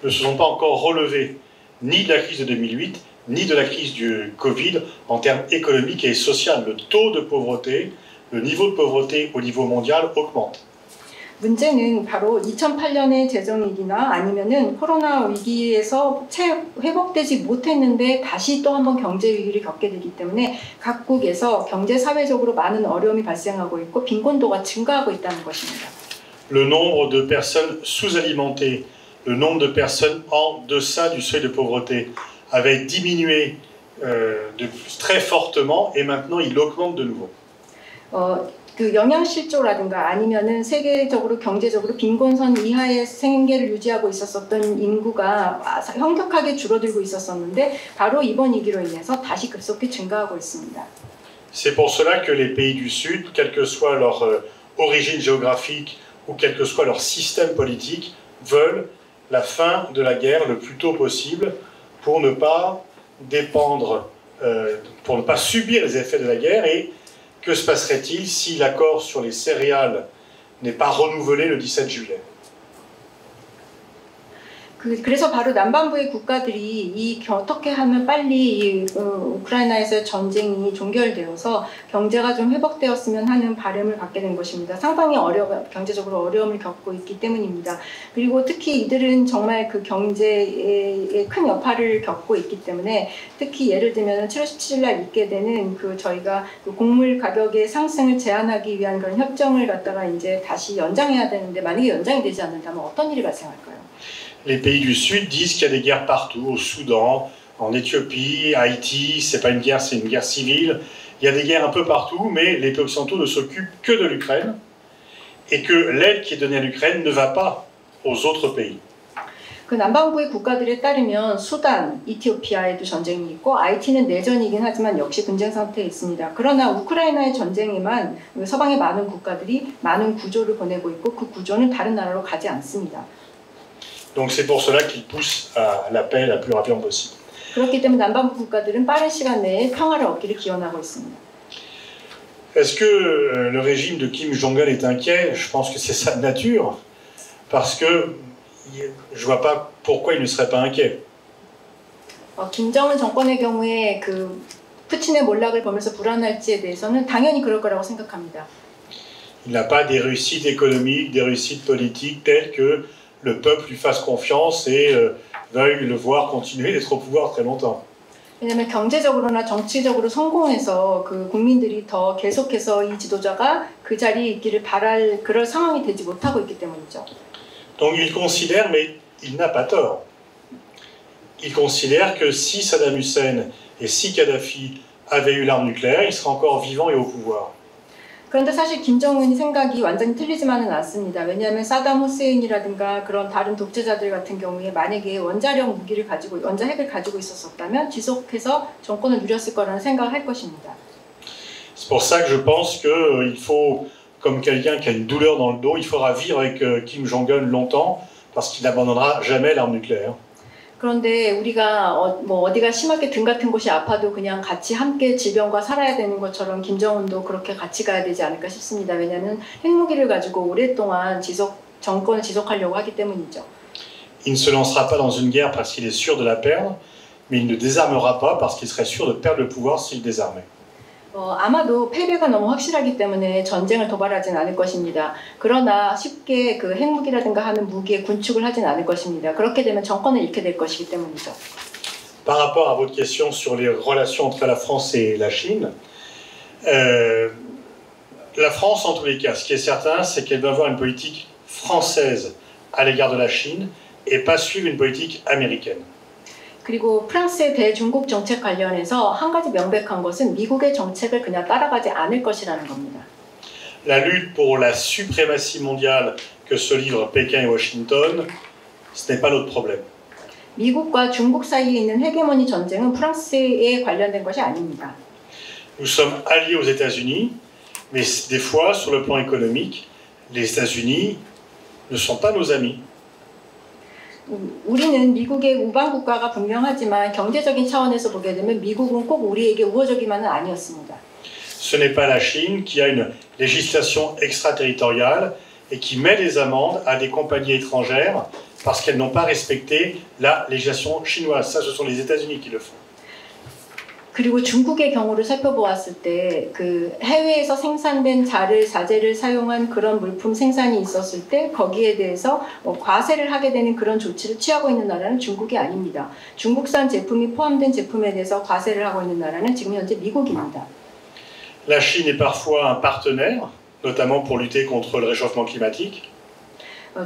[SPEAKER 6] ne se sont pas encore relevés ni de la crise de 2008, ni de la crise du Covid en termes économiques et sociaux. Le taux de pauvreté, le niveau de pauvreté au niveau mondial augmente.
[SPEAKER 2] 문제는 바로 2008년의 재정위기나 아니면은 코로나 위기에서 회복되지 못했는데 다시 또 한번 경제 위기를 겪게 되기 때문에 각국에서 경제 사회적으로 많은 어려움이 발생하고 있고 빈곤도가 증가하고 있다는 것입니다.
[SPEAKER 6] Le nombre de personnes sous-alimentées, le nombre de personnes en deçà du seuil de pauvreté avait diminué très fortement et maintenant il augmente de nouveau.
[SPEAKER 2] 그 영양실조라든가 아니면은 세계적으로 경제적으로 빈곤선 이하의 생계를 유지하고 있었던 인구가 현격하게 줄어들고 있었었는데 바로 이번 위기로 인해서 다시 급속히 증가하고 있습니다.
[SPEAKER 6] C'est pour cela que les pays du Sud, quelle que soit leur origine géographique ou quel que soit leur système politique, veulent la fin de la guerre le plus tôt possible pour ne pas dépendre, pour ne pas subir les effets de la guerre. Et que se passerait-il si l'accord sur les céréales n'est pas renouvelé le 17 juillet?
[SPEAKER 2] 그래서 바로 남반부의 국가들이 어떻게 하면 빨리 우크라이나에서 전쟁이 종결되어서 경제가 좀 회복되었으면 하는 바람을 갖게 된 것입니다. 상당히 경제적으로 어려움을 겪고 있기 때문입니다. 그리고 특히 이들은 정말 그 경제에 큰 여파를 겪고 있기 때문에 특히 예를 들면 7월 17일 날 있게 되는 저희가 곡물 가격의 상승을 제한하기 위한 그런 협정을 갖다가 이제 다시 연장해야 되는데 만약에 연장이 되지 않는다면 어떤 일이 발생할까요?
[SPEAKER 6] Les pays du Sud disent qu'il y a des guerres partout, au Soudan, en Éthiopie, Haïti, c'est pas une guerre, c'est une guerre civile. Il y a des guerres un peu partout, mais les pays occidentaux ne s'occupent que de l'Ukraine et que l'aide qui est donnée à l'Ukraine ne va pas aux autres pays.
[SPEAKER 2] 그 남반구의 국가들에 따르면 수단, 이티오피아에도 전쟁이 있고 하이티는 내전이긴 하지만 역시 분쟁 상태에 있습니다. 그러나 우크라이나의 전쟁에만 서방의 많은 국가들이 많은 구조를 보내고 있고 그 구조는 다른 나라로 가지 않습니다.
[SPEAKER 6] Donc c'est pour cela qu'ils poussent à la paix la plus rapidement possible.
[SPEAKER 2] 그렇기 때문에 남반구 국가들은 빠른 시간 내에 평화를 얻기를 기원하고 있습니다.
[SPEAKER 6] Est-ce que le régime de Kim Jong-un est inquiet? Je pense que c'est sa nature, parce que je vois pas pourquoi il ne serait pas inquiet.
[SPEAKER 2] 김정은 정권의 경우에 그 푸틴의 몰락을 보면서 불안할지에 대해서는 당연히 그럴 거라고 생각합니다.
[SPEAKER 6] Il n'a pas des réussites économiques, des réussites politiques telles que le peuple lui fasse confiance et veuille le voir continuer d'être au pouvoir très longtemps.
[SPEAKER 2] 왜냐하면 경제적으로나 정치적으로 성공해서 그 국민들이 더 계속해서 이 지도자가 그 자리에 있기를 바랄 그럴 상황이 되지 못하고 있기 때문이죠.
[SPEAKER 6] Donc il considère, mais il n'a pas tort. Il considère que si Saddam Hussein et si Kadhafi avaient eu l'arme nucléaire, ils seraient encore vivants et au pouvoir.
[SPEAKER 2] 그런데 사실 김정은이 생각이 완전히 틀리지만은 않습니다. 왜냐하면 사담 후세인이라든가 그런 다른 독재자들 같은 경우에 만약에 원자력 무기를 가지고 원자핵을 가지고 있었다면 지속해서 정권을 누렸을 거라는 생각을 할 것입니다.
[SPEAKER 6] C'est pour ça que je pense qu'il faut, comme quelqu'un qui a une douleur dans le dos, il faudra vivre avec Kim Jong-un longtemps parce qu'il n'abandonnera jamais l'arme nucléaire.
[SPEAKER 2] 그런데 우리가 어디가 심하게 등 같은 곳이 아파도 그냥 같이 함께 질병과 살아야 되는 것처럼 김정은도 그렇게 같이 가야 되지 않을까 싶습니다. 왜냐하면 핵무기를 가지고 오랫동안 정권을 지속하려고 하기 때문이죠.
[SPEAKER 6] Il ne se lancera pas dans une guerre parce qu'il est sûr de la perdre, mais il ne désarmera pas parce qu'il serait sûr de perdre le pouvoir s'il désarmait.
[SPEAKER 2] 아마도 패배가 너무 확실하기 때문에 전쟁을 도발하진 않을 것입니다. 그러나 쉽게 그 핵무기라든가 하는 무기에 군축을 하진 않을 것입니다. 그렇게 되면 정권을 잃게 될 것이기 때문이죠.
[SPEAKER 6] Par rapport à votre question sur les relations entre la France et la Chine, la France en tous les cas, ce qui est certain, c'est qu'elle doit avoir une politique française à l'égard de la Chine et pas suivre une politique américaine.
[SPEAKER 2] 그리고 프랑스의 대중국 정책 관련해서 한 가지 명백한 것은 미국의 정책을 그냥 따라가지 않을 것이라는 겁니다.
[SPEAKER 6] La lutte pour la suprématie mondiale que se livrent Pékin et Washington, ce n'est pas notre problème.
[SPEAKER 2] 미국과 중국 사이에 있는 헤게모니 전쟁은 프랑스에 관련된 것이 아닙니다.
[SPEAKER 6] Nous sommes alliés aux États-Unis, mais des fois, sur le plan économique, les États-Unis ne sont pas nos amis.
[SPEAKER 2] 우리는 미국의 우방 국가가 분명하지만 경제적인 차원에서 보게 되면 미국은 꼭 우리에게 우호적이만은 아니었습니다.
[SPEAKER 6] Ce n'est pas la Chine qui a une législation extraterritoriale et qui met des amendes à des compagnies étrangères parce qu'elles n'ont pas respecté la législation chinoise. Ça, ce sont les États-Unis qui le font.
[SPEAKER 2] 그리고 중국의 경우를 살펴보았을 때 그 해외에서 생산된 자재를 사용한 그런 물품 생산이 있었을 때 거기에 대해서 과세를 하게 되는 그런 조치를 취하고 있는 나라는 중국이 아닙니다. 중국산 제품이 포함된 제품에 대해서 과세를 하고 있는 나라는 지금 현재 미국입니다.
[SPEAKER 6] La Chine est parfois un partenaire, notamment pour lutter contre le réchauffement climatique.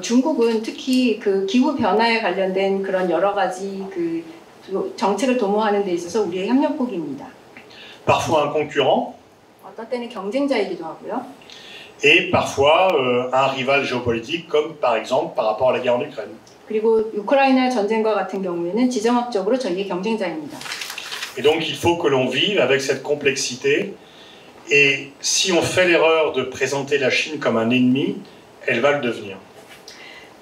[SPEAKER 2] 중국은 특히 그 기후 변화에 관련된 그런 여러 가지 그 정책을 도모하는 데 있어서 우리의 협력국입니다.
[SPEAKER 6] Parfois un concurrent.
[SPEAKER 2] 어떤 때는 경쟁자이기도 하고요.
[SPEAKER 6] Et parfois un rival géopolitique, comme par exemple par rapport à la guerre en Ukraine.
[SPEAKER 2] 그리고 우크라이나 전쟁과 같은 경우에는 지정학적으로 저희의 경쟁자입니다.
[SPEAKER 6] Et donc il faut que l'on vive avec cette complexité. Et si on fait l'erreur de présenter la Chine comme un ennemi, elle va le devenir.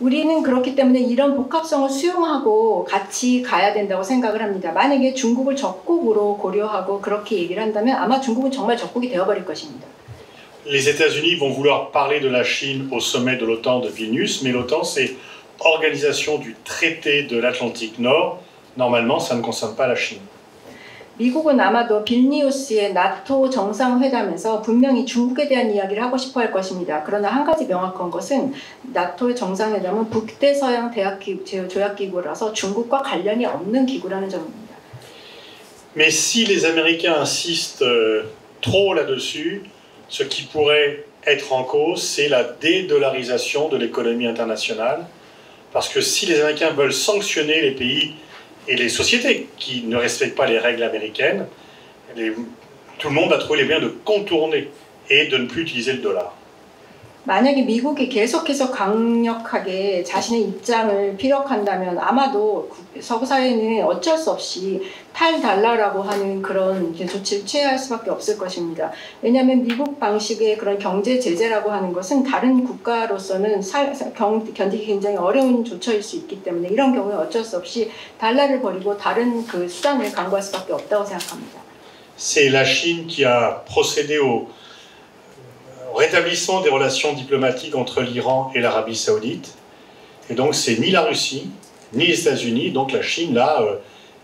[SPEAKER 2] 우리는 그렇기 때문에 이런 복합성을 수용하고 같이 가야 된다고 생각을 합니다. 만약에 중국을 적국으로 고려하고 그렇게 얘기를 한다면 아마 중국은 정말 적국이 되어버릴 것입니다.
[SPEAKER 6] Les États-Unis vont vouloir parler de la Chine au sommet de l'OTAN de Vilnius, mais l'OTAN, c'est organisation du traité de l'Atlantique Nord. Normalement, ça ne concerne pas la Chine.
[SPEAKER 2] 미국은 아마도 빌니우스의 나토 정상회담에서 분명히 중국에 대한 이야기를 하고 싶어 할 것입니다. 그러나 한 가지 명확한 것은 나토의 정상회담은 북대서양 조약기구라서 중국과 관련이 없는 기구라는 점입니다.
[SPEAKER 6] Mais si les Américains insistent trop là-dessus, ce qui pourrait être en cause, c'est la dédollarisation de l'économie internationale. Parce que si les Américains veulent sanctionner les pays et les sociétés qui ne respectent pas les règles américaines, tout le monde va trouver les moyens de contourner et de ne plus utiliser le dollar.
[SPEAKER 2] 만약에 미국이 계속해서 강력하게 자신의 입장을 피력한다면 아마도 서구 사회는 어쩔 수 없이 탈달러라고 하는 그런 이제 조치를 취해야 할 수밖에 없을 것입니다. 왜냐하면 미국 방식의 그런 경제 제재라고 하는 것은 다른 국가로서는 견디기 굉장히 어려운 조처일 수 있기 때문에 이런 경우에 어쩔 수 없이 달러를 버리고 다른 그 수단을 강구할 수밖에 없다고 생각합니다.
[SPEAKER 6] C'est la Chine qui a procédé au rétablissement des relations diplomatiques entre l'Iran et l'Arabie Saoudite. Et donc c'est ni la Russie, ni les États-Unis, donc la Chine là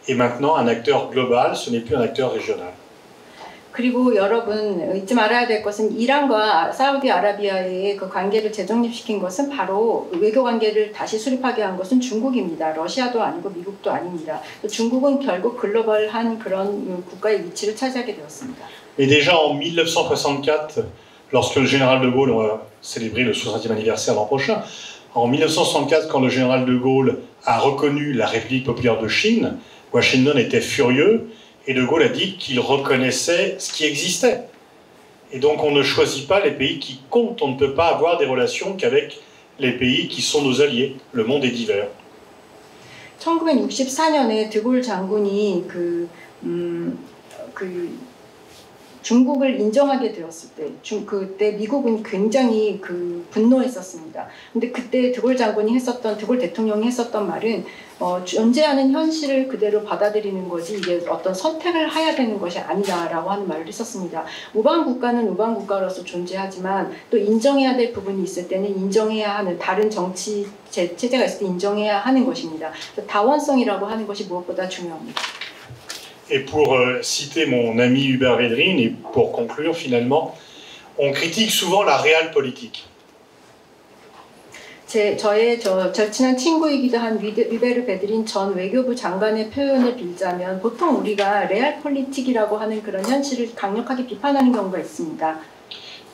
[SPEAKER 6] est maintenant un acteur global, ce n'est plus un acteur régional.
[SPEAKER 2] 그리고 여러분 잊지 말아야 될 것은 이란과 사우디아라비아의 그 관계를 재정립시킨 것은 바로 외교 관계를 다시 수립하게 한 것은 중국입니다. 러시아도 아니고 미국도 아닙니다. 중국은 결국 글로벌한 그런 국가의 위치를 차지하게 되었습니다.
[SPEAKER 6] Et déjà en 1964, lorsque le général de Gaulle, on va célébrer le 60e anniversaire l'an prochain, en 1964, quand le général de Gaulle a reconnu la République populaire de Chine, Washington était furieux et de Gaulle a dit qu'il reconnaissait ce qui existait. Et donc on ne choisit pas les pays qui comptent, on ne peut pas avoir des relations qu'avec les pays qui sont nos alliés. Le monde est divers.
[SPEAKER 2] 1964년에 드골 장군이 중국을 인정하게 되었을 때, 그때 미국은 굉장히 분노했었습니다. 근데 그때 드골 장군이 드골 대통령이 했었던 말은 존재하는 현실을 그대로 받아들이는 것이 이게 어떤 선택을 해야 되는 것이 아니다라고 하는 말을 했었습니다. 우방 국가는 우방 국가로서 존재하지만 또 인정해야 될 부분이 있을 때는 인정해야 하는 다른 정치 체제가 있을 때 인정해야 하는 것입니다. 다원성이라고 하는 것이 무엇보다 중요합니다.
[SPEAKER 6] Et pour citer mon ami Hubert Védrine, et pour conclure finalement, on critique souvent la realpolitik.
[SPEAKER 2] 저의 절친한 친구이기도 한 유베르 베드린 전 외교부 장관의 표현을 빌자면 보통 우리가 레알폴리틱이라고 하는 그런 현실을 강력하게 비판하는 경우가 있습니다.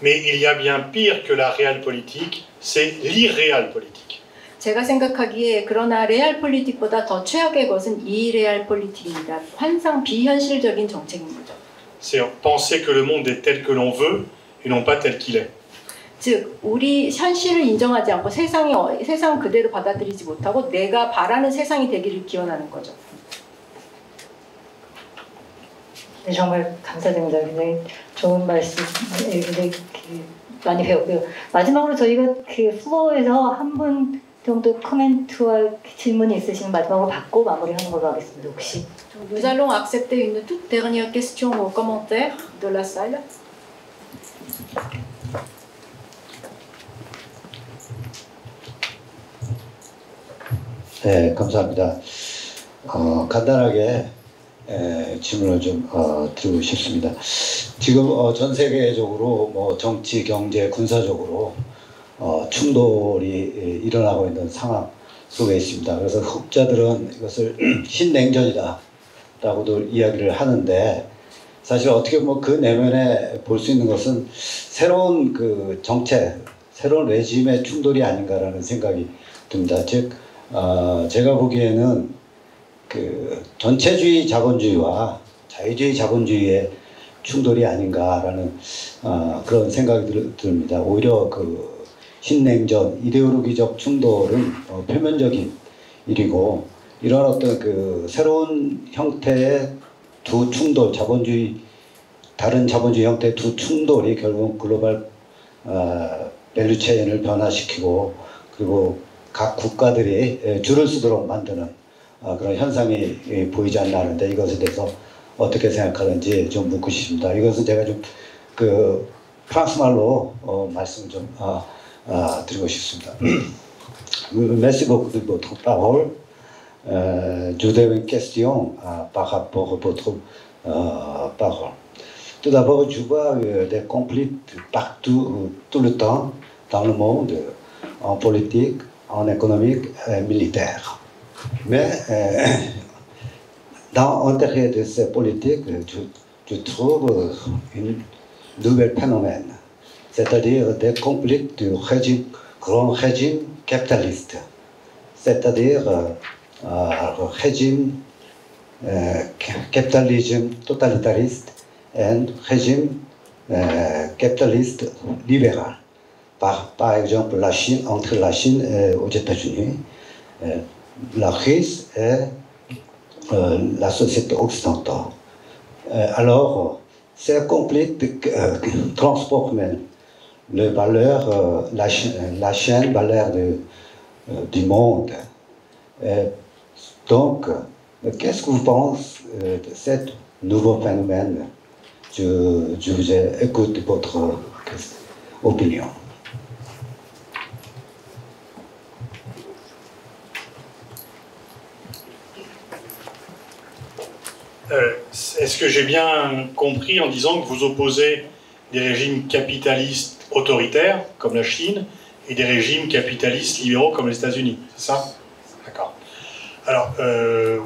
[SPEAKER 6] Mais il y a bien pire que la realpolitik, c'est l'irrealpolitik.
[SPEAKER 2] 제가 생각하기에 그러나 레알폴리틱보다 더 최악의 것은 이레알폴리틱입니다. 환상 비현실적인 정책인 거죠.
[SPEAKER 6] C'est penser que le monde est tel que l'on veut et non pas tel qu'il est.
[SPEAKER 2] 즉 우리 현실을 인정하지 않고 세상 그대로 받아들이지 못하고 내가 바라는 세상이 되기를 기원하는 거죠.
[SPEAKER 7] 네, 정말 감사드립니다. 굉장히 좋은 말씀 굉장히 많이 배웠고요. 마지막으로 저희가 플로어에서 한 분 정도 코멘트와 질문이 있으시면 마지막으로 받고 마무리하는 걸로 하겠습니다. 혹시
[SPEAKER 2] Nous allons accepter une toute dernière question ou commentaire de la salle.
[SPEAKER 11] 네, 감사합니다. 간단하게 질문을 좀 드리고 싶습니다. 지금 전 세계적으로 뭐 정치, 경제, 군사적으로 충돌이 일어나고 있는 상황 속에 있습니다. 그래서 흑자들은 이것을 신냉전이다라고도 이야기를 하는데 사실 어떻게 보면 그 내면에 볼 수 있는 것은 새로운 그 정책, 새로운 레짐의 충돌이 아닌가라는 생각이 듭니다. 즉 제가 보기에는 그 전체주의 자본주의와 자유주의 자본주의의 충돌이 아닌가라는 그런 생각이 듭니다. 오히려 그 신냉전, 이데올로기적 충돌은 표면적인 일이고 이런 어떤 그 새로운 형태의 두 충돌, 다른 자본주의 형태의 두 충돌이 결국 글로벌 밸류체인을 변화시키고 그리고 각 국가들이 줄을 서도록 만드는 그런 현상이 보이지 않나 하는데 이것에 대해서 어떻게 생각하는지 좀 묻고 싶습니다. 이것은 제가 좀 그 프랑스 말로 말씀을 좀 드리고 싶습니다. Merci beaucoup de votre parole. Je voudrais une question par rapport à votre parole. Tout d'abord, je vois des conflits partout, tout le temps, dans le monde, en politique, en économique et militaire. Mais dans l'intérieur de ces politiques, je trouve un nouvel phénomène, c'est-à-dire des conflits du grand régime capitaliste, c'est-à-dire régime capitalisme totalitariste et régime capitaliste libéral. par exemple la Chine, entre la Chine et aux États-Unis. La crise est la société occidentale. Alors, c'est compliqué de transformer les valeurs, la chaîne valeur du monde. Donc, qu'est-ce que vous pensez de ce nouveau phénomène? Je vous écoute votre opinion.
[SPEAKER 6] Est-ce que j'ai bien compris en disant que vous opposez des régimes capitalistes autoritaires, comme la Chine, et des régimes capitalistes libéraux, comme les États-Unis? C'est ça? D'accord. Alors,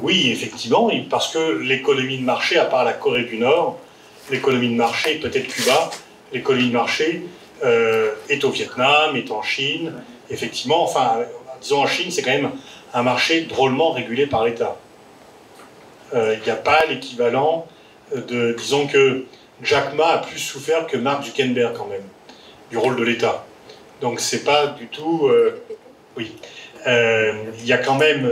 [SPEAKER 6] oui, effectivement, parce que l'économie de marché, à part la Corée du Nord, l'économie de marché, peut-être Cuba, l'économie de marché est au Vietnam, est en Chine. Effectivement, enfin, disons en Chine, c'est quand même un marché drôlement régulé par l'État. Il n'y a pas l'équivalent de... Disons que Jack Ma a plus souffert que Mark Zuckerberg, quand même, du rôle de l'État. Donc, c'est pas du tout... oui. Il y a quand même,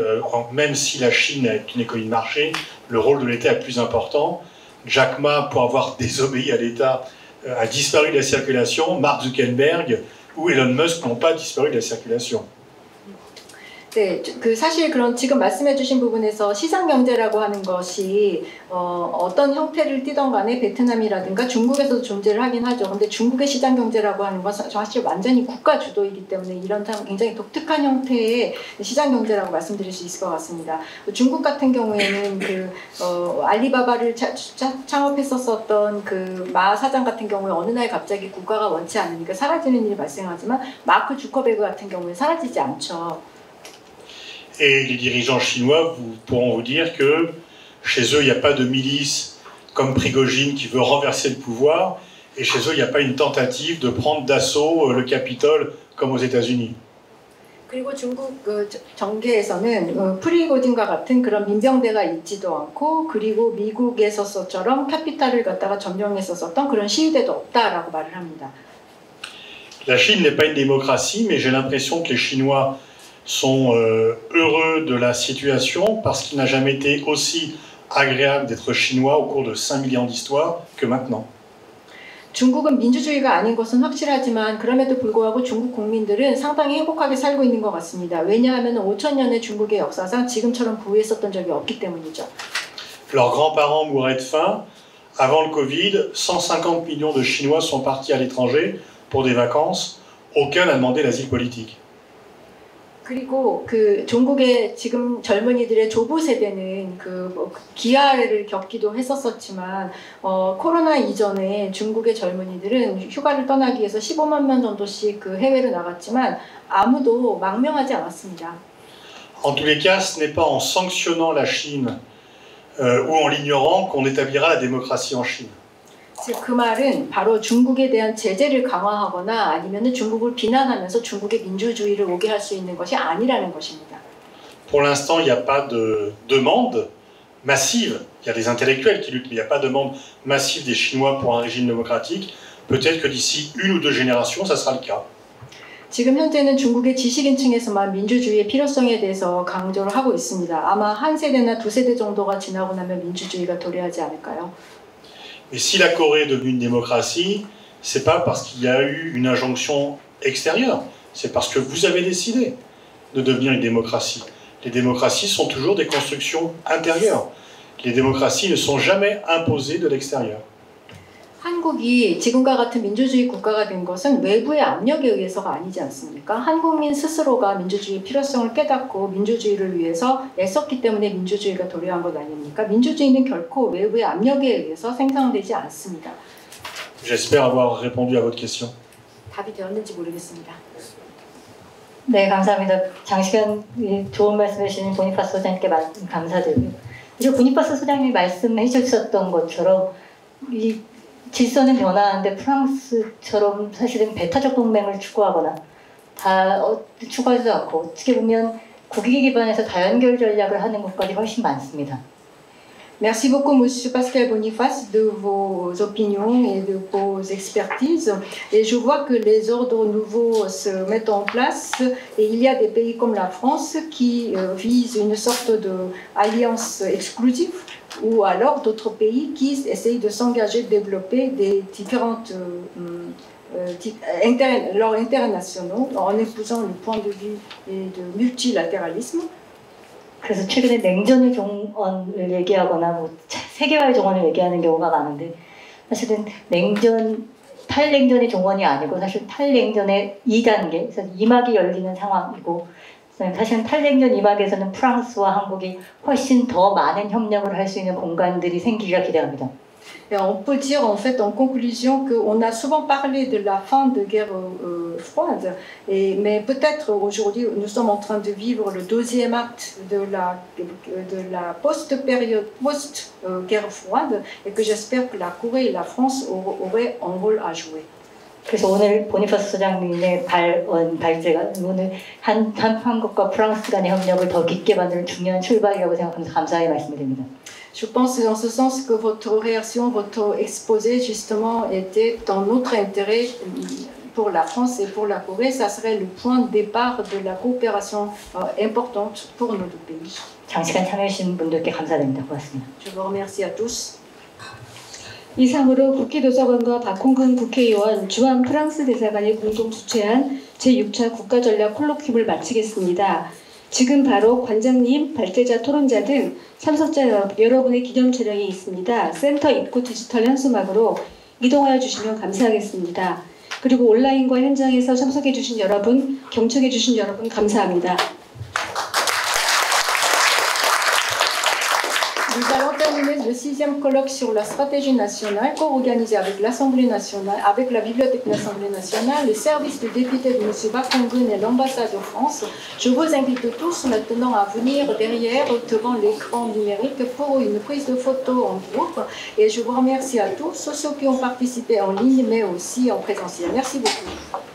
[SPEAKER 6] même si la Chine est une économie de marché, le rôle de l'État est plus important. Jack Ma, pour avoir désobéi à l'État, a disparu de la circulation. Mark Zuckerberg ou Elon Musk n'ont pas disparu de la circulation.
[SPEAKER 2] 네, 사실 그런 지금 말씀해주신 부분에서 시장경제라고 하는 것이 어떤 형태를 띠던 간에 베트남이라든가 중국에서도 존재를 하긴 하죠. 근데 중국의 시장경제라고 하는 건 사실 완전히 국가 주도이기 때문에 이런 굉장히 독특한 형태의 시장경제라고 말씀드릴 수 있을 것 같습니다. 중국 같은 경우에는 알리바바를 창업했었던 마 사장 같은 경우에 어느 날 갑자기 국가가 원치 않으니까 사라지는 일이 발생하지만 마크 주커베그 같은 경우에 사라지지 않죠.
[SPEAKER 6] Et les dirigeants chinois pourront vous dire que chez eux, il n'y a pas de milice comme Prigojine qui veut renverser le pouvoir, et chez eux, il n'y a pas une tentative de prendre d'assaut le Capitole comme aux États-Unis.
[SPEAKER 2] 그리고 중국 정계에서는 프리고진과 같은 그런 민병대가 있지도 않고 그리고 미국에서처럼 캐피탈을 갖다가 점령했었던 그런 시위대도 없다라고 말을 합니다.
[SPEAKER 6] La Chine n'est pas une démocratie, mais j'ai l'impression que les Chinois sont heureux de la situation parce qu'il n'a jamais été aussi agréable d'être chinois au cours de 5 000 ans d'histoire que maintenant.
[SPEAKER 2] 중국은 민주주의가 아닌 것은 확실하지만 그럼에도 불구하고 중국 국민들은 상당히 행복하게 살고 있는 것 같습니다. 왜냐하면 5,000년의 중국의 역사상 지금처럼 부유했었던 적이 없기 때문이죠.
[SPEAKER 6] Leurs grands-parents mouraient de faim. Avant le Covid, 150 millions de Chinois sont partis à l'étranger pour des vacances. Aucun n'a demandé l'asile politique.
[SPEAKER 2] 그리고 중국의 지금 젊은이들의 조부 세대는 기아를 겪기도 했었지만 코로나 이전에 중국의 젊은이들은 휴가를 떠나기 위해서 15만 명 정도씩 해외로 나갔지만 아무도 망명하지 않았습니다.
[SPEAKER 6] En tous les cas, ce n'est pas en sanctionnant la Chine ou en l'ignorant qu'on établira la démocratie en Chine.
[SPEAKER 2] 즉 그 말은 바로 중국에 대한 제재를 강화하거나 아니면 중국을 비난하면서 중국의 민주주의를 오게 할 수 있는 것이 아니라는 것입니다.
[SPEAKER 6] Pour l'instant, il n'y a pas de demande massive. Il y a des intellectuels qui luttent, mais il n'y a pas de demande massive des Chinois pour un régime démocratique. Peut-être que d'ici 1 ou 2 générations, ça sera le cas.
[SPEAKER 2] 지금 현재는 중국의 지식인층에서만 민주주의의 필요성에 대해서 강조를 하고 있습니다. 아마 한 세대나 두 세대 정도가 지나고 나면 민주주의가 도래하지 않을까요?
[SPEAKER 6] Mais si la Corée est devenue une démocratie, c'est pas parce qu'il y a eu une injonction extérieure, c'est parce que vous avez décidé de devenir une démocratie. Les démocraties sont toujours des constructions intérieures. Les démocraties ne sont jamais imposées de l'extérieur.
[SPEAKER 2] 한국이 지금과 같은 민주주의 국가가 된 것은 외부의 압력에 의해서가 아니지 않습니까? 한국민 스스로가 민주주의의 필요성을 깨닫고 민주주의를 위해서 애썼기 때문에 민주주의가 도래한 것 아닙니까? 민주주의는 결코 외부의 압력에 의해서 생성되지 않습니다.
[SPEAKER 6] J'espère avoir répondu à votre question.
[SPEAKER 2] 답이 되었는지 모르겠습니다.
[SPEAKER 7] 네, 감사합니다. 장시간 좋은 말씀 해주신 보니파스 소장님께 감사드리고요. 그리고 보니파스 소장님이 말씀해 주셨던 것처럼 이 질서는 변화하는데 프랑스처럼 사실은 배타적 동맹을 추구하거나 추구하지도 않고 어떻게 보면 국익 기반에서 다연결 전략을 하는 국가들이 훨씬 많습니다.
[SPEAKER 2] Merci beaucoup, Monsieur Pascal Boniface, de vos opinions et de vos expertises. Et je vois que les ordres nouveaux se mettent en place. Et il y a des pays comme la France qui visent une sorte d'alliance exclusive, ou alors d'autres pays qui essayent de s'engager, de développer des différentes leurs internationaux en épousant le point de vue de multilatéralisme.
[SPEAKER 7] 그래서 최근에 냉전의 종언을 얘기하거나 뭐 세계화의 종언을 얘기하는 경우가 많은데 사실은 탈냉전의 종언이 아니고 사실 탈냉전의 2단계, 그래서 2막이 열리는 상황이고 사실은 탈냉전 2막에서는 프랑스와 한국이 훨씬 더 많은 협력을 할 수 있는 공간들이 생기기가 기대합니다.
[SPEAKER 2] Et on peut dire en fait en conclusion qu'on a souvent parlé de la fin de guerre froide, mais peut-être aujourd'hui nous sommes en train de vivre le deuxième acte de la post-période, post-guerre froide, et que j'espère que la Corée et la France auraient un rôle à jouer.
[SPEAKER 7] 그래서 오늘 보니파스 소장님의 발제가 오늘 한국과 프랑스 간의 협력을 더 깊게 만드는 중요한 출발이라고 생각하면서 감사의 말씀을 드립니다.
[SPEAKER 2] Je pense en ce sens que votre réaction, votre exposé justement était dans notre intérêt pour la France et pour la Corée. Ça serait le point de départ de la coopération importante pour nos deux pays.
[SPEAKER 7] 장시간 참여해주신 분들께 감사드립니다. 고맙습니다.
[SPEAKER 2] Je vous remercie à tous.
[SPEAKER 1] 이상으로 국회도서관과 박홍근 국회의원, 주한 프랑스 대사관이 공동 주최한 제6차 국가전략 콜로퀴움을 마치겠습니다. 지금 바로 관장님, 발제자, 토론자 등 참석자 여러분의 기념 촬영이 있습니다. 센터 입구 디지털 현수막으로 이동하여 주시면 감사하겠습니다. 그리고 온라인과 현장에서 참석해 주신 여러분, 경청해 주신 여러분 감사합니다.
[SPEAKER 2] Nous allons terminer le 6e colloque sur la stratégie nationale, co-organisé avec l'Assemblée nationale, avec la Bibliothèque de l'Assemblée nationale, les services de député de M. Park Hong-gun et l'ambassade de France. Je vous invite tous maintenant à venir derrière, devant l'écran numérique, pour une prise de photo en groupe. Et je vous remercie à tous, ceux qui ont participé en ligne, mais aussi en présentiel. Merci beaucoup.